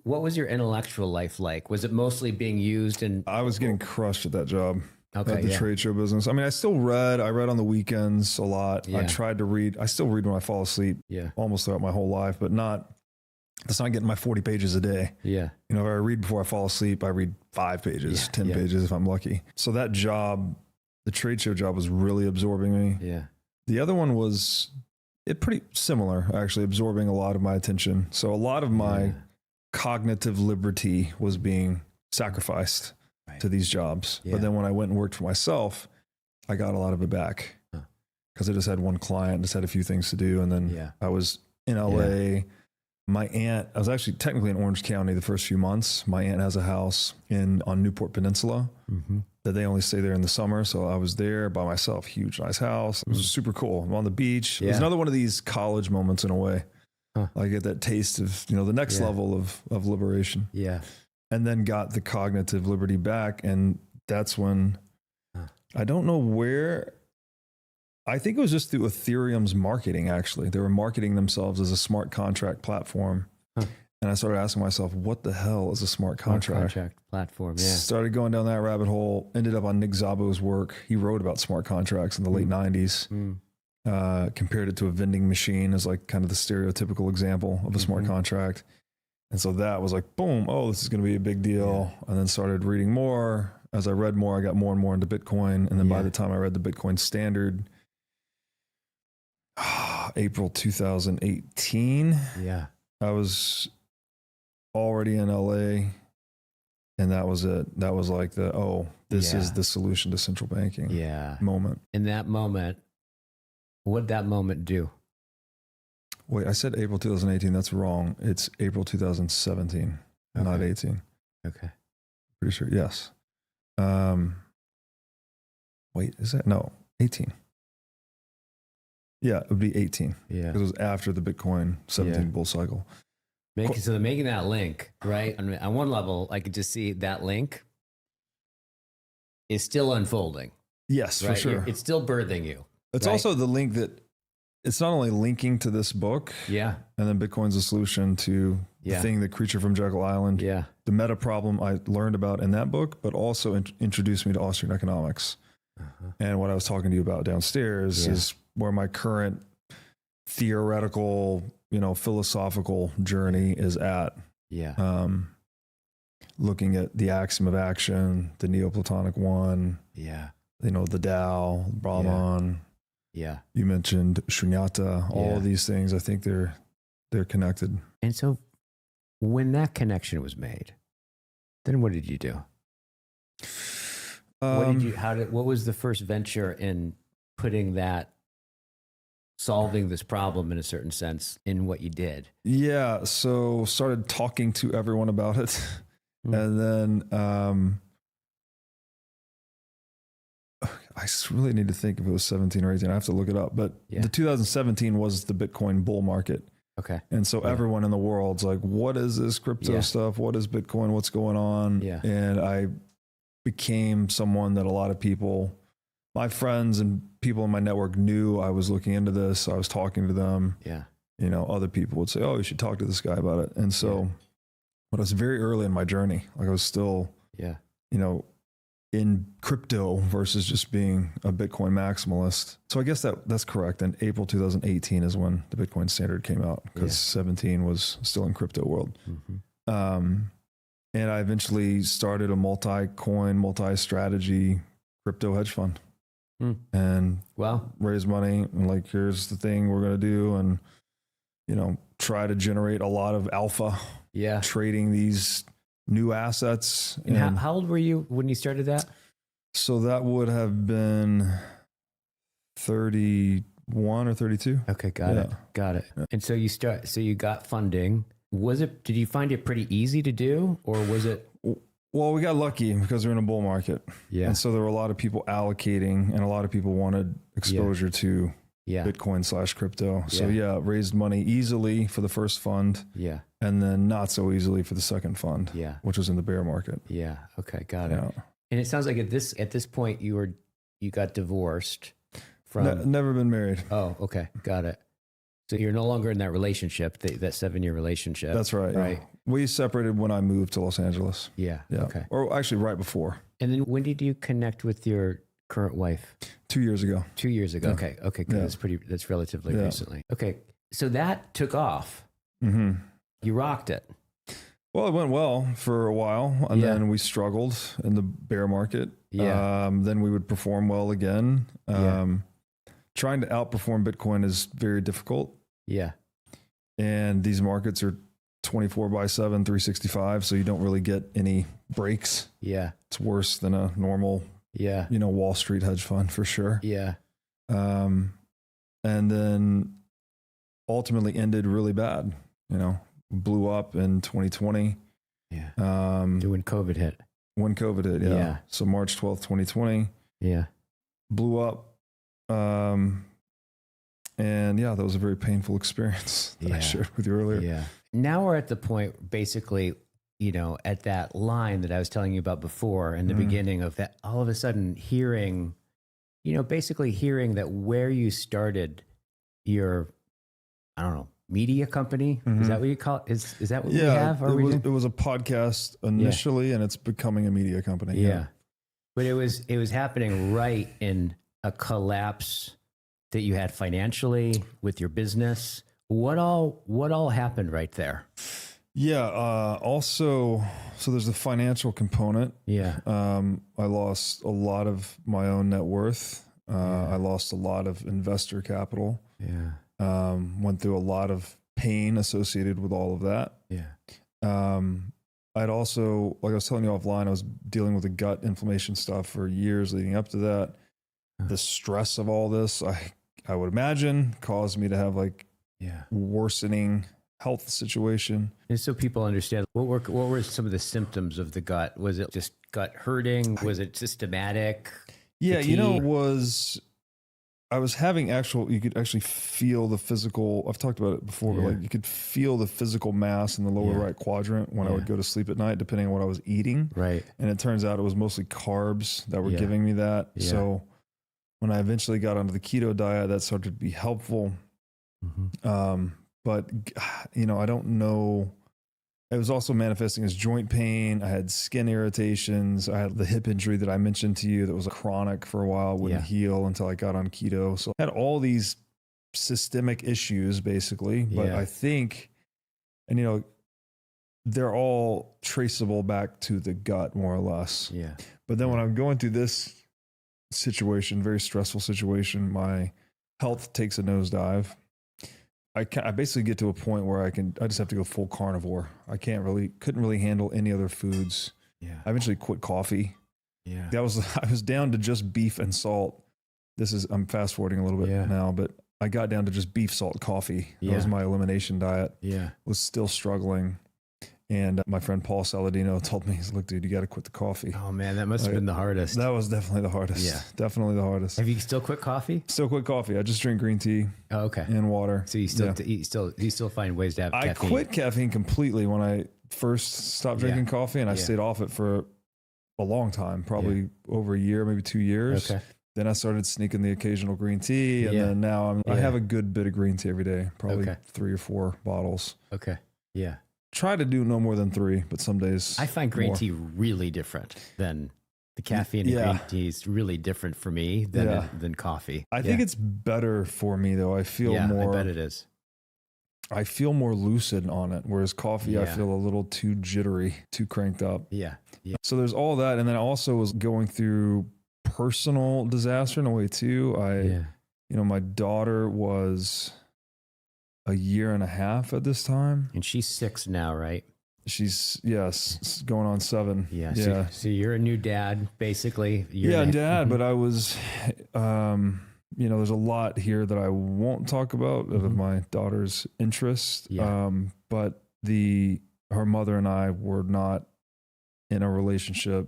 what was your intellectual life like? Was it mostly being used I was getting crushed at that job. At the trade show business. I mean, I read on the weekends a lot. I tried to read. I still read when I fall asleep almost throughout my whole life, but that's not getting my 40 pages a day. Yeah. If I read before I fall asleep, I read 5 pages, 10 pages if I'm lucky. So that job, the trade show job, was really absorbing me. Yeah. The other one was pretty similar, actually, absorbing a lot of my attention. So a lot of my cognitive liberty was being sacrificed to these jobs. But then when I went and worked for myself, I got a lot of it back because I just had one client, just had a few things to do. And then I was in LA. My aunt, I was actually technically in Orange County the first few months. My aunt has a house on Newport Peninsula that they only stay there in the summer. So I was there by myself, huge, nice house. It was super cool. I'm on the beach. It was another one of these college moments in a way. I get that taste of, the next level of liberation. Yeah. And then got the cognitive liberty back. And that's when I don't know where. I think it was just through Ethereum's marketing, actually. They were marketing themselves as a smart contract platform. And I started asking myself, what the hell is a smart Smart contract? contract platform. Yeah. Started going down that rabbit hole, ended up on Nick Szabo's work. He wrote about smart contracts in the late 90s, compared it to a vending machine as like kind of the stereotypical example of a smart contract. And so that was like, boom, oh, this is going to be a big deal. And then started reading more. As I read more, I got more and more into Bitcoin. And then by the time I read the Bitcoin Standard, April 2018, I was already in LA, and that was it. That was like this is the solution to central banking moment. In that moment, what did that moment do? Wait, I said April 2018. That's wrong. It's April 2017, not 18. Okay. Pretty sure. Yes. Wait, is that? No, 18. Yeah, it would be 18. Yeah. Because it was after the Bitcoin 17 bull cycle. So making that link, right? On one level, I could just see that link is still unfolding. Yes, right? for sure. It's still birthing you. It's also the link that it's not only linking to this book. Yeah. And then Bitcoin's a solution to the thing, the creature from Jekyll Island. Yeah. The meta problem I learned about in that book, but also introduced me to Austrian economics. And what I was talking to you about downstairs is where my current theoretical, philosophical journey is at. Yeah. Looking at the axiom of action, the Neoplatonic one. Yeah. The Tao, Brahman. Yeah. You mentioned Shunyata, all of these things. I think they're connected. And so when that connection was made, then what did you do? What was the first venture in putting that, solving this problem in a certain sense in what you did? Yeah. So started talking to everyone about it. And then, I really need to think if it was 17 or 18. I have to look it up. But the 2017 was the Bitcoin bull market. Okay. And so everyone in the world's like, what is this crypto stuff? What is Bitcoin? What's going on? Yeah. And I became someone that a lot of people, my friends and people in my network, knew I was looking into this. I was talking to them. Yeah. Other people would say, oh, you should talk to this guy about it. And so, but I was very early in my journey. Like I was still, in crypto versus just being a Bitcoin maximalist. So I guess that's correct. And April 2018 is when the Bitcoin Standard came out, because 17 was still in crypto world. And I eventually started a multi-coin, multi-strategy crypto hedge fund and raise money. And like, here's the thing we're going to do. And, try to generate a lot of alpha trading these new assets. And how old were you when you started that? So that would have been 31 or 32. Okay. Got it. Yeah. And so you got funding. Did you find it pretty easy to do, or was it? Well, we got lucky because we're in a bull market. Yeah. And so there were a lot of people allocating, and a lot of people wanted exposure to Bitcoin / crypto. So raised money easily for the first fund. Yeah. And then not so easily for the second fund. Yeah. Which was in the bear market. Yeah. Okay. Got it. And it sounds like at this point you got divorced from. Never been married. Oh, okay. Got it. So you're no longer in that relationship, that 7-year relationship. That's right. Right. Yeah. We separated when I moved to Los Angeles. Yeah. Okay. Or actually right before. And then when did you connect with your current wife? 2 years ago. 2 years ago. Yeah. Okay. Good. That's relatively recently. Okay. So that took off. Mm-hmm. You rocked it. Well, it went well for a while, and then we struggled in the bear market. Yeah. Then we would perform well again. Trying to outperform Bitcoin is very difficult. Yeah. And these markets are 24/7, 365. So you don't really get any breaks. Yeah. It's worse than a normal, Wall Street hedge fund for sure. Yeah. And then ultimately ended really bad, blew up in 2020. Yeah. When COVID hit. When COVID hit. Yeah. So March 12th, 2020. Yeah. Blew up. And that was a very painful experience that I shared with you earlier. Yeah. Now we're at the point, basically, at that line that I was telling you about before in the beginning of that, all of a sudden hearing that where you started your, media company. Is that what you call it? Is that what we have? It was a podcast initially, and it's becoming a media company. Yeah. But it was happening right in a collapse that you had financially with your business. What all happened right there? Yeah. Also, so there's the financial component. Yeah. I lost a lot of my own net worth. I lost a lot of investor capital. Yeah. Went through a lot of pain associated with all of that. Yeah. I'd also, like I was telling you offline, I was dealing with the gut inflammation stuff for years leading up to that. The stress of all this, I would imagine, caused me to have like worsening health situation. And so people understand, what were some of the symptoms of the gut? Was it just gut hurting? Was it systematic? Yeah, fatigue? I was having you could actually feel the physical, I've talked about it before, but like you could feel the physical mass in the lower right quadrant when I would go to sleep at night, depending on what I was eating. Right. And it turns out it was mostly carbs that were giving me that. Yeah. So when I eventually got onto the keto diet, that started to be helpful. But I don't know. It was also manifesting as joint pain. I had skin irritations. I had the hip injury that I mentioned to you that was chronic for a while, wouldn't heal until I got on keto. So I had all these systemic issues basically, but I think, and they're all traceable back to the gut more or less. Yeah. But then when I'm going through this situation, very stressful situation, my health takes a nosedive. I basically get to a point where I just have to go full carnivore. Couldn't really handle any other foods. Yeah. I eventually quit coffee. Yeah. I was down to just beef and salt. I'm fast forwarding a little bit now, but I got down to just beef, salt, coffee. That was my elimination diet. Yeah. Was still struggling. And my friend Paul Saladino told me, he's look, dude, you got to quit the coffee. Oh man, that must have been the hardest. That was definitely the hardest. Yeah. Definitely the hardest. Have you still quit coffee? Still quit coffee. I just drink green tea. Oh, okay. And water. So you still find ways to have caffeine? I quit caffeine completely when I first stopped drinking coffee, and I stayed off it for a long time, probably over a year, maybe 2 years. Okay. Then I started sneaking the occasional green tea, and then now I have a good bit of green tea every day, probably 3 or 4 bottles. Okay. Yeah. Try to do no more than 3, but some days I find green tea really different than the caffeine in green tea is really different for me than coffee. I think it's better for me though. I feel more. I bet it is. I feel more lucid on it, whereas coffee, I feel a little too jittery, too cranked up. Yeah. Yeah. So there's all that, and then I also was going through personal disaster in a way too. My daughter was a year and a half at this time. And she's 6 now, right? She's, going on 7. Yeah. So you're a new dad, basically. Dad, but I was, there's a lot here that I won't talk about of my daughter's interest. Yeah. But her mother and I were not in a relationship,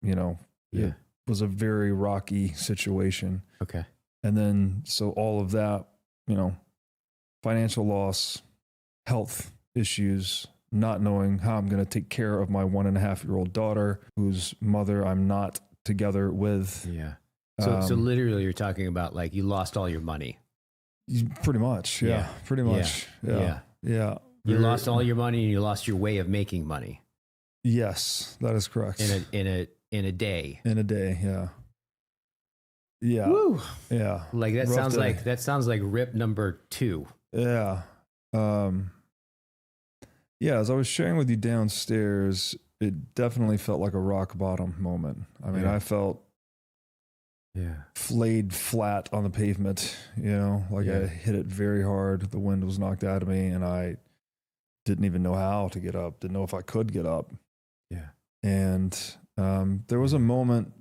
It was a very rocky situation. Okay. And then, so all of that, financial loss, health issues, not knowing how I'm going to take care of my 1.5-year-old daughter, whose mother I'm not together with. Yeah. So literally you're talking about like you lost all your money. Pretty much. Yeah. Pretty much. Yeah. You lost all your money and you lost your way of making money. Yes, that is correct. In a day. In a day. Yeah. Yeah. Woo. Yeah. Like that sounds like rip number 2. Yeah. As I was sharing with you downstairs, it definitely felt like a rock bottom moment. I mean, I felt flayed flat on the pavement, I hit it very hard. The wind was knocked out of me and I didn't even know how to get up. Didn't know if I could get up. Yeah. And there was a moment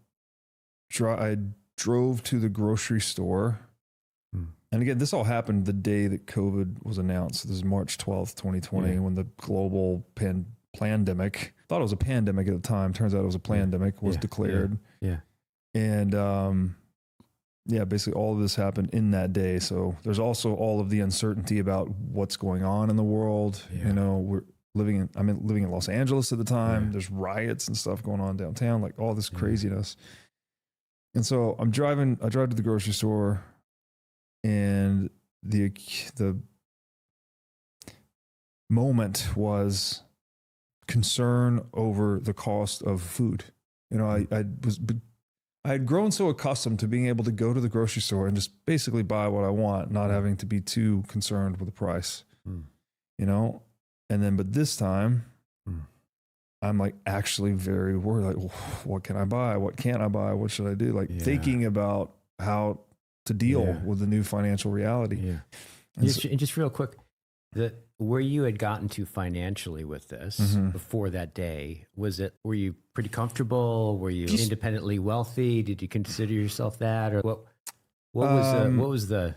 I drove to the grocery store. And again, this all happened the day that COVID was announced. This is March 12th, 2020, when the global pandemic, thought it was a pandemic at the time. Turns out it was a plandemic, was declared. Yeah. And basically all of this happened in that day. So there's also all of the uncertainty about what's going on in the world. Yeah. I'm living in Los Angeles at the time. There's riots and stuff going on downtown, like all this craziness. And so I drive to the grocery store, and the moment was concern over the cost of food. You know, I had grown so accustomed to being able to go to the grocery store and just basically buy what I want, not having to be too concerned with the price, you know? And then, but this time I'm like actually very worried, like, what can I buy? What can't I buy? What should I do? Like thinking about how to deal with the new financial reality. Yeah. And just real quick, where you had gotten to financially with this before that day, were you pretty comfortable? Were you independently wealthy? Did you consider yourself that? Or what was the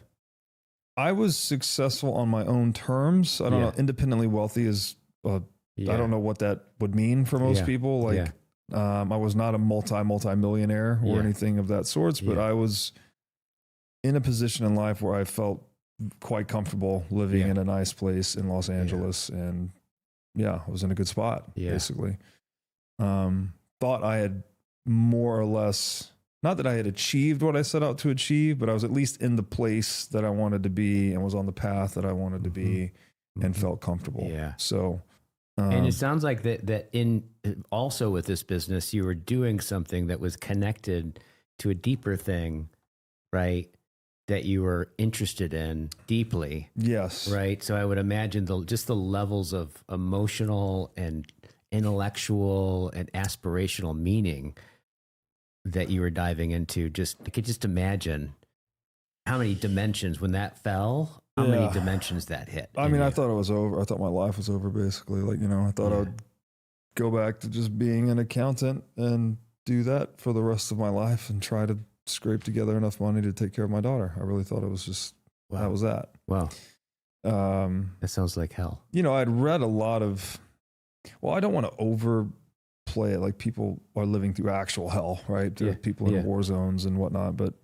I was successful on my own terms. I don't know. Independently wealthy is, I don't know what that would mean for most people. Like, I was not a multi-millionaire or anything of that sorts, but I was in a position in life where I felt quite comfortable living in a nice place in Los Angeles. And I was in a good spot, basically. Thought I had more or less, not that I had achieved what I set out to achieve, but I was at least in the place that I wanted to be and was on the path that I wanted to be and felt comfortable. Yeah. So, and it sounds like that in also with this business, you were doing something that was connected to a deeper thing, right? That you were interested in deeply. Yes. Right. So I would imagine just the levels of emotional and intellectual and aspirational meaning that you were diving into. I could just imagine how many dimensions when that fell, how many dimensions that hit. I mean, I thought it was over. I thought my life was over basically. Like, you know, I thought I would go back to just being an accountant and do that for the rest of my life and try to scrape together enough money to take care of my daughter. I really thought it was just, that was that. Wow. That sounds like hell. You know, I'd read a lot of, I don't want to overplay it. Like people are living through actual hell, right? There are people in war zones and whatnot. But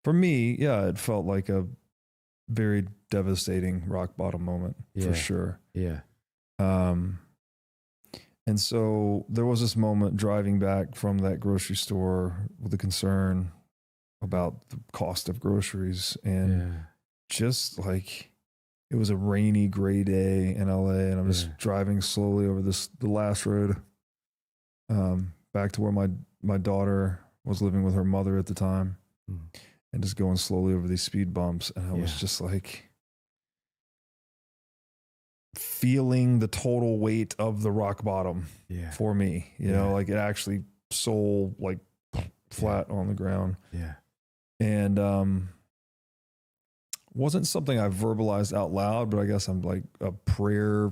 for me, it felt like a very devastating rock bottom moment for sure. Yeah. And so there was this moment driving back from that grocery store with a concern about the cost of groceries and just like it was a rainy, gray day in LA, and I'm just driving slowly over the last road back to where my daughter was living with her mother at the time, and just going slowly over these speed bumps, and I was just like feeling the total weight of the rock bottom for me, you know, like it actually soul like flat on the ground. And wasn't something I verbalized out loud, but I guess I'm like a prayer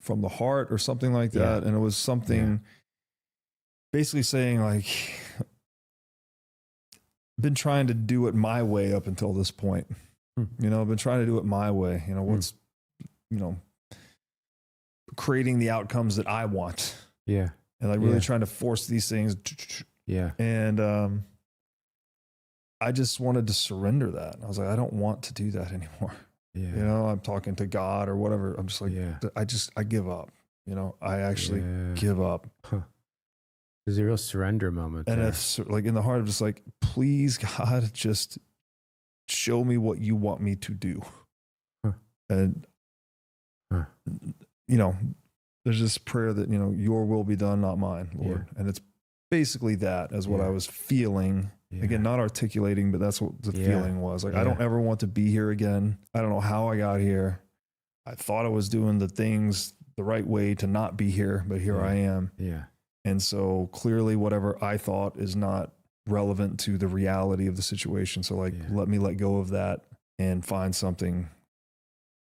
from the heart or something like that. And it was something basically saying like, been trying to do it my way up until this point. You know, I've been trying to do it my way. You know, what's, you know, creating the outcomes that I want. And like really trying to force these things. And I just wanted to surrender that. I was like, I don't want to do that anymore. You know, I'm talking to God or whatever. I'm just like, I give up. You know, I actually give up. There's a real surrender moment. And it's like in the heart of just like, please God, just show me what you want me to do. And, you know, there's this prayer that, you know, your will be done, not mine, Lord. And it's basically that as what I was feeling. Again, not articulating, but that's what the feeling was. Like, I don't ever want to be here again. I don't know how I got here. I thought I was doing the things the right way to not be here, but here I am. And so clearly whatever I thought is not relevant to the reality of the situation. So like, let me let go of that and find something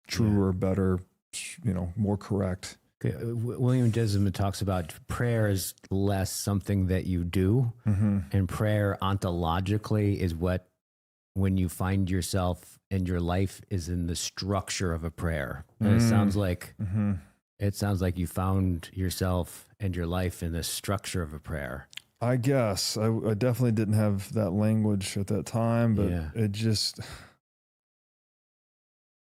truer, better, you know, more correct. Okay. William Desmond talks about prayer is less something that you do, and prayer ontologically is when you find yourself and your life is in the structure of a prayer. And it sounds like you found yourself and your life in the structure of a prayer. I guess I definitely didn't have that language at that time, but it just,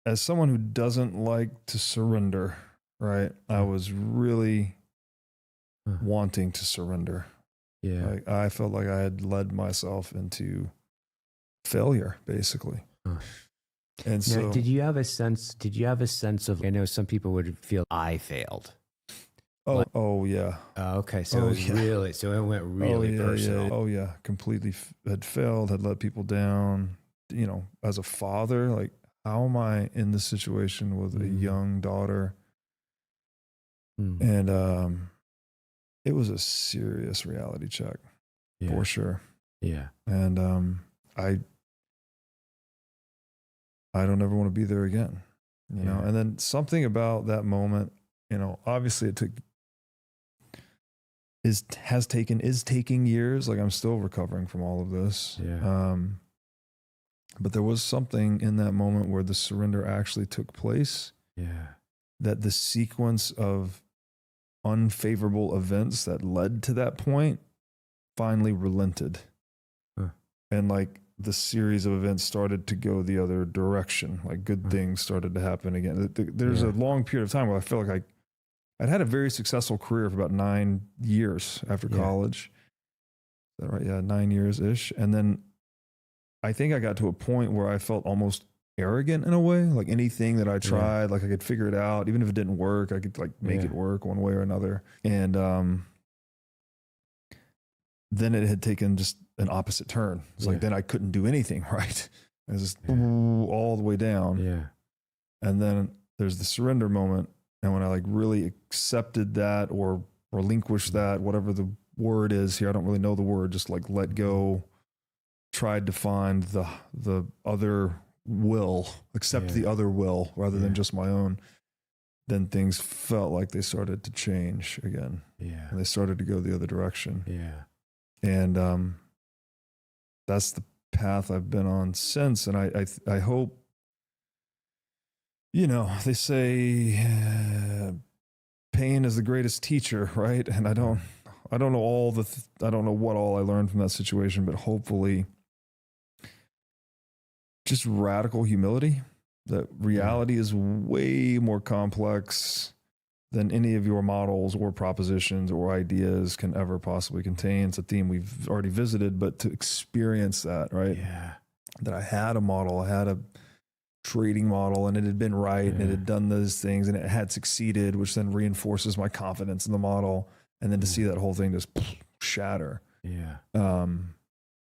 as someone who doesn't like to surrender, right? I was really wanting to surrender. Like I felt like I had led myself into failure, basically. And Now, so, did you have a sense? Did you have a sense of? I know some people would feel I failed. oh yeah. Okay, so Oh, it was yeah. really, so it went really personal. Oh yeah, completely had failed, had let people down. You know, as a father, like, how am I in this situation with a young daughter? And it was a serious reality check for sure. Yeah. And I don't ever want to be there again. You know, and then something about that moment, you know, obviously it is taking years. Like, I'm still recovering from all of this. Yeah. But there was something in that moment where the surrender actually took place. Yeah. That the sequence of unfavorable events that led to that point finally relented. And like the series of events started to go the other direction. Like good things started to happen again. There's a long period of time where I feel like I'd had a very successful career for about 9 years after college. Is that right? Yeah, 9 years ish. And then I think I got to a point where I felt almost arrogant in a way. Like anything that I tried, like I could figure it out. Even if it didn't work, I could like make it work one way or another. And then it had taken just an opposite turn. It's like then I couldn't do anything right. It was just all the way down. Yeah. And then there's the surrender moment. And when I like really accepted that or relinquished that, whatever the word is here, I don't really know the word, just like let go, tried to find the other will, accept the other will rather than just my own, then things felt like they started to change again. Yeah. And they started to go the other direction. Yeah. And that's the path I've been on since. And I hope, you know, they say pain is the greatest teacher, right? And I don't know I don't know what all I learned from that situation, but hopefully just radical humility, that reality is way more complex than any of your models or propositions or ideas can ever possibly contain. It's a theme we've already visited, but to experience that, right? Yeah. That I had a model, I had a trading model, and it had been right, and it had done those things, and it had succeeded, which then reinforces my confidence in the model. And then to see that whole thing just shatter. Yeah.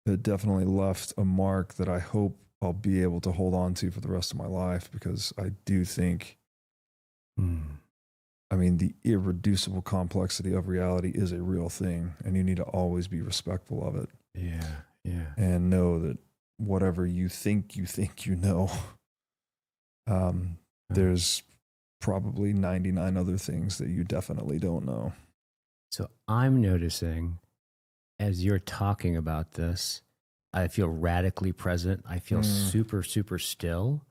It definitely left a mark that I hope I'll be able to hold on to for the rest of my life, because I do think, I mean, the irreducible complexity of reality is a real thing, and you need to always be respectful of it. Yeah. Yeah. And know that whatever you think you know, there's probably 99 other things that you definitely don't know. So I'm noticing as you're talking about this, I feel radically present. I feel super, super still.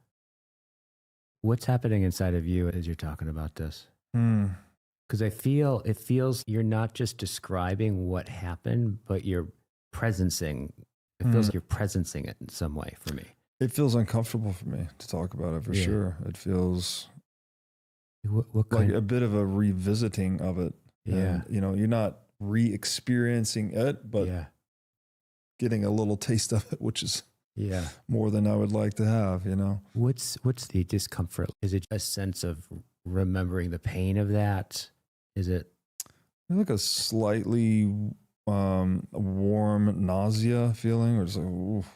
What's happening inside of you as you're talking about this? Because it feels you're not just describing what happened, but you're presencing. It feels like you're presencing it in some way for me. It feels uncomfortable for me to talk about it, for sure. It feels what like a bit of a revisiting of it. Yeah. And, you know, you're not re-experiencing it, but getting a little taste of it, which is more than I would like to have, you know. What's the discomfort? Is it a sense of remembering the pain of that? Is it like a slightly warm nausea feeling, or just like, oof.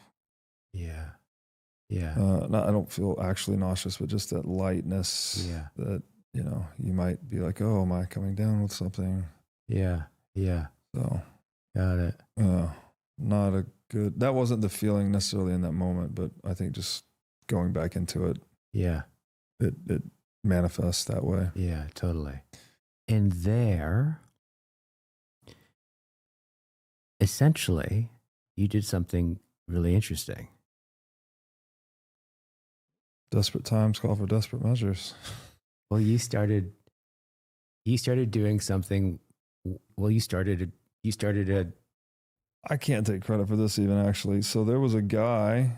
I don't feel actually nauseous, but just that lightness that, you know, you might be like, oh, am I coming down with something? So got it. Not a good, that wasn't the feeling necessarily in that moment, but I think just going back into it, it manifests that way. Yeah, totally. And there, essentially, you did something really interesting. Desperate times call for desperate measures. Well, you started doing something. Well, you started a. I can't take credit for this even, actually. So there was a guy.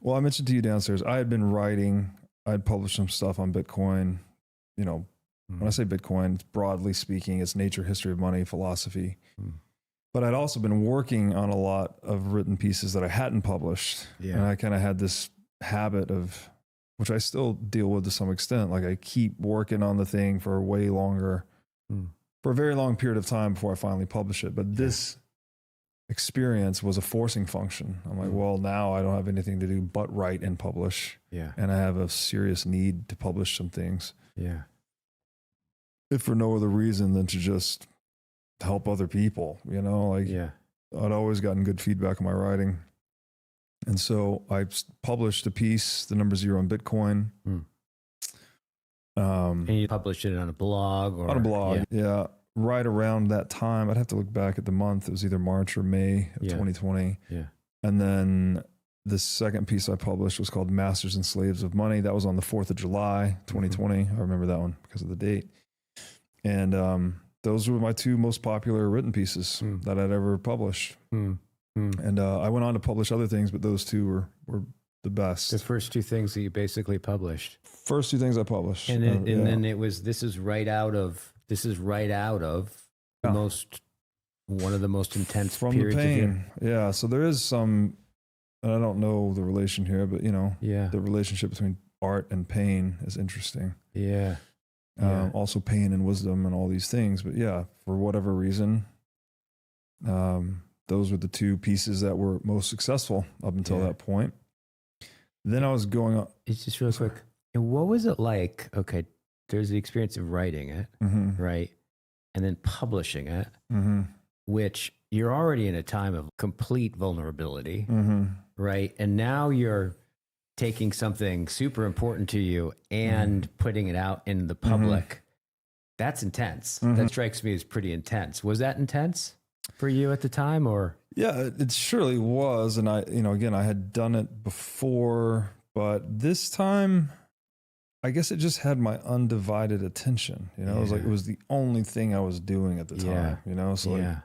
Well, I mentioned to you downstairs, I had been writing, I'd published some stuff on Bitcoin. You know, when I say Bitcoin, broadly speaking, it's nature, history of money, philosophy. But I'd also been working on a lot of written pieces that I hadn't published. Yeah. And I kind of had this habit of, which I still deal with to some extent. Like I keep working on the thing for way longer, for a very long period of time before I finally publish it. But this experience was a forcing function. I'm like, well, now I don't have anything to do but write and publish. Yeah. And I have a serious need to publish some things. Yeah. If for no other reason than to just help other people, you know, like I'd always gotten good feedback on my writing. And so I published a piece, The Number Zero in Bitcoin. And you published it on a blog or on a blog. Yeah. Right around that time, I'd have to look back at the month. It was either March or May of 2020. Yeah. And then the second piece I published was called Masters and Slaves of Money. That was on the 4th of July, 2020. I remember that one because of the date. And those were my two most popular written pieces that I'd ever published. And I went on to publish other things, but those two were the best. The first two things that you basically published. First two things I published. And then it was, this is right out of the one of the most intense from periods the pain. of your, Yeah. So there is some, and I don't know the relation here, but you know, the relationship between art and pain is interesting. Yeah. Also pain and wisdom and all these things. But yeah, for whatever reason, those were the two pieces that were most successful up until that point. Then I was going on. It's just real quick. And what was it like? Okay. There's the experience of writing it, right? And then publishing it, which you're already in a time of complete vulnerability, right? And now you're taking something super important to you and putting it out in the public. That's intense. That strikes me as pretty intense. Was that intense for you at the time, or? Yeah, it surely was. And I, again, I had done it before, but this time, I guess it just had my undivided attention. It was like, it was the only thing I was doing at the time, So like,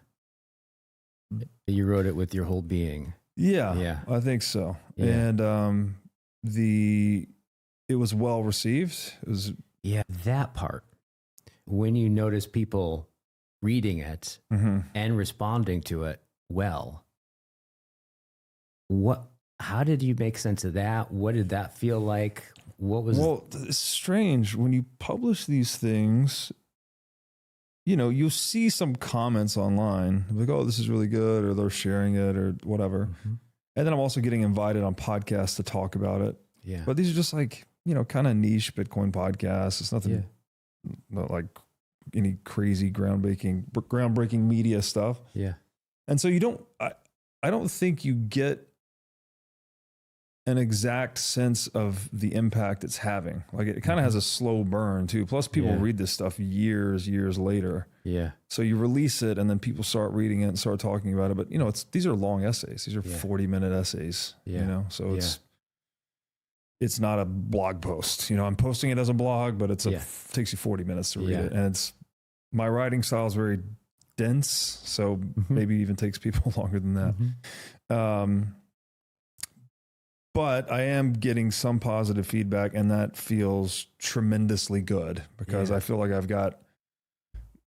you wrote it with your whole being. Yeah, I think so. Yeah. And it was well received. It was that part. When you notice people reading it and responding to it well, how did you make sense of that? What did that feel like? What was it's strange when you publish these things. You'll see some comments online like, "Oh, this is really good," or they're sharing it or whatever. And then I'm also getting invited on podcasts to talk about it. Yeah. But these are just like, kind of niche Bitcoin podcasts. It's nothing, not like any crazy groundbreaking media stuff. Yeah. And so I don't think you get an exact sense of the impact it's having. Like it kind of has a slow burn too. Plus people read this stuff years later. Yeah. So you release it and then people start reading it and start talking about it. But these are long essays. These are 40-minute essays, so it's not a blog post. I'm posting it as a blog, but it takes you 40 minutes to read it. And my writing style is very dense. So maybe it even takes people longer than that. But I am getting some positive feedback, and that feels tremendously good because I feel like I've got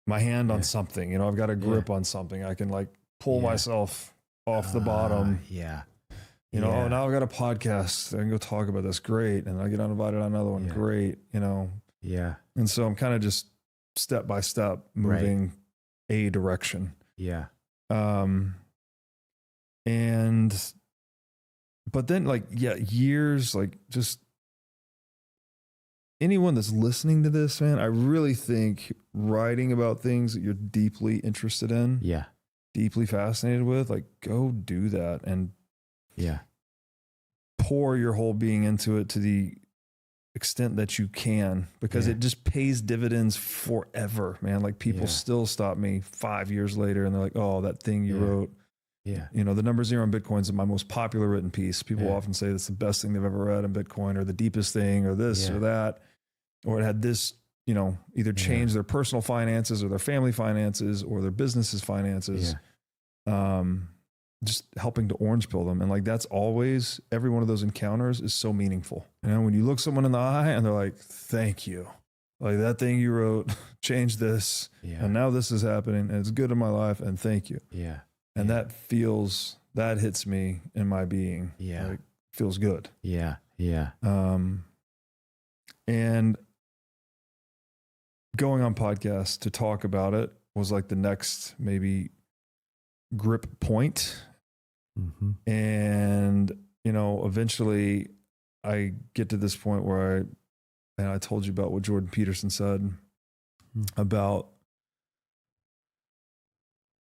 my hand on something. I've got a grip on something. I can like pull myself off the bottom. Oh, now I've got a podcast. I can go talk about this. Great. And I get invited on another one. Great. Yeah. And so I'm kind of just step by step moving a direction. Yeah. But then years, just anyone that's listening to this, man, I really think writing about things that you're deeply interested in, deeply fascinated with, go do that and pour your whole being into it to the extent that you can, because it just pays dividends forever, man. Like people still stop me 5 years later and they're like, "Oh, that thing you wrote." Yeah. The Number Zero in Bitcoin is my most popular written piece. People often say that's the best thing they've ever read in Bitcoin, or the deepest thing, or this or that, or it had this, either change their personal finances or their family finances or their business's finances. Just helping to orange pill them. And that's always, every one of those encounters is so meaningful. When you look someone in the eye and they're like, "Thank you." Like that thing you wrote changed this. Yeah. And now this is happening and it's good in my life. And thank you. Yeah. And Yeah. that hits me in my being. Yeah. Like, feels good. Yeah. Yeah. And going on podcasts to talk about it was like the next maybe grip point. Mm-hmm. And, eventually I get to this point where I told you about what Jordan Peterson said about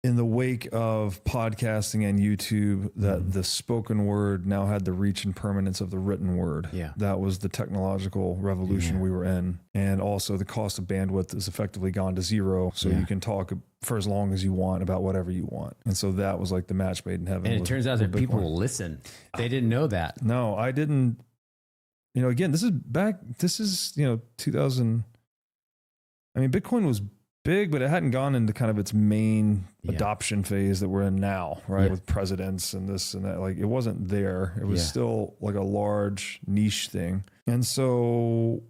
in the wake of podcasting and YouTube, that the spoken word now had the reach and permanence of the written word. Yeah. That was the technological revolution we were in. And also the cost of bandwidth is effectively gone to zero. So you can talk for as long as you want about whatever you want. And so that was like the match made in heaven. And it turns out that people will listen. They didn't know that. No, I didn't. Again, this is 2000. I mean, Bitcoin was big, but it hadn't gone into kind of its main adoption phase that we're in now, right? Yeah. With presidents and this and that. Like, it wasn't there. It was still like a large niche thing. And so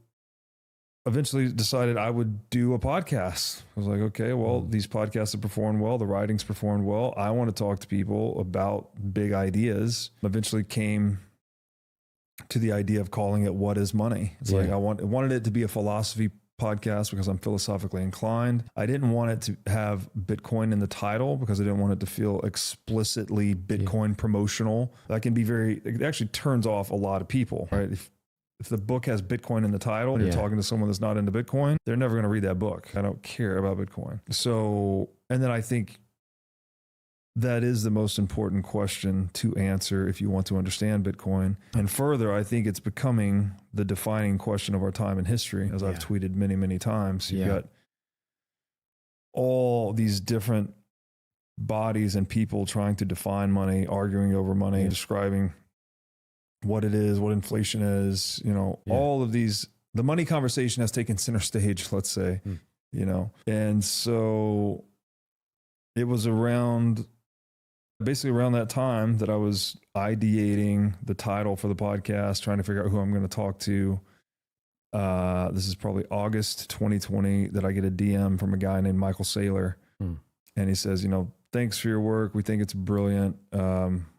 eventually decided I would do a podcast. I was like, okay, well, these podcasts have performed well. The writings performed well. I want to talk to people about big ideas. Eventually came to the idea of calling it What is Money? It's like I wanted it to be a philosophy podcast because I'm philosophically inclined. I didn't want it to have Bitcoin in the title because I didn't want it to feel explicitly Bitcoin promotional. That can be it actually turns off a lot of people, right? If the book has Bitcoin in the title and you're talking to someone that's not into Bitcoin, they're never going to read that book. I don't care about Bitcoin. So, and then I think that is the most important question to answer if you want to understand Bitcoin. And further, I think it's becoming the defining question of our time in history, as I've tweeted many, many times. You've got all these different bodies and people trying to define money, arguing over money, describing what it is, what inflation is, all of these. The money conversation has taken center stage, let's say, and so it was basically around that time that I was ideating the title for the podcast, trying to figure out who I'm going to talk to. This is probably August 2020 that I get a DM from a guy named Michael Saylor. And he says, thanks for your work. We think it's brilliant.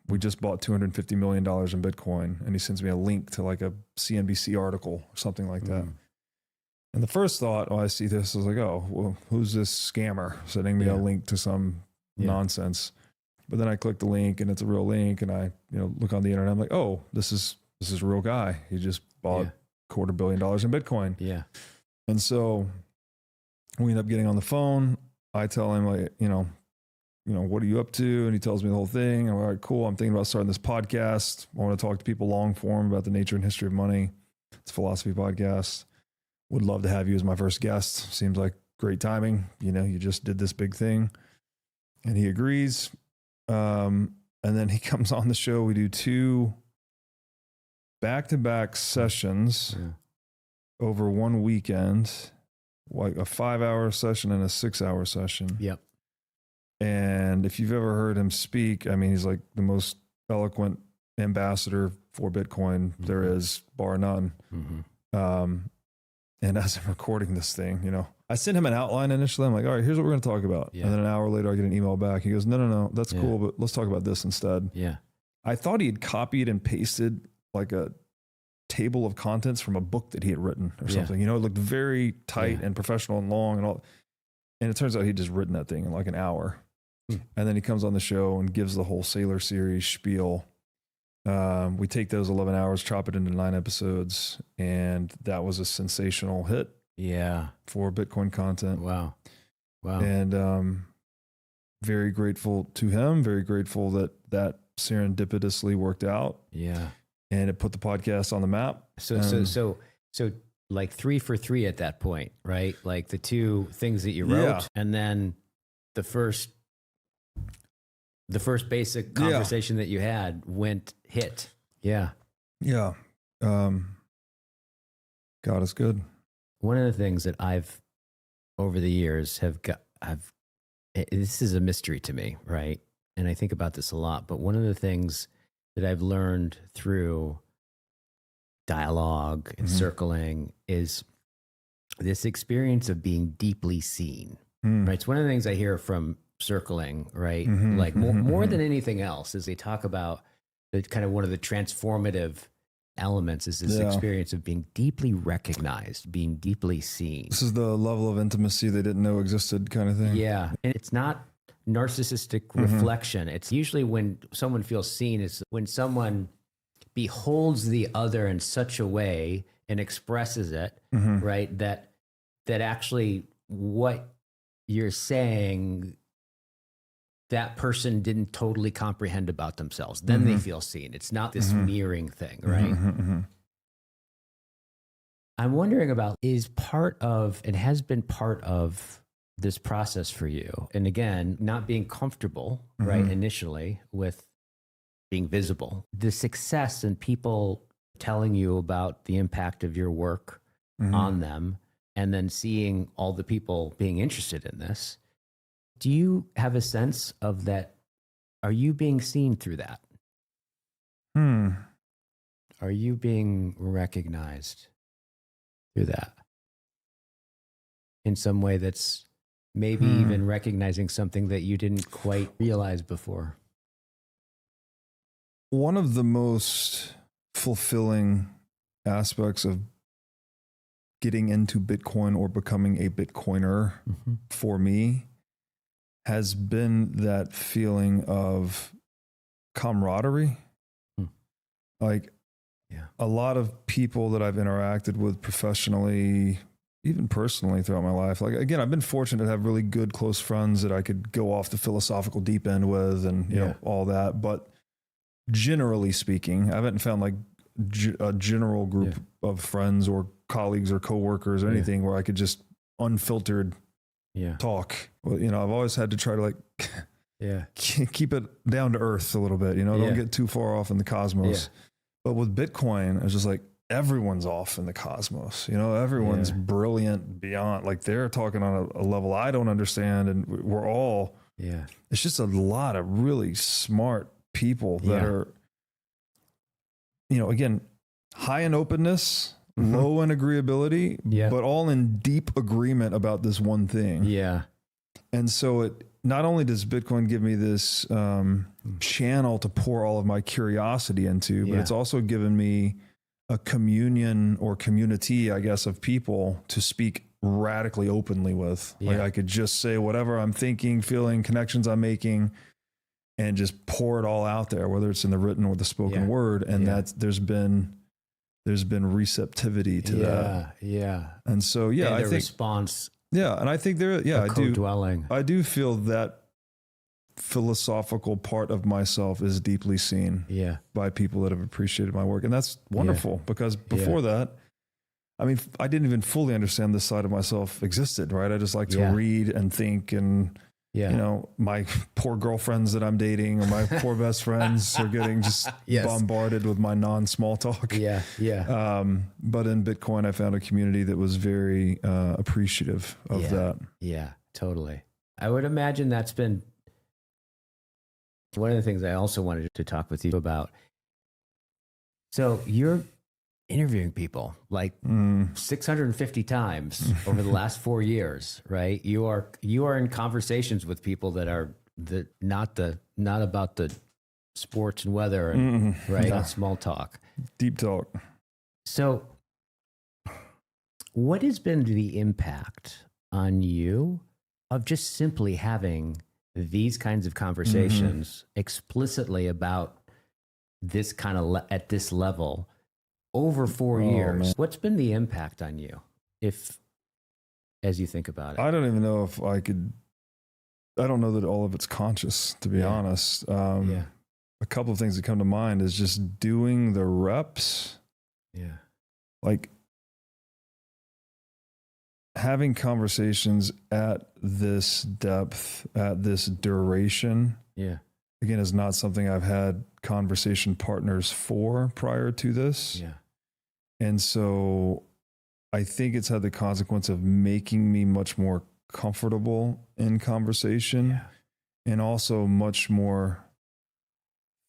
We just bought $250 million in Bitcoin. And he sends me a link to like a CNBC article or something like that. And the first thought, I see this, I was like, oh, well, who's this scammer sending me a link to some nonsense? But then I click the link and it's a real link, and I, look on the internet. I'm like, oh, this is a real guy. He just bought $250 million in Bitcoin. Yeah. And so we end up getting on the phone. I tell him, like, what are you up to? And he tells me the whole thing. I'm like, all right, cool. I'm thinking about starting this podcast. I want to talk to people long form about the nature and history of money. It's a philosophy podcast. Would love to have you as my first guest. Seems like great timing. You just did this big thing. And he agrees. And then he comes on the show. We do 2 back-to-back sessions over one weekend, like a 5-hour session and a 6-hour session. Yep. And if you've ever heard him speak, I mean, he's like the most eloquent ambassador for Bitcoin there is, bar none. And as I'm recording this thing, I sent him an outline initially. I'm like, all right, here's what we're going to talk about. And then an hour later, I get an email back. He goes, no, that's cool, but let's talk about this instead. Yeah. I thought he had copied and pasted like a table of contents from a book that he had written or something. It looked very tight and professional and long and all. And it turns out he'd just written that thing in like an hour. And then he comes on the show and gives the whole Sailor series spiel. We take those 11 hours, chop it into 9 episodes, and that was a sensational hit. Yeah. For Bitcoin content. Wow. And very grateful to him, very grateful that serendipitously worked out. Yeah. And it put the podcast on the map. So like 3 for 3 at that point, right? Like the 2 things that you wrote, and then the first basic conversation that you had hit. Yeah. Yeah. God is good. One of the things that I've, over the years, this is a mystery to me, right? And I think about this a lot, but one of the things that I've learned through dialogue and circling is this experience of being deeply seen, right? It's one of the things I hear from circling, right? Like more than anything else is they talk about the kind of one of the transformative elements is this experience of being deeply recognized, being deeply seen. This is the level of intimacy they didn't know existed kind of thing. Yeah. And it's not narcissistic reflection. It's usually when someone feels seen is when someone beholds the other in such a way and expresses it, right? That actually what you're saying, that person didn't totally comprehend about themselves. Then they feel seen. It's not this mirroring thing, right? I'm wondering about is part of, and has been part of this process for you. And again, not being comfortable, right, initially with being visible. The success and people telling you about the impact of your work on them, and then seeing all the people being interested in this. Do you have a sense of that? Are you being seen through that? Are you being recognized through that? In some way that's maybe even recognizing something that you didn't quite realize before? One of the most fulfilling aspects of getting into Bitcoin or becoming a Bitcoiner for me has been that feeling of camaraderie. Like a lot of people that I've interacted with professionally, even personally throughout my life. Like, again, I've been fortunate to have really good, close friends that I could go off the philosophical deep end with and, you know, all that. But generally speaking, I haven't found like a general group of friends or colleagues or coworkers or anything where I could just unfiltered talk. Well, you know, I've always had to try to like keep it down to earth a little bit, you know, don't get too far off in the cosmos. But with Bitcoin, it's just like everyone's off in the cosmos, you know, everyone's brilliant beyond, like they're talking on a level I don't understand. And we're all, it's just a lot of really smart people that are, you know, again, high in openness, low in agreeability, but all in deep agreement about this one thing. And so it not only does Bitcoin give me this channel to pour all of my curiosity into, but it's also given me a communion or community, I guess, of people to speak radically openly with. Like I could just say whatever I'm thinking, feeling, connections I'm making, and just pour it all out there, whether it's in the written or the spoken word. And that's, there's been receptivity to that. And so, and I think response. And I think there, co-dwelling. I do feel that philosophical part of myself is deeply seen by people that have appreciated my work. And that's wonderful because before that, I mean, I didn't even fully understand this side of myself existed, right? I just like to read and think and, you know, my poor girlfriends that I'm dating or my poor best friends are getting just bombarded with my non-small talk. But in Bitcoin, I found a community that was very appreciative of that. Yeah, totally. I would imagine that's been one of the things I also wanted to talk with you about. So you're interviewing people like 650 times over the last 4 years, right? You are in conversations with people that are not about the sports and weather and not small talk, deep talk. So what has been the impact on you of just simply having these kinds of conversations explicitly about this kind of at this level over 4 years? Man. What's been the impact on you, as you think about it? I don't even know if I could. I don't know that all of it's conscious, to be honest. A couple of things that come to mind is just doing the reps. Like having conversations at this depth, at this duration. Again, is not something I've had conversation partners for prior to this. And so I think it's had the consequence of making me much more comfortable in conversation and also much more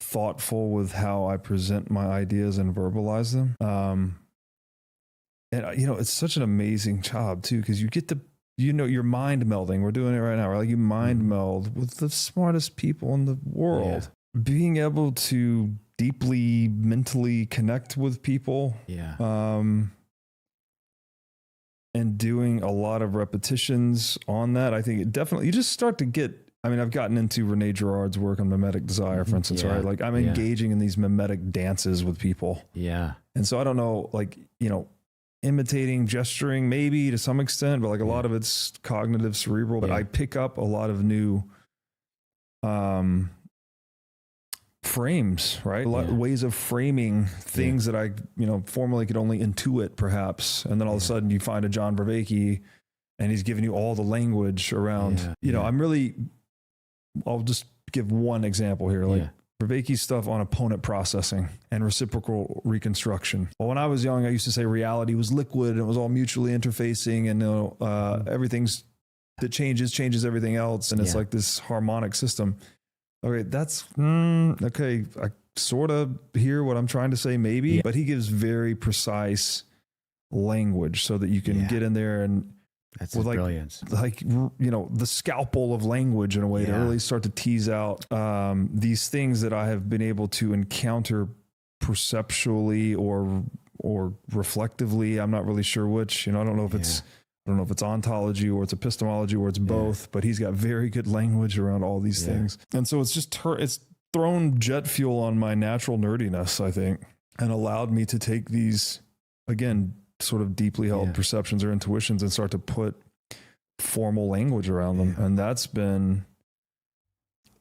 thoughtful with how I present my ideas and verbalize them. And it's such an amazing job too, because you get to, you're mind melding. We're doing it right now. We're like, you mind meld with the smartest people in the world. Yeah. Being able to deeply mentally connect with people. Yeah. And doing a lot of repetitions on that. I think it definitely, you just start to get, I've gotten into Rene Girard's work on mimetic desire, for instance, right? Like I'm engaging in these mimetic dances with people. Yeah. And so I don't know, like, imitating, gesturing, maybe to some extent, but like a lot of it's cognitive, cerebral, but I pick up a lot of new frames, right? A lot of ways of framing things that I, formerly could only intuit perhaps. And then all of a sudden you find a John Vervaeke and he's giving you all the language around, I'll just give one example here. Like Vervaeke's stuff on opponent processing and reciprocal reconstruction. Well, when I was young, I used to say reality was liquid and it was all mutually interfacing, and everything's that changes everything else, and it's like this harmonic system. Okay, that's okay. I sort of hear what I'm trying to say, maybe, but he gives very precise language so that you can get in there and that's with brilliance. Like the scalpel of language in a way to really start to tease out these things that I have been able to encounter perceptually or reflectively. I'm not really sure which. I don't know if it's ontology or it's epistemology or it's both. But he's got very good language around all these things, and so it's just it's thrown jet fuel on my natural nerdiness, I think, and allowed me to take these again, sort of deeply held perceptions or intuitions and start to put formal language around them. And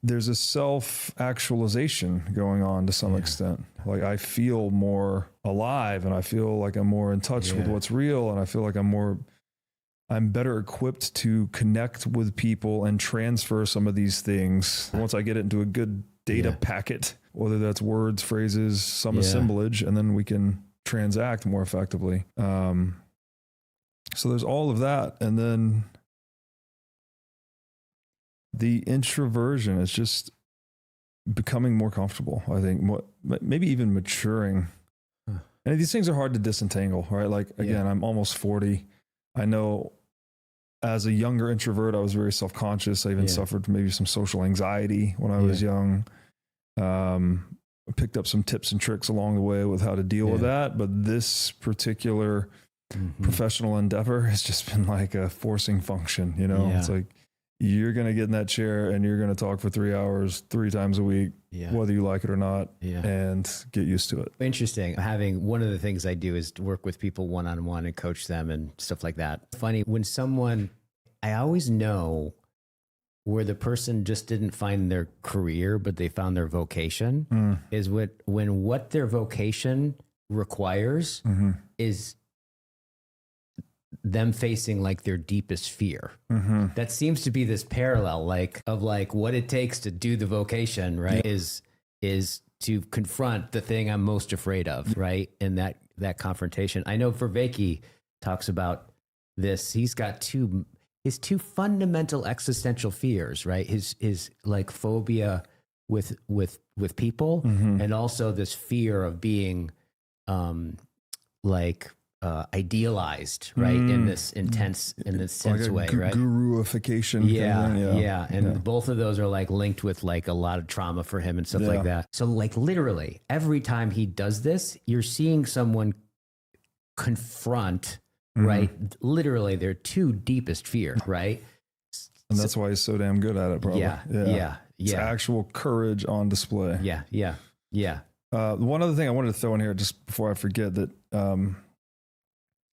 there's a self-actualization going on to some extent. Like I feel more alive and I feel like I'm more in touch with what's real. And I feel like I'm better equipped to connect with people and transfer some of these things. Once I get it into a good data packet, whether that's words, phrases, some assemblage, and then we can transact more effectively. So there's all of that. And then the introversion is just becoming more comfortable, I think, maybe even maturing. And these things are hard to disentangle, right? Like, again, I'm almost 40. I know as a younger introvert, I was very self-conscious. I even suffered from maybe some social anxiety when I was young. Picked up some tips and tricks along the way with how to deal with that. But this particular professional endeavor has just been like a forcing function, It's like, you're going to get in that chair and you're going to talk for 3 hours, 3 times a week, whether you like it or not, and get used to it. Interesting. One of the things I do is to work with people one-on-one and coach them and stuff like that. Funny, I always know where the person just didn't find their career, but they found their vocation is when what their vocation requires is them facing like their deepest fear. That seems to be this parallel, of what it takes to do the vocation, right? Is to confront the thing I'm most afraid of, right? And that confrontation. I know Vervaeke talks about this. He's got his two fundamental existential fears, right? His like phobia with people, and also this fear of being idealized, right? In this intense like way, right? Guruification. And both of those are linked with a lot of trauma for him and stuff like that. So literally every time he does this, you're seeing someone confront, right? Literally their two deepest fear, right? And that's why he's so damn good at it, probably. It's actual courage on display. One other thing I wanted to throw in here just before I forget that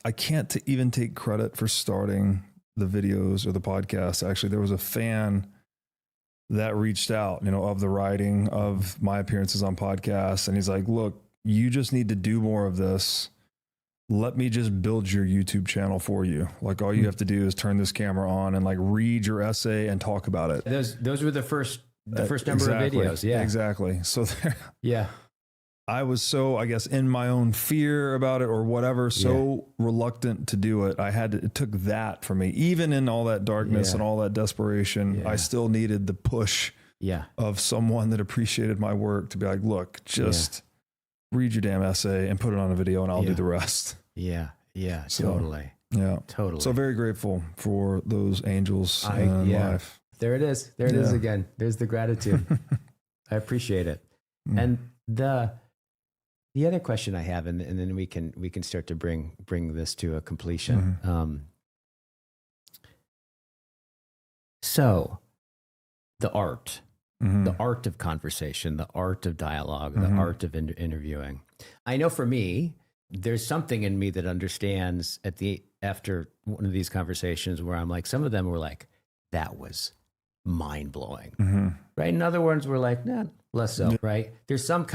I can't even take credit for starting the videos or the podcast. Actually, there was a fan that reached out, of the writing of my appearances on podcasts. And he's like, look, you just need to do more of this. Let me just build your YouTube channel for you. Like all you have to do is turn this camera on and read your essay and talk about it. Those were the first number of videos. Yeah, exactly. So I was so, I guess, in my own fear about it or whatever, so reluctant to do it. It took that for me, even in all that darkness and all that desperation, I still needed the push of someone that appreciated my work to be like, look, just read your damn essay and put it on a video and I'll do the rest. Yeah, So, totally. Yeah. Totally. So very grateful for those angels in life. There it is. There it is again. There's the gratitude. I appreciate it. And the other question I have, and then we can start to bring this to a completion. So the art of conversation, the art of dialogue, the art of interviewing. I know for me, there's something in me that understands after one of these conversations where I'm like, some of them were like, that was mind blowing, right? In other words, we're like, nah, less so, right? There's some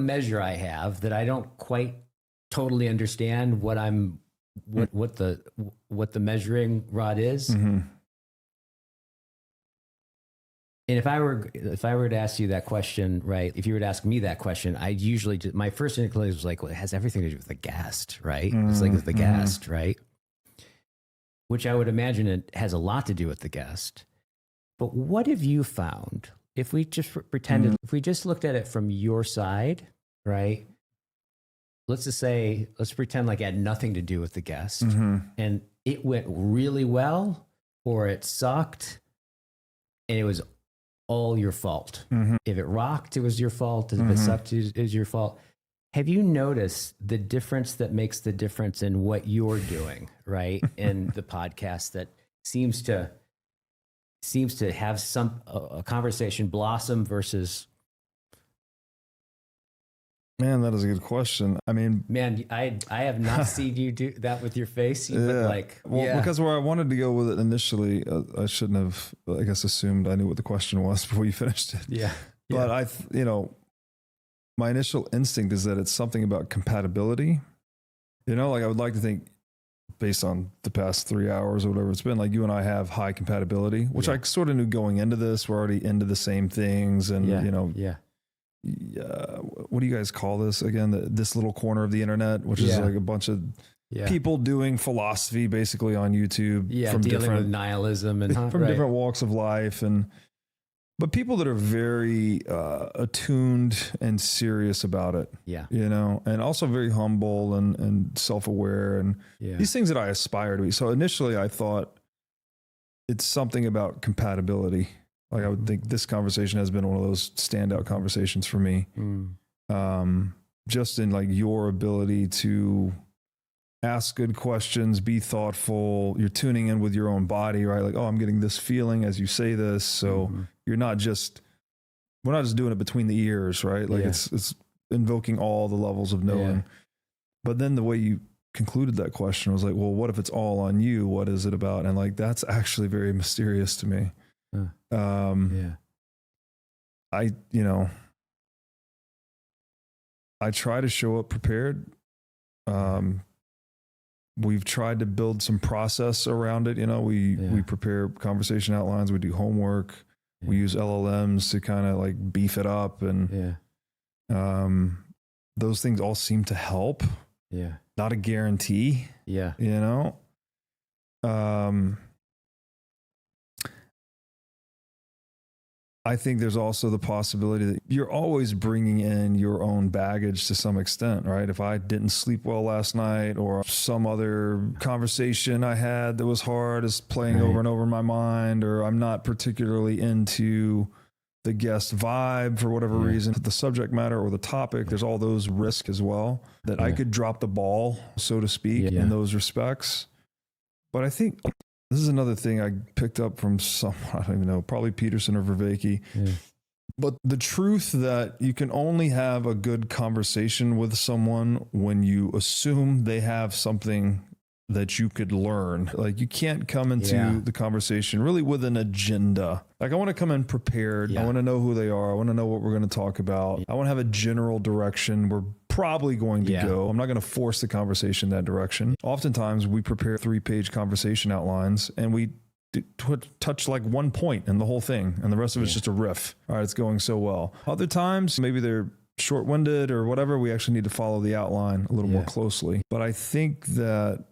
measure I have that I don't quite totally understand what the measuring rod is. And if I were to ask you that question, right? If you were to ask me that question, I'd usually my first inclination was like, well, it has everything to do with the guest, right? It's like with the guest, right? Which I would imagine it has a lot to do with the guest. But what have you found if we just pretended, if we just looked at it from your side, right? Let's pretend like it had nothing to do with the guest and it went really well, or it sucked and it was all your fault. If it rocked, it was your fault. If it sucked, it was your fault. Have you noticed the difference that makes the difference in what you're doing, right? In the podcast that seems to have a conversation blossom versus. Man, that is a good question. I mean, man, I have not seen you do that with your face. Because where I wanted to go with it initially, I shouldn't have, I guess, assumed I knew what the question was before you finished it. Yeah. But my initial instinct is that it's something about compatibility. Like I would like to think, based on the past 3 hours or whatever it's been, like you and I have high compatibility, which I sort of knew going into this. We're already into the same things, and what do you guys call this again? This little corner of the internet, which is like a bunch of people doing philosophy basically on YouTube, from dealing with nihilism and from different walks of life, but people that are very attuned and serious about it, and also very humble and self-aware, and these things that I aspire to be. So initially I thought it's something about compatibility. Like I would think this conversation has been one of those standout conversations for me. Just in like your ability to ask good questions, be thoughtful. You're tuning in with your own body, right? Like, oh, I'm getting this feeling as you say this. So we're not just doing it between the ears, right? Like it's invoking all the levels of knowing. But then the way you concluded that question was like, well, what if it's all on you? What is it about? And like, that's actually very mysterious to me. I try to show up prepared. We've tried to build some process around it. We prepare conversation outlines. We do homework. We use LLMs to kind of like beef it up. And those things all seem to help. Not a guarantee. I think there's also the possibility that you're always bringing in your own baggage to some extent, right? If I didn't sleep well last night, or some other conversation I had that was hard is playing over and over in my mind, or I'm not particularly into the guest vibe for whatever reason, the subject matter or the topic, there's all those risks as well that I could drop the ball, so to speak, in those respects. But I think this is another thing I picked up from someone, I don't even know, probably Peterson or Vervaeke. But the truth that you can only have a good conversation with someone when you assume they have something that you could learn. Like you can't come into the conversation really with an agenda. Like I want to come in prepared. I want to know who they are. I want to know what we're going to talk about. I want to have a general direction we're probably going to go. I'm not going to force the conversation that direction. Oftentimes we prepare 3-page conversation outlines and we touch like one point in the whole thing, and the rest of it's just a riff. All right, it's going so well. Other times maybe they're short-winded or whatever. We actually need to follow the outline a little more closely. But I think that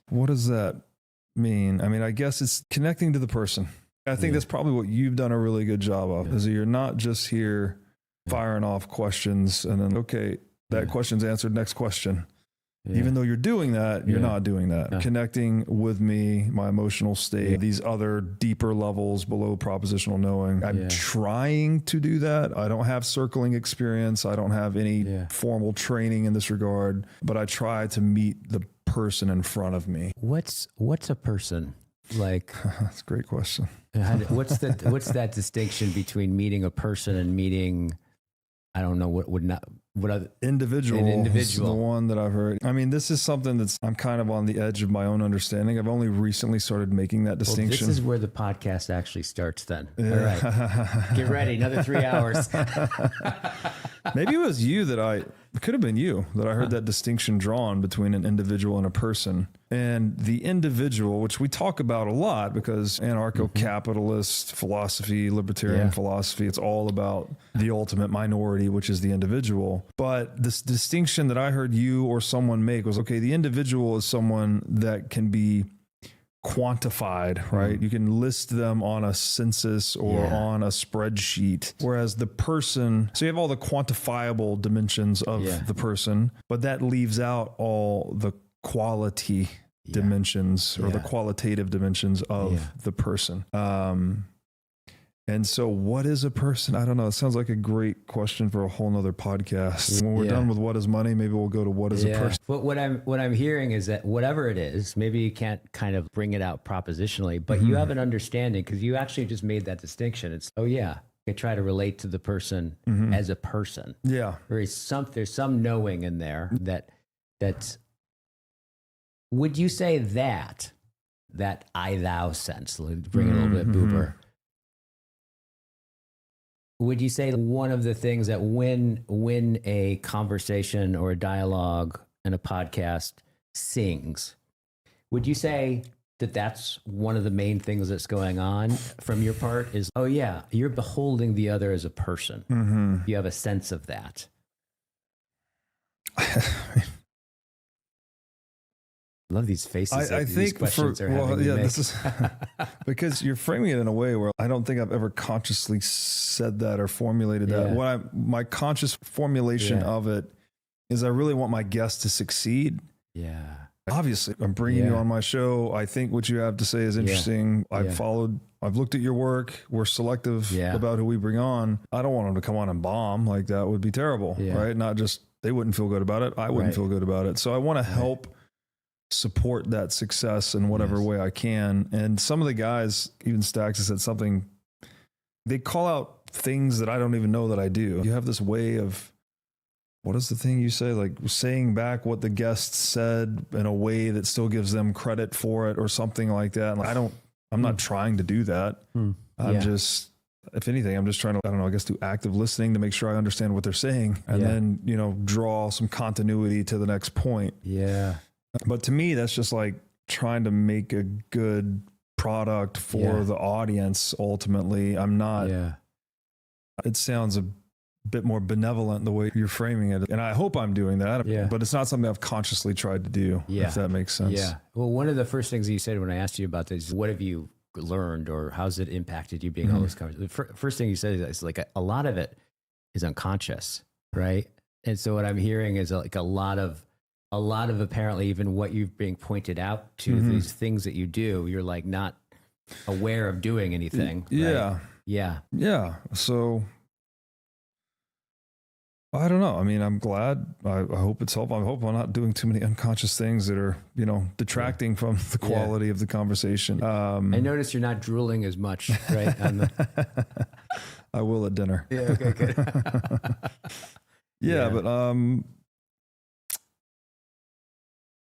what does that mean? I mean, I guess it's connecting to the person. I think that's probably what you've done a really good job of, is that you're not just here firing off questions and then, okay, that question's answered, next question. Yeah. Even though you're doing that, you're Yeah. not doing that. Yeah. Connecting with me, my emotional state, these other deeper levels below propositional knowing. I'm trying to do that. I don't have circling experience. I don't have any formal training in this regard, but I try to meet the person in front of me. What's a person? Like, That's a great question. what's that distinction between meeting a person and meeting, I don't know, what other Individual an is individual. the one that I've heard. I mean, this is something that's, I'm kind of on the edge of my own understanding. I've only recently started making that distinction. This is where the podcast actually starts then. Yeah. All right. Get ready. Another 3 hours. Maybe it was you it could have been you that I heard that distinction drawn between an individual and a person. And the individual, which we talk about a lot because anarcho-capitalist philosophy, libertarian philosophy, it's all about the ultimate minority, which is the individual. But this distinction that I heard you or someone make was, okay, the individual is someone that can be quantified, right? You can list them on a census or on a spreadsheet. Whereas the person, so you have all the quantifiable dimensions of the person, but that leaves out all the quality dimensions or the qualitative dimensions of the person. And so what is a person? I don't know. It sounds like a great question for a whole nother podcast. When we're done with what is money, maybe we'll go to what is a person. But what I'm hearing is that whatever it is, maybe you can't kind of bring it out propositionally, but you have an understanding because you actually just made that distinction. It's, I try to relate to the person as a person. Yeah. There's some knowing in there that's, would you say that I thou sense, bring it a little bit boober. Would you say one of the things that when a conversation or a dialogue and a podcast sings, would you say that that's one of the main things that's going on from your part is, you're beholding the other as a person. You have a sense of that. Love these faces. I these think questions are having me make. this is because you're framing it in a way where I don't think I've ever consciously said that or formulated that. My conscious formulation of it is I really want my guests to succeed. Yeah. Obviously, I'm bringing you on my show. I think what you have to say is interesting. I've looked at your work. We're selective about who we bring on. I don't want them to come on and bomb. Like that would be terrible, right? Not just, they wouldn't feel good about it. I wouldn't feel good about it. So I want to help support that success in whatever way I can. And some of the guys, even Stacks, has said something, they call out things that I don't even know that I do. You have this way of, what is the thing you say? Like saying back what the guest said in a way that still gives them credit for it or something like that. And I'm not trying to do that. I'm just, if anything, I'm just trying to, I guess do active listening to make sure I understand what they're saying and then, draw some continuity to the next point. Yeah. But to me, that's just like trying to make a good product for the audience. Ultimately, I'm not, it sounds a bit more benevolent the way you're framing it. And I hope I'm doing that, but it's not something I've consciously tried to do, if that makes sense. Yeah. Well, one of the first things you said when I asked you about this is, what have you learned or how's it impacted you being on this conversation? The first thing you said is like a lot of it is unconscious, right? And so what I'm hearing is like a lot of apparently even what you've being pointed out to these things that you do, you're like not aware of doing anything. Right? Yeah. So I don't know. I mean, I'm glad. I hope it's helpful. I hope I'm not doing too many unconscious things that are, detracting from the quality of the conversation. I notice you're not drooling as much, right? I will at dinner. Yeah. Okay, good.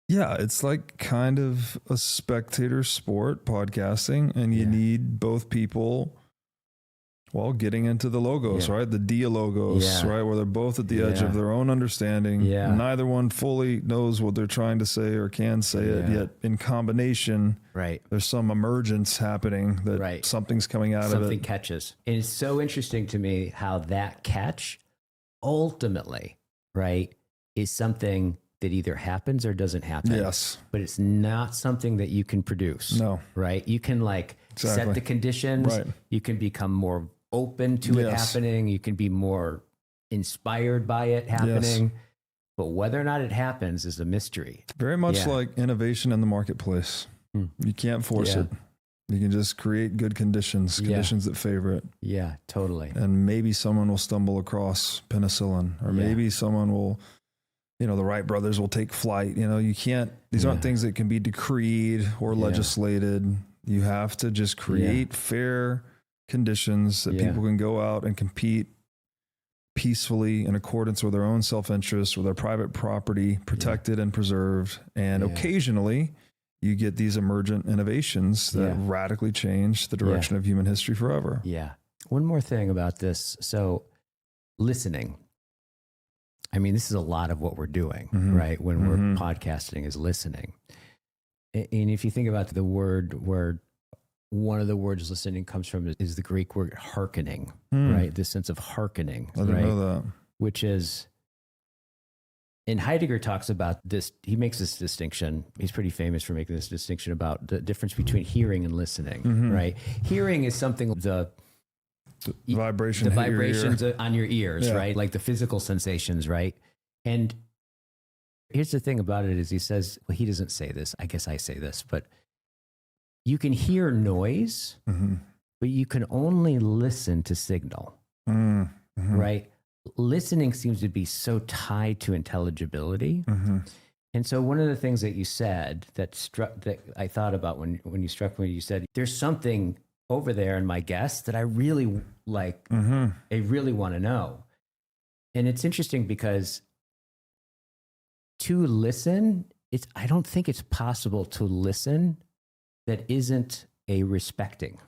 But it's like kind of a spectator sport, podcasting, and you need both people getting into the logos, right? The dialogos, right? Where they're both at the edge of their own understanding. Yeah. Neither one fully knows what they're trying to say or can say it, yet in combination, there's some emergence happening that something's coming out of it. Something catches. And it's so interesting to me how that catch ultimately, is something that either happens or doesn't happen. Yes. But it's not something that you can produce. No. Right? You can set the conditions. Right. You can become more open to it happening. You can be more inspired by it happening. But whether or not it happens is a mystery. Very much like innovation in the marketplace. You can't force it. You can just create good conditions that favor it. Yeah, totally. And maybe someone will stumble across penicillin, or maybe someone will, the Wright brothers will take flight. You can't, these aren't things that can be decreed or legislated. You have to just create fair conditions that people can go out and compete peacefully in accordance with their own self-interest, with their private property protected and preserved. And occasionally you get these emergent innovations that radically change the direction of human history forever. Yeah. One more thing about this. So listening, I mean, this is a lot of what we're doing, right? When we're podcasting is listening. And if you think about the word where one of the words listening comes from is the Greek word hearkening, right? This sense of hearkening, I didn't know that. Which is, and Heidegger talks about this, he makes this distinction. He's pretty famous for making this distinction about the difference between hearing and listening, right? Hearing is something, the vibrations on your ears, right? Like the physical sensations, right? And here's the thing about it is he says, well, he doesn't say this. I guess I say this, but you can hear noise, but you can only listen to signal, right? Listening seems to be so tied to intelligibility. And so one of the things that you said that I thought about when you struck me, you said, there's something over there in my guest that I really like, I really want to know. And it's interesting because to listen, I don't think it's possible to listen that isn't a respecting.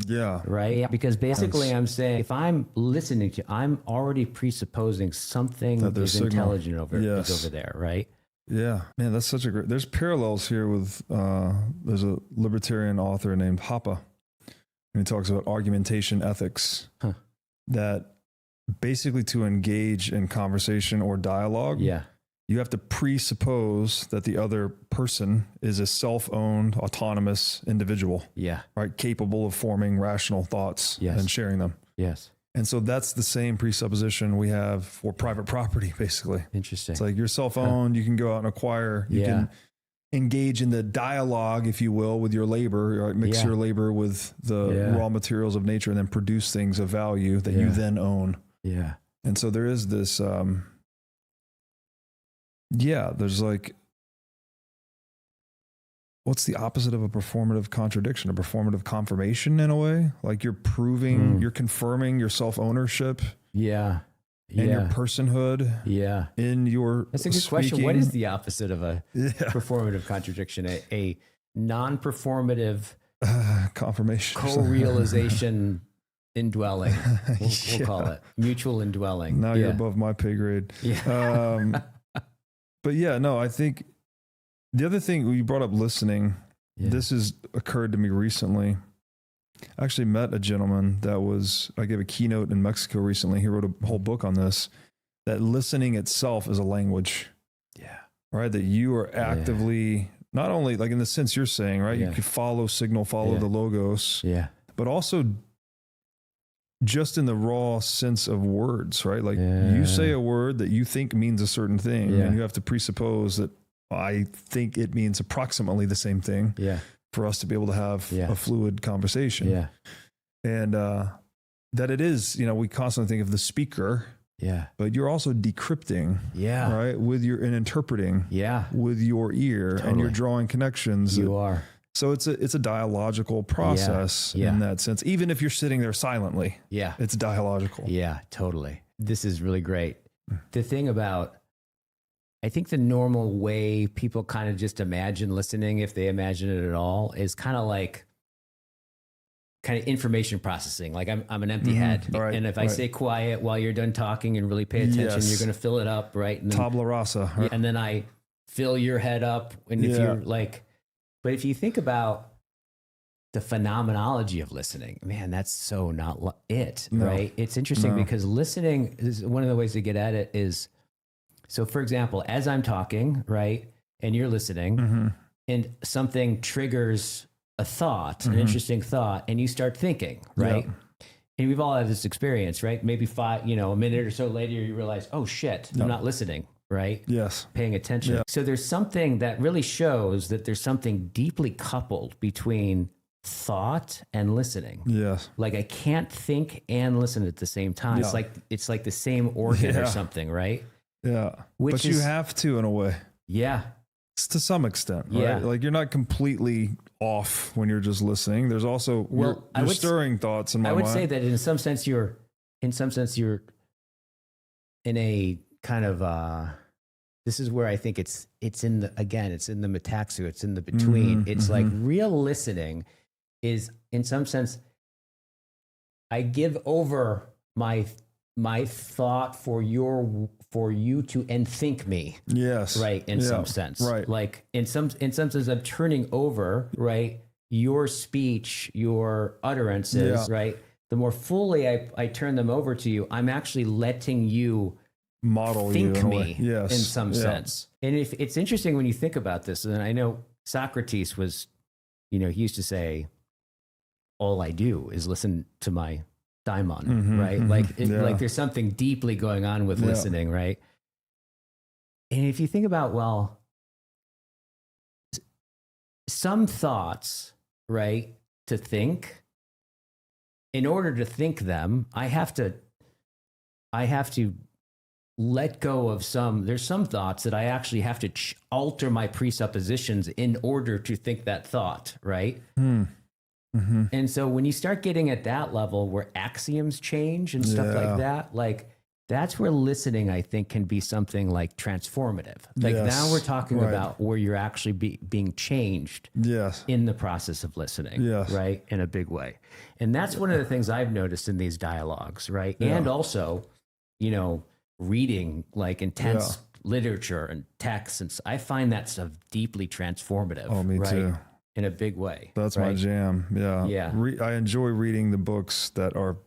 Yeah. Right? Because basically I'm saying, if I'm listening to you, I'm already presupposing something is intelligent is over there, right? Yeah. Man, that's such a great, there's parallels here with, there's a libertarian author named Hoppe, and he talks about argumentation ethics, that basically to engage in conversation or dialogue, you have to presuppose that the other person is a self-owned, autonomous individual. Right? Capable of forming rational thoughts and sharing them. And so that's the same presupposition we have for private property, basically. Interesting. It's like you're self-owned, you can go out and acquire, you can engage in the dialogue, if you will, with your labor, right? Mix your labor with the raw materials of nature and then produce things of value that you then own. And so there is this, there's like, what's the opposite of a performative contradiction? A performative confirmation in a way? Like you're proving, you're confirming your self-ownership. And your personhood. In your That's a good question. What is the opposite of a performative contradiction? A non-performative confirmation. Co-realization indwelling. We'll call it mutual indwelling. Now you're above my pay grade. But I think the other thing you brought up listening, this has occurred to me recently. I actually met a gentleman I gave a keynote in Mexico recently. He wrote a whole book on this, that listening itself is a language. Right. That you are actively, not only like in the sense you're saying, right. You could follow signal, follow the logos, but also just in the raw sense of words, right? Like you say a word that you think means a certain thing and you have to presuppose that I think it means approximately the same thing for us to be able to have a fluid conversation. And that it is, we constantly think of the speaker, but you're also decrypting, right? And interpreting, with your ear, and you're drawing connections. You are. So it's a dialogical process in that sense. Even if you're sitting there silently, it's dialogical. Yeah, totally. This is really great. The thing about, I think the normal way people kind of just imagine listening, if they imagine it at all, is kind of information processing. Like I'm an empty head. Right, and if I stay quiet while you're done talking and really pay attention, you're going to fill it up, right? And then, tabula rasa. Right? And then I fill your head up. And if you're like, but if you think about the phenomenology of listening, man, that's so not it, right? It's interesting because listening is one of the ways to get at it is, so for example, as I'm talking, right, and you're listening, and something triggers a thought, an interesting thought, and you start thinking, right? And we've all had this experience, right? Maybe a minute or so later, you realize, oh shit, I'm not listening, right? Yes. Paying attention. Yeah. So there's something that really shows that there's something deeply coupled between thought and listening. Yes. Like I can't think and listen at the same time. Yeah. It's like the same organ or Yeah. something, right? Yeah. Which but you is- have to in a way. Yeah. To some extent, right? Yeah. Like you're not completely off when you're just listening. There's also you're stirring thoughts in my mind. I would say that in some sense you're in a kind of this is where I think it's in the metaxu, it's in the between. It's like real listening is in some sense I give over my thought for you to and think me. Yes. Right. In some sense. Right. Like in some sense I'm turning over, right, your speech, your utterances, right? The more fully I turn them over to you, I'm actually letting you model think you in me yes. in some sense. And if it's interesting when you think about this, and I know Socrates was, he used to say, all I do is listen to my daimon, right? Like there's something deeply going on with listening, right? And if you think about, well, some thoughts, right, to think, in order to think them, I have to let go of there's some thoughts that I actually have to alter my presuppositions in order to think that thought, right? And so when you start getting at that level where axioms change and stuff like that, like that's where listening, I think, can be something like transformative. Like now we're talking about where you're actually being changed in the process of listening, right? In a big way. And that's one of the things I've noticed in these dialogues, right? And also, reading like intense literature and texts. And I find that stuff deeply transformative. Oh, me right? too. In a big way. That's my jam. Yeah. Yeah. I enjoy reading the books that are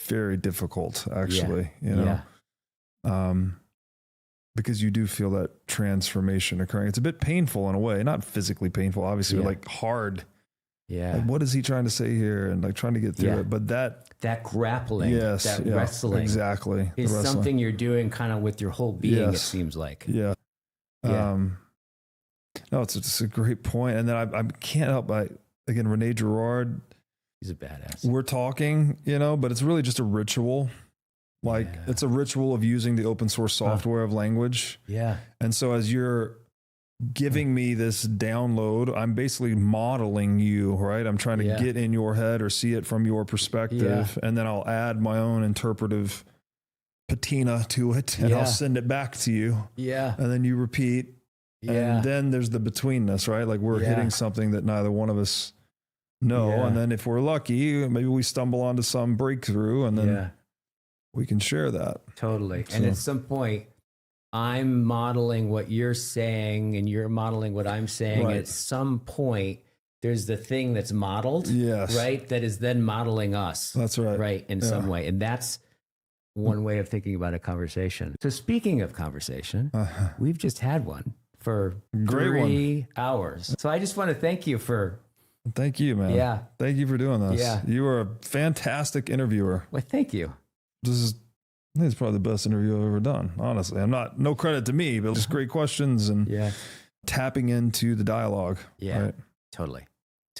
very difficult, actually, because you do feel that transformation occurring. It's a bit painful in a way, not physically painful, obviously, but like hard. Yeah. Like, what is he trying to say here? And like trying to get through it. But that grappling, that wrestling, exactly, is something you're doing kind of with your whole being, it seems like. Yeah. No, it's a great point. And then I can't help again, Rene Girard. He's a badass. We're talking, but it's really just a ritual. Like it's a ritual of using the open source software of language. Yeah. And so as you're giving me this download, I'm basically modeling you, right? I'm trying to get in your head or see it from your perspective. And then I'll add my own interpretive patina to it and I'll send it back to you. Yeah. And then you repeat. And then there's the betweenness, right? Like we're hitting something that neither one of us know. And then if we're lucky, maybe we stumble onto some breakthrough and then we can share that. Totally. So, and at some point, I'm modeling what you're saying and you're modeling what I'm saying. At some point, there's the thing that's modeled, right? That is then modeling us. That's right. Right, in some way. And that's one way of thinking about a conversation. So speaking of conversation, we've just had one for 3 hours. So I just want to thank you for... Thank you, man. Yeah. Thank you for doing this. Yeah. You are a fantastic interviewer. Well, thank you. I think it's probably the best interview I've ever done, honestly. No credit to me, but just great questions and tapping into the dialogue. Yeah, right? Totally.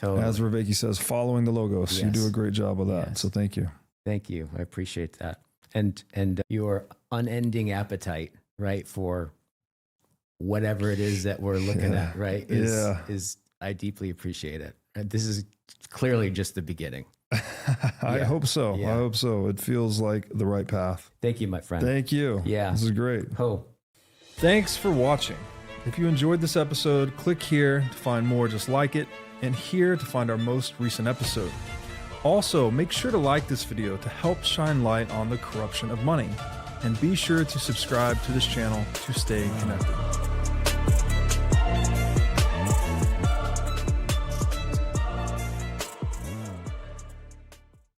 As Raveki says, following the logos. Yes. You do a great job with that. Yes. So thank you. Thank you. I appreciate that. And your unending appetite, right, for whatever it is that we're looking at, right, is I deeply appreciate it. This is clearly just the beginning. I hope so. Yeah. I hope so. It feels like the right path. Thank you, my friend. Thank you. Yeah. This is great. Thanks for watching. If you enjoyed this episode, click here to find more just like it, and here to find our most recent episode. Also, make sure to like this video to help shine light on the corruption of money, and be sure to subscribe to this channel to stay connected.